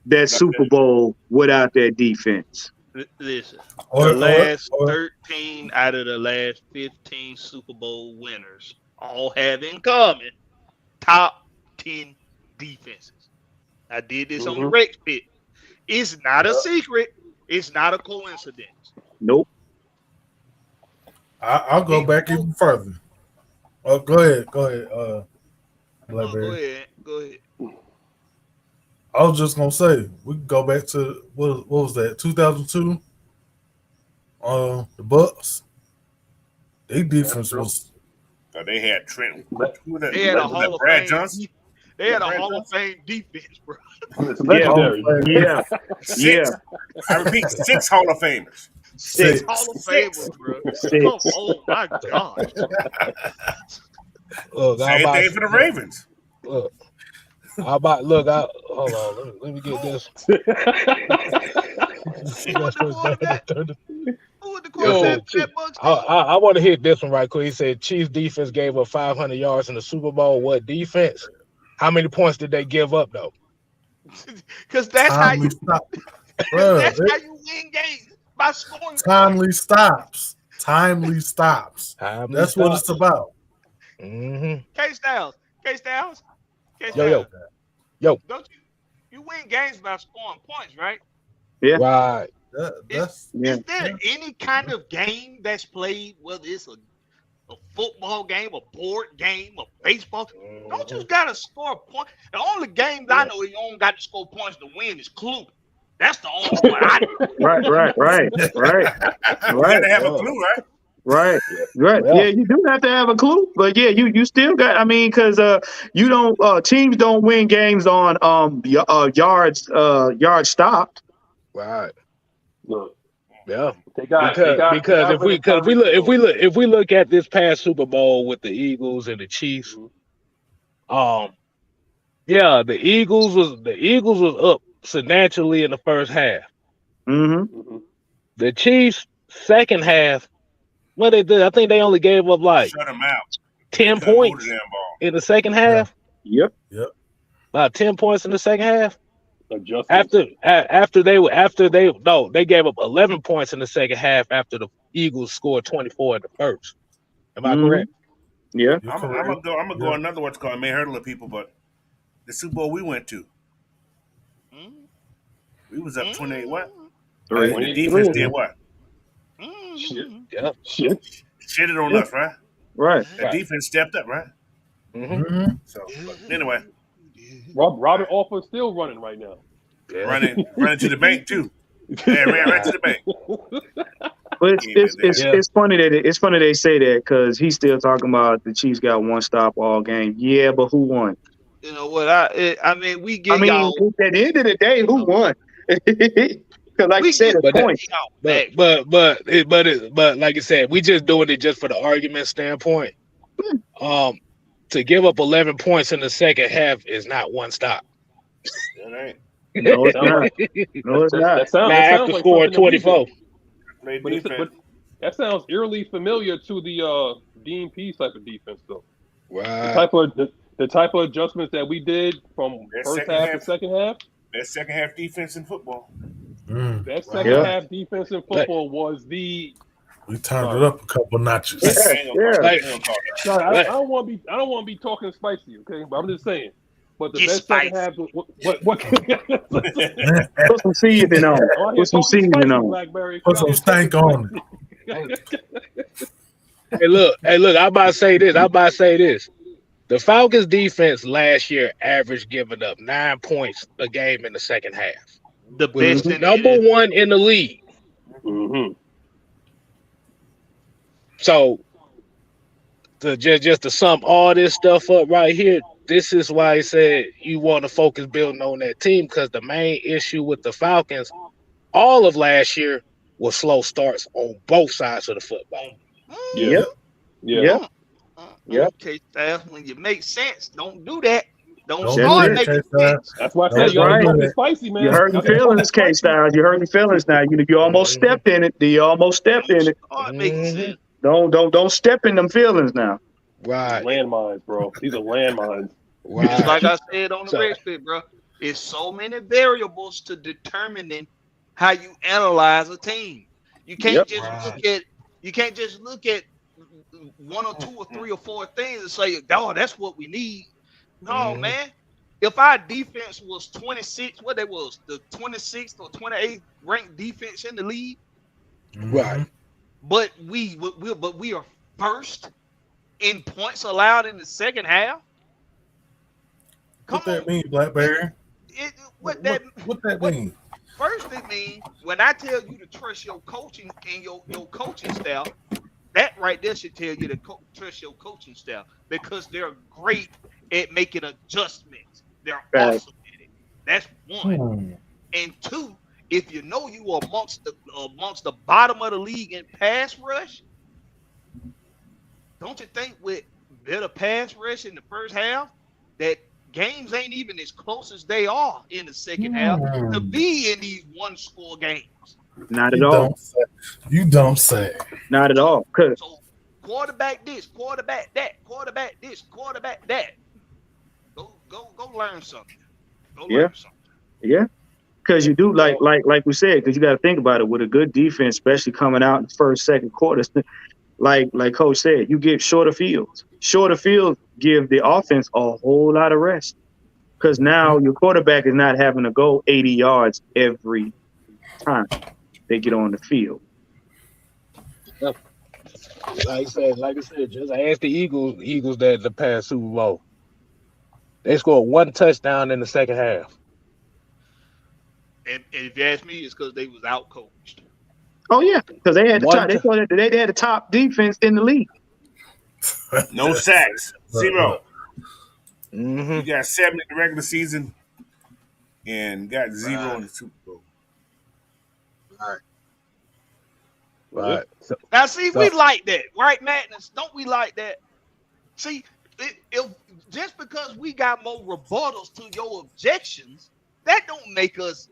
that Super Bowl without that defense. Listen, the last 13 out of the last 15 Super Bowl winners all have in common top 10 defenses. I did this on the Rex Pit. It's not a secret. It's not a coincidence. Nope. I'll go back even further. Oh, go ahead. Blackberry. Go ahead. I was just gonna say we can go back to what was that 2002? The Bucks. Their defense was. They had Trent. They had a Hall of Fame. Johnson. They had a Hall of Fame defense, bro. Yeah. I repeat, 6 Hall of Famers. 6 Hall of Famers, bro. Oh my God. Same thing for the Ravens. Hold on, let me get this. I want to hit this one right quick. He said Chiefs defense gave up 500 yards in the Super Bowl. What defense? How many points did they give up though? Because that's how you that's how you win games, by scoring. Timely stops. That's what it's about. K-Styles. Yo. Don't you win games by scoring points, right? Yeah. Right. Is there any kind of game that's played, whether it's a football game, a board game, a baseball? Don't you gotta score a point? The only games I know you don't got to score points to win is Clue. That's the only one I know. Right. You gotta have a clue, right? Right. Yeah, you do have to have a clue, but yeah, you still got. I mean, because you don't teams don't win games on yards stopped. Right. Look. Yeah. Because if we look at this past Super Bowl with the Eagles and the Chiefs, the Eagles was up substantially in the first half. The Chiefs second half. What they did, I think they only gave up like 10 points in the second half. Yep. About 10 points in the second half. After they gave up 11 points in the second half after the Eagles scored 24 in the first. Am I correct? Yeah. I'm gonna go another what's called. It may hurt a little people, but the Super Bowl we went to, We was up 28 what? Three. And the defense did what? Shit. Yeah. Shitted on us, right? Right. The defense stepped up, right? Mm-hmm. So anyway, Robert Alford's still running right now. running to the bank too. Yeah, ran right to the bank. But it's funny that they say that because he's still talking about the Chiefs got one stop all game. Yeah, but who won? You know what? I mean, we get y'all. At the end of the day, who won? Because like you said, but point. But like I said, we just doing it just for the argument standpoint. To give up 11 points in the second half is not one stop. Right. No, it's not. No, it's not. That sounds After like scoring 24. But that sounds eerily familiar to the Dean Pease type of defense, though. Right. The type of adjustments that we did from first half to second half. That second half defense in football. That second half defense in football was the. We turned it up a couple notches. I don't want to be talking spicy, okay? But I'm just saying. But the best second half. What? Put some seasoning on it. Put some seasoning on it. Put some stank on it. Hey, look. I'm about to say this. The Falcons defense last year averaged giving up 9 points a game in the second half. The best number one in the league. Mm-hmm. So, just to sum all this stuff up right here, this is why I said you want to focus building on that team, because the main issue with the Falcons all of last year was slow starts on both sides of the football. Yeah. Okay, Staff, when you make sense, don't do that. Don't Don't start do that, making K-Styles. sense. That's why I said you gotta be spicy, man. You heard the feelings, K-Styles. You heard the feelings now. You almost stepped in it. You almost stepped in it. Start making sense. Don't step in them feelings now. Right. Landmines, bro. These are landmines. Right. Just like I said on the red spit, bro. It's so many variables to determining how you analyze a team. You can't just look at one or two or three or four things and say, "Oh, that's what we need." No, man. If our defense was 26, what they was, the 26th or 28th ranked defense in the league, right? But we are first in points allowed in the second half. What that mean, Blackberry? What that mean? First, it means when I tell you to trust your coaching and your coaching staff, that right there should tell you to trust your coaching staff, because they're great at making adjustments. They're awesome at it. That's one. And two, if you know you are amongst the bottom of the league in pass rush, don't you think with better pass rush in the first half that games ain't even as close as they are in the second half to be in these one-score games? Not at all. You don't say. Not at all. So quarterback this, quarterback that, quarterback this, quarterback that. Go learn something. Learn something. Yeah. Because you do like we said, because you got to think about it, with a good defense, especially coming out in the first, second quarters, like Coach said, you get shorter fields. Shorter fields give the offense a whole lot of rest, because now your quarterback is not having to go 80 yards every time they get on the field. Like I said, just ask the Eagles that the past Super Bowl. They scored one touchdown in the second half. And if you ask me, it's because they was out coached. Oh yeah, because they had the top. They had the top defense in the league. No sacks, 0. Mm-hmm. You got 7 in the regular season, and got 0 in the Super Bowl. Right. Now, see, we like that, right, Madness? Don't we like that? See, if just because we got more rebuttals to your objections, that don't make us,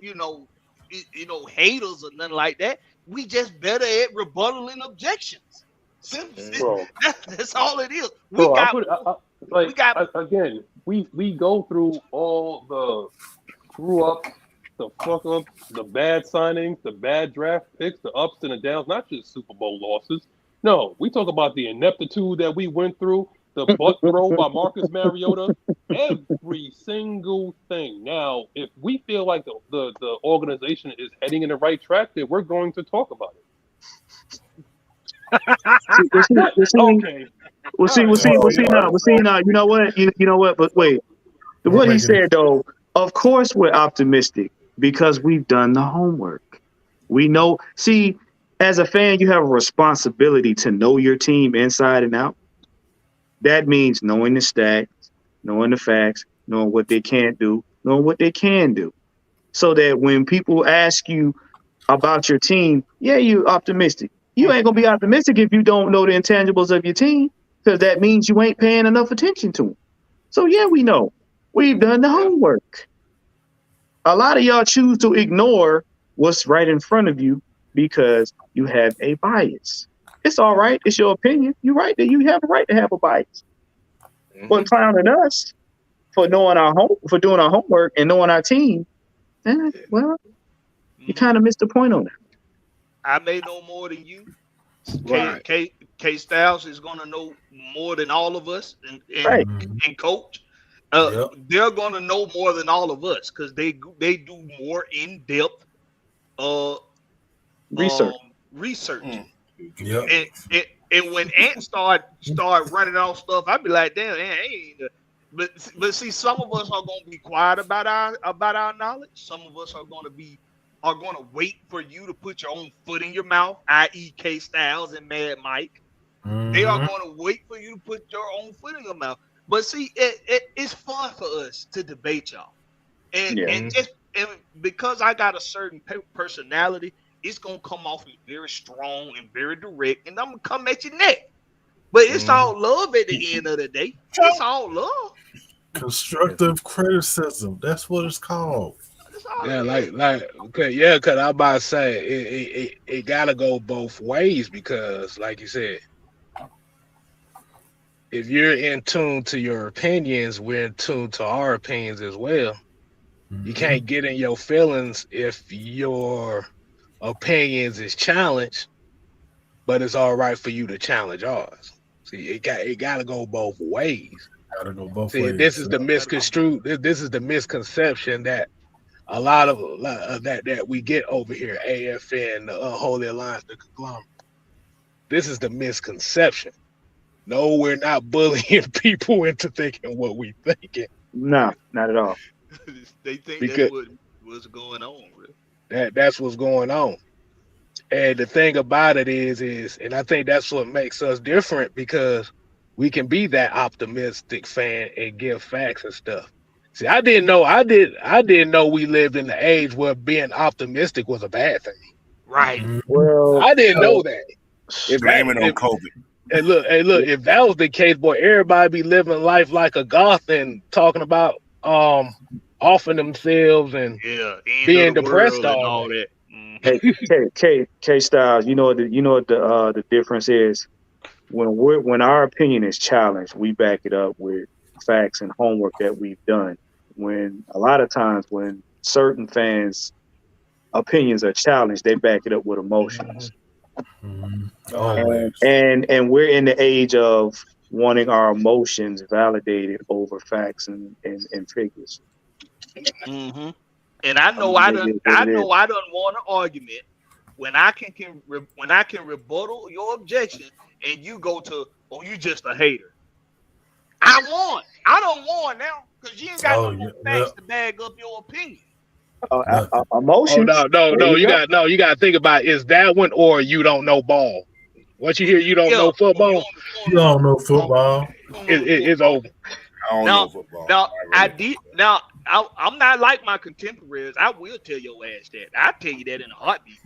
haters or nothing like that. We just better at rebuttaling objections. That's all it is. We go through all the screw up, the fuck up, the bad signings, the bad draft picks, the ups and the downs, not just Super Bowl losses. No, we talk about the ineptitude that we went through, the butt throw by Marcus Mariota, every single thing. Now, if we feel like the organization is heading in the right track, then we're going to talk about it. Okay. We'll see now. You know what? You know what? But wait, what he said though. Of course, we're optimistic because we've done the homework. We know. See, as a fan, you have a responsibility to know your team inside and out. That means knowing the stats, knowing the facts, knowing what they can't do, knowing what they can do. So that when people ask you about your team, yeah, you're optimistic. You ain't going to be optimistic if you don't know the intangibles of your team, because that means you ain't paying enough attention to them. So, yeah, we know. We've done the homework. A lot of y'all choose to ignore what's right in front of you because you have a bias. It's all right. It's your opinion. You're right that you have a right to have a bias. But clowning us for doing our homework and knowing our team, well, you kind of missed the point on that. I may know more than you. Right. K Styles is gonna know more than all of us, and Coach. They're gonna know more than all of us because they do more in depth research. Yeah. And when Ant start running off stuff, I'd be like, damn, Ant ain't. But see, some of us are gonna be quiet about our knowledge. Some of us are gonna wait for you to put your own foot in your mouth, i.e. K Styles and Mad Mike. They are gonna wait for you to put your own foot in your mouth. But see, it's fun for us to debate y'all, and because I got a certain personality, it's gonna come off as very strong and very direct, and I'm gonna come at your neck. But it's all love at the end of the day. It's all love. Constructive criticism. That's what it's called. Yeah, because I'm about to say it gotta go both ways because, like you said, if you're in tune to your opinions, we're in tune to our opinions as well. You can't get in your feelings if your opinions is challenged, but it's all right for you to challenge ours. See, it got to go both ways. Gotta go both ways. This is the misconstrued. This is the misconception that a lot of that we get over here. AFN, the Unholy Alliance, the conglomerate. This is the misconception. No, we're not bullying people into thinking what we thinking. No, not at all. They think that's what's going on. Really. That's what's going on. And the thing about it is, and I think that's what makes us different because we can be that optimistic fan and give facts and stuff. See, I didn't know we lived in the age where being optimistic was a bad thing. Right. Well, I didn't know that. Blaming on COVID. Hey, look, if that was the case, boy, everybody be living life like a goth and talking about offing themselves and being depressed all that. Hey, K Styles, you know what the difference is? When our opinion is challenged, we back it up with facts and homework that we've done. When a lot of times when certain fans' opinions are challenged, they back it up with emotions. And we're in the age of wanting our emotions validated over facts and figures. And I know I done won an argument when I can rebuttal your objection and you go to, oh, you just a hater. I won. I don't won now because you ain't got no facts to bag up your opinion. Emotions. No. You got to think about is that one or you don't know ball. Once you hear you don't know football, you don't know football. It's over. I don't know football. Now I'm not like my contemporaries. I will tell your ass that. I'll tell you that in a heartbeat.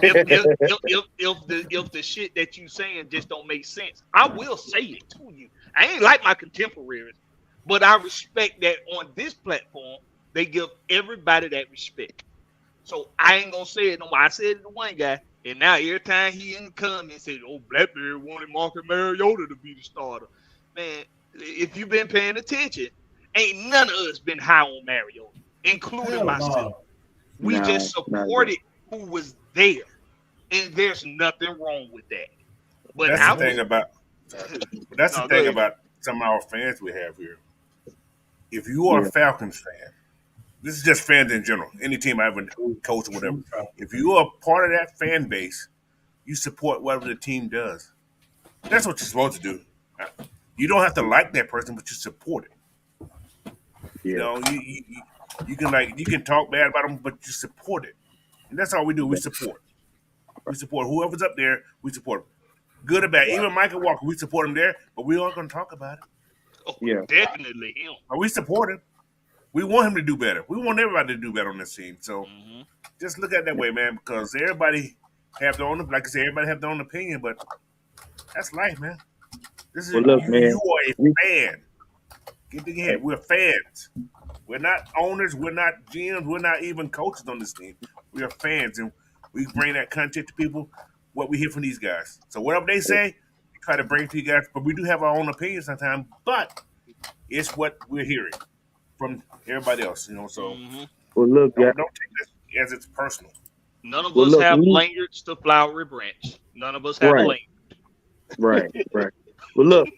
If the shit that you saying just don't make sense, I will say it to you. I ain't like my contemporaries, but I respect that on this platform they give everybody that respect. So I ain't gonna say it no more. I said it to one guy, and now every time he in the comments said, "Oh, Blackberry wanted Marcus Mariota to be the starter." Man, if you've been paying attention, ain't none of us been high on Mariota, including myself. We just supported who was there, and there's nothing wrong with that. But that's the thing about some of our fans we have here. If you are a Falcons fan, this is just fans in general, any team I ever coach or whatever. If you are part of that fan base, you support whatever the team does. That's what you're supposed to do. You don't have to like that person, but you support it. You know, you can talk bad about them, but you support it, and that's all we do. We support. We support whoever's up there. We support them. Good or bad. Even Michael Walker, we support him there, but we aren't going to talk about it. Oh, definitely him. But we support him. We want him to do better. We want everybody to do better on this team. So just look at it that way, man, because everybody have their own, like I said, everybody have their own opinion, but that's life, man. This is look, man. You are a fan. Get the head. We're fans. We're not owners. We're not GMs. We're not even coaches on this team. We are fans, and we bring that content to people, what we hear from these guys. So whatever they say, we try to bring it to you guys. But we do have our own opinions sometimes, but it's what we're hearing from everybody else, you know. So well, look, don't take this as it's personal. None of us have lanyards to Flowery Branch. None of us have lanyards. Right. Well, look,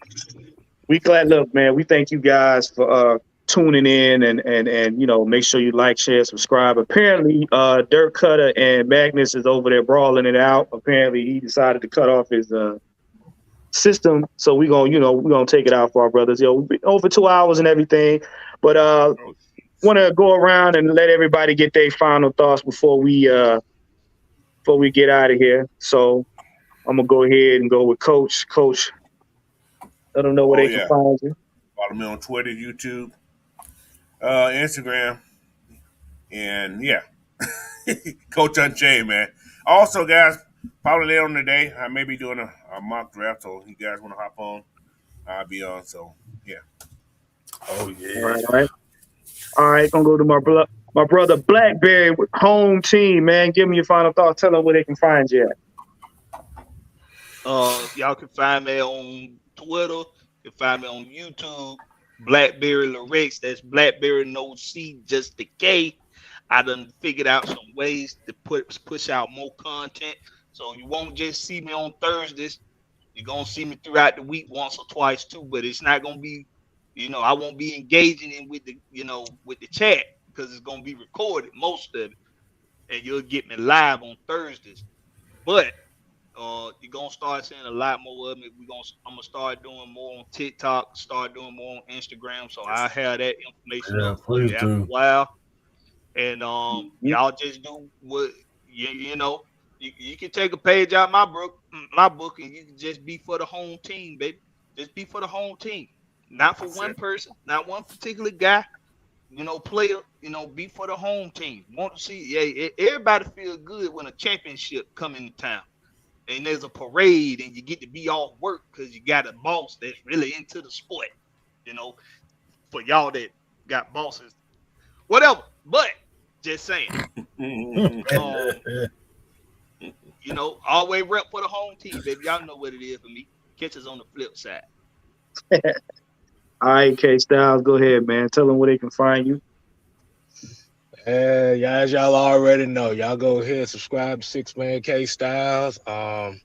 we glad. Look, man, we thank you guys for tuning in and you know, make sure you like, share, subscribe. Apparently, Dirk Cutter and Magnus is over there brawling it out. Apparently, he decided to cut off his system, so we're gonna take it out for our brothers. We've been over 2 hours and everything, but want to go around and let everybody get their final thoughts before we get out of here. So I'm gonna go ahead and go with Coach. Let them know where they can find you. Follow me on Twitter, YouTube, Instagram, and Coach Unchained, man. Also, guys, probably later on today, I may be doing a mock draft, so if you guys want to hop on, I'll be on. So, yeah. Oh, yeah. All right. Gonna go to my brother Blackberry with home team, man. Give me your final thoughts. Tell them where they can find you at. Y'all can find me on Twitter. You can find me on YouTube. Blackberry Lorex. That's Blackberry no C, just the K. I done figured out some ways to push out more content. So you won't just see me on Thursdays. You're going to see me throughout the week once or twice too, but it's not going to be, I won't be engaging in with the chat because it's going to be recorded, most of it. And you'll get me live on Thursdays. But you're going to start seeing a lot more of me. I'm going to start doing more on TikTok, start doing more on Instagram. So I'll have that information up for you after a while. And y'all just do what, you can take a page out my book, and you can just be for the home team, baby. Just be for the home team. Not for one person, not one particular guy, player, be for the home team. Want to see, everybody feel good when a championship come into town. And there's a parade and you get to be off work because you got a boss that's really into the sport, for y'all that got bosses, whatever. But just saying, always rep for the home team, baby. Y'all know what it is for me. Catch us on the flip side. All right, K Styles, go ahead, man. Tell them where they can find you. As y'all already know, y'all go ahead, subscribe to 6-Man K Styles. Like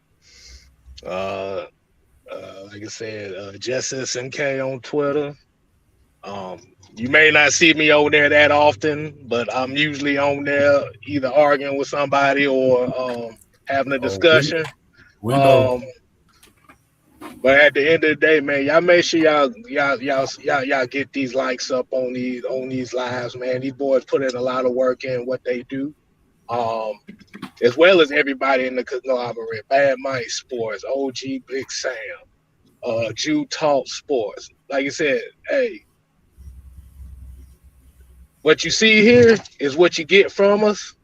I said, Justice and K on Twitter. You may not see me over there that often, but I'm usually on there either arguing with somebody or having a discussion. We know. But at the end of the day, man, y'all make sure y'all get these likes up on these lives, man. These boys put in a lot of work in what they do, as well as everybody in the conglomerate. Bad Mike Sports, OG Big Sam, Jew Talk Sports. Like I said, hey, what you see here is what you get from us.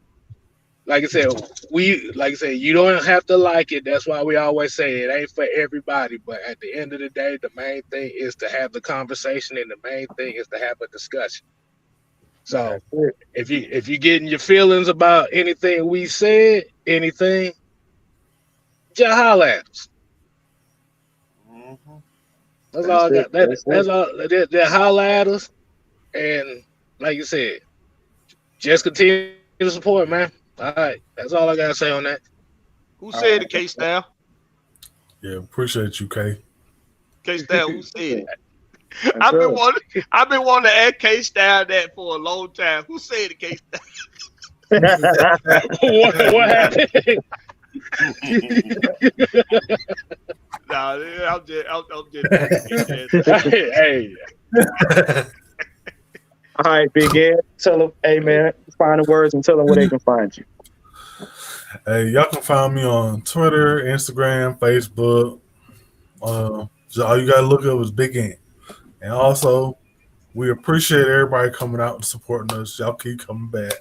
Like I said, you don't have to like it. That's why we always say it ain't for everybody. But at the end of the day, the main thing is to have the conversation, and the main thing is to have a discussion. So if you're getting your feelings about anything we said, just holler at us. That's all I got. That's all. They holler at us, and like you said, just continue to support, man. All right, that's all I gotta say on that. Who said it, K-Style? Yeah, appreciate you, K. K-Style, who said it? I've been wanting to ask K-Style that for a long time. Who said it, K-Style? What happened? Nah, I'm just Hey. All right, Big Ed. Tell them, hey man, final words and tell them where they can find you. Hey, y'all can find me on Twitter, Instagram, Facebook. So all you gotta look up is Big Ant. And also, we appreciate everybody coming out and supporting us. Y'all keep coming back.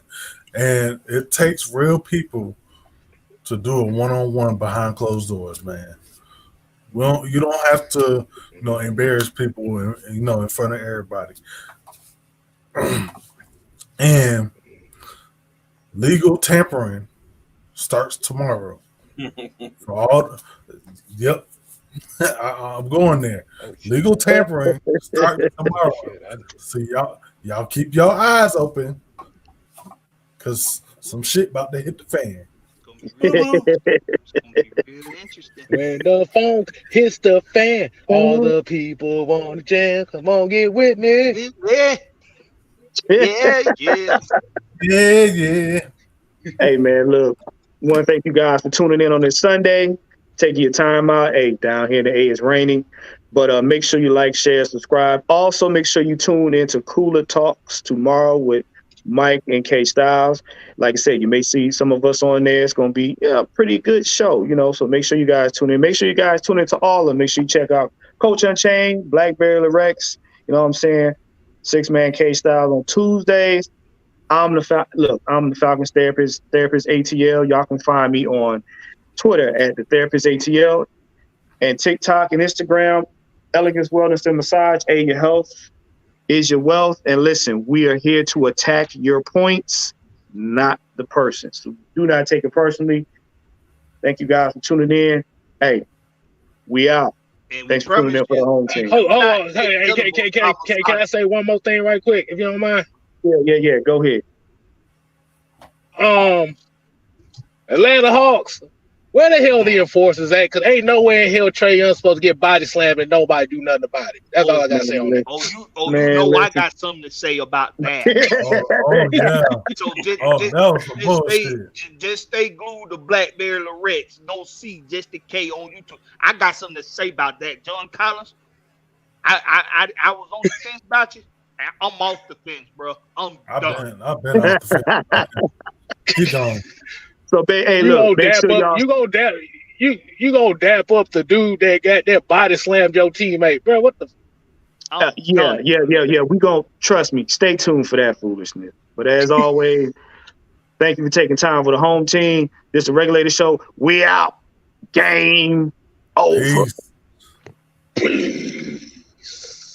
And it takes real people to do a one-on-one behind closed doors, man. You don't have to, embarrass people, in front of everybody. And legal tampering starts tomorrow. For all, yep, I'm going there. Legal tampering starts tomorrow. So y'all keep your eyes open, cause some shit about to hit the fan. it's gonna be really interesting. When the phone hits the fan, all the people want to jam. Come on, get with me. Yeah. Hey man, look, we want to thank you guys for tuning in on this Sunday. Taking your time out. Hey, down here in the A it's raining. But make sure you like, share, subscribe. Also, make sure you tune into Cooler Talks tomorrow with Mike and K Styles. Like I said, you may see some of us on there. It's going to be a pretty good show, so make sure you guys tune in. Make sure you guys tune into all of them. Make sure you check out Coach Unchained, Blackberry Rex, you know what I'm saying? 6-Man K Styles on Tuesdays. I'm the Falcons therapist ATL. Y'all can find me on Twitter at the therapist ATL and TikTok and Instagram, Elegance Wellness and Massage. Your health is your wealth. And listen, we are here to attack your points, not the person. So do not take it personally. Thank you guys for tuning in. Hey, we out. Thanks for tuning in for the home team. Hold on. Hey, can I say one more thing right quick, if you don't mind? Yeah. Go ahead. Atlanta Hawks, where the hell the enforcers at? Because ain't nowhere in hell Trae Young's supposed to get body slammed and nobody do nothing about it. That's all I got to say on that. I got something to say about that. Yeah. So just stay glued to Blackberry Lorettes. No C, just the K on YouTube. I got something to say about that. John Collins, I was on the fence about you. I'm off the fence, bro. I'm done. I've been off the fence. Keep going. So, hey, look, you gonna dap up the dude that got that body slammed your teammate, bro? What the? Yeah. We gonna trust me. Stay tuned for that foolishness. But as always, thank you for taking time for the home team. This is the Regulator Show. We out. Game over. Peace.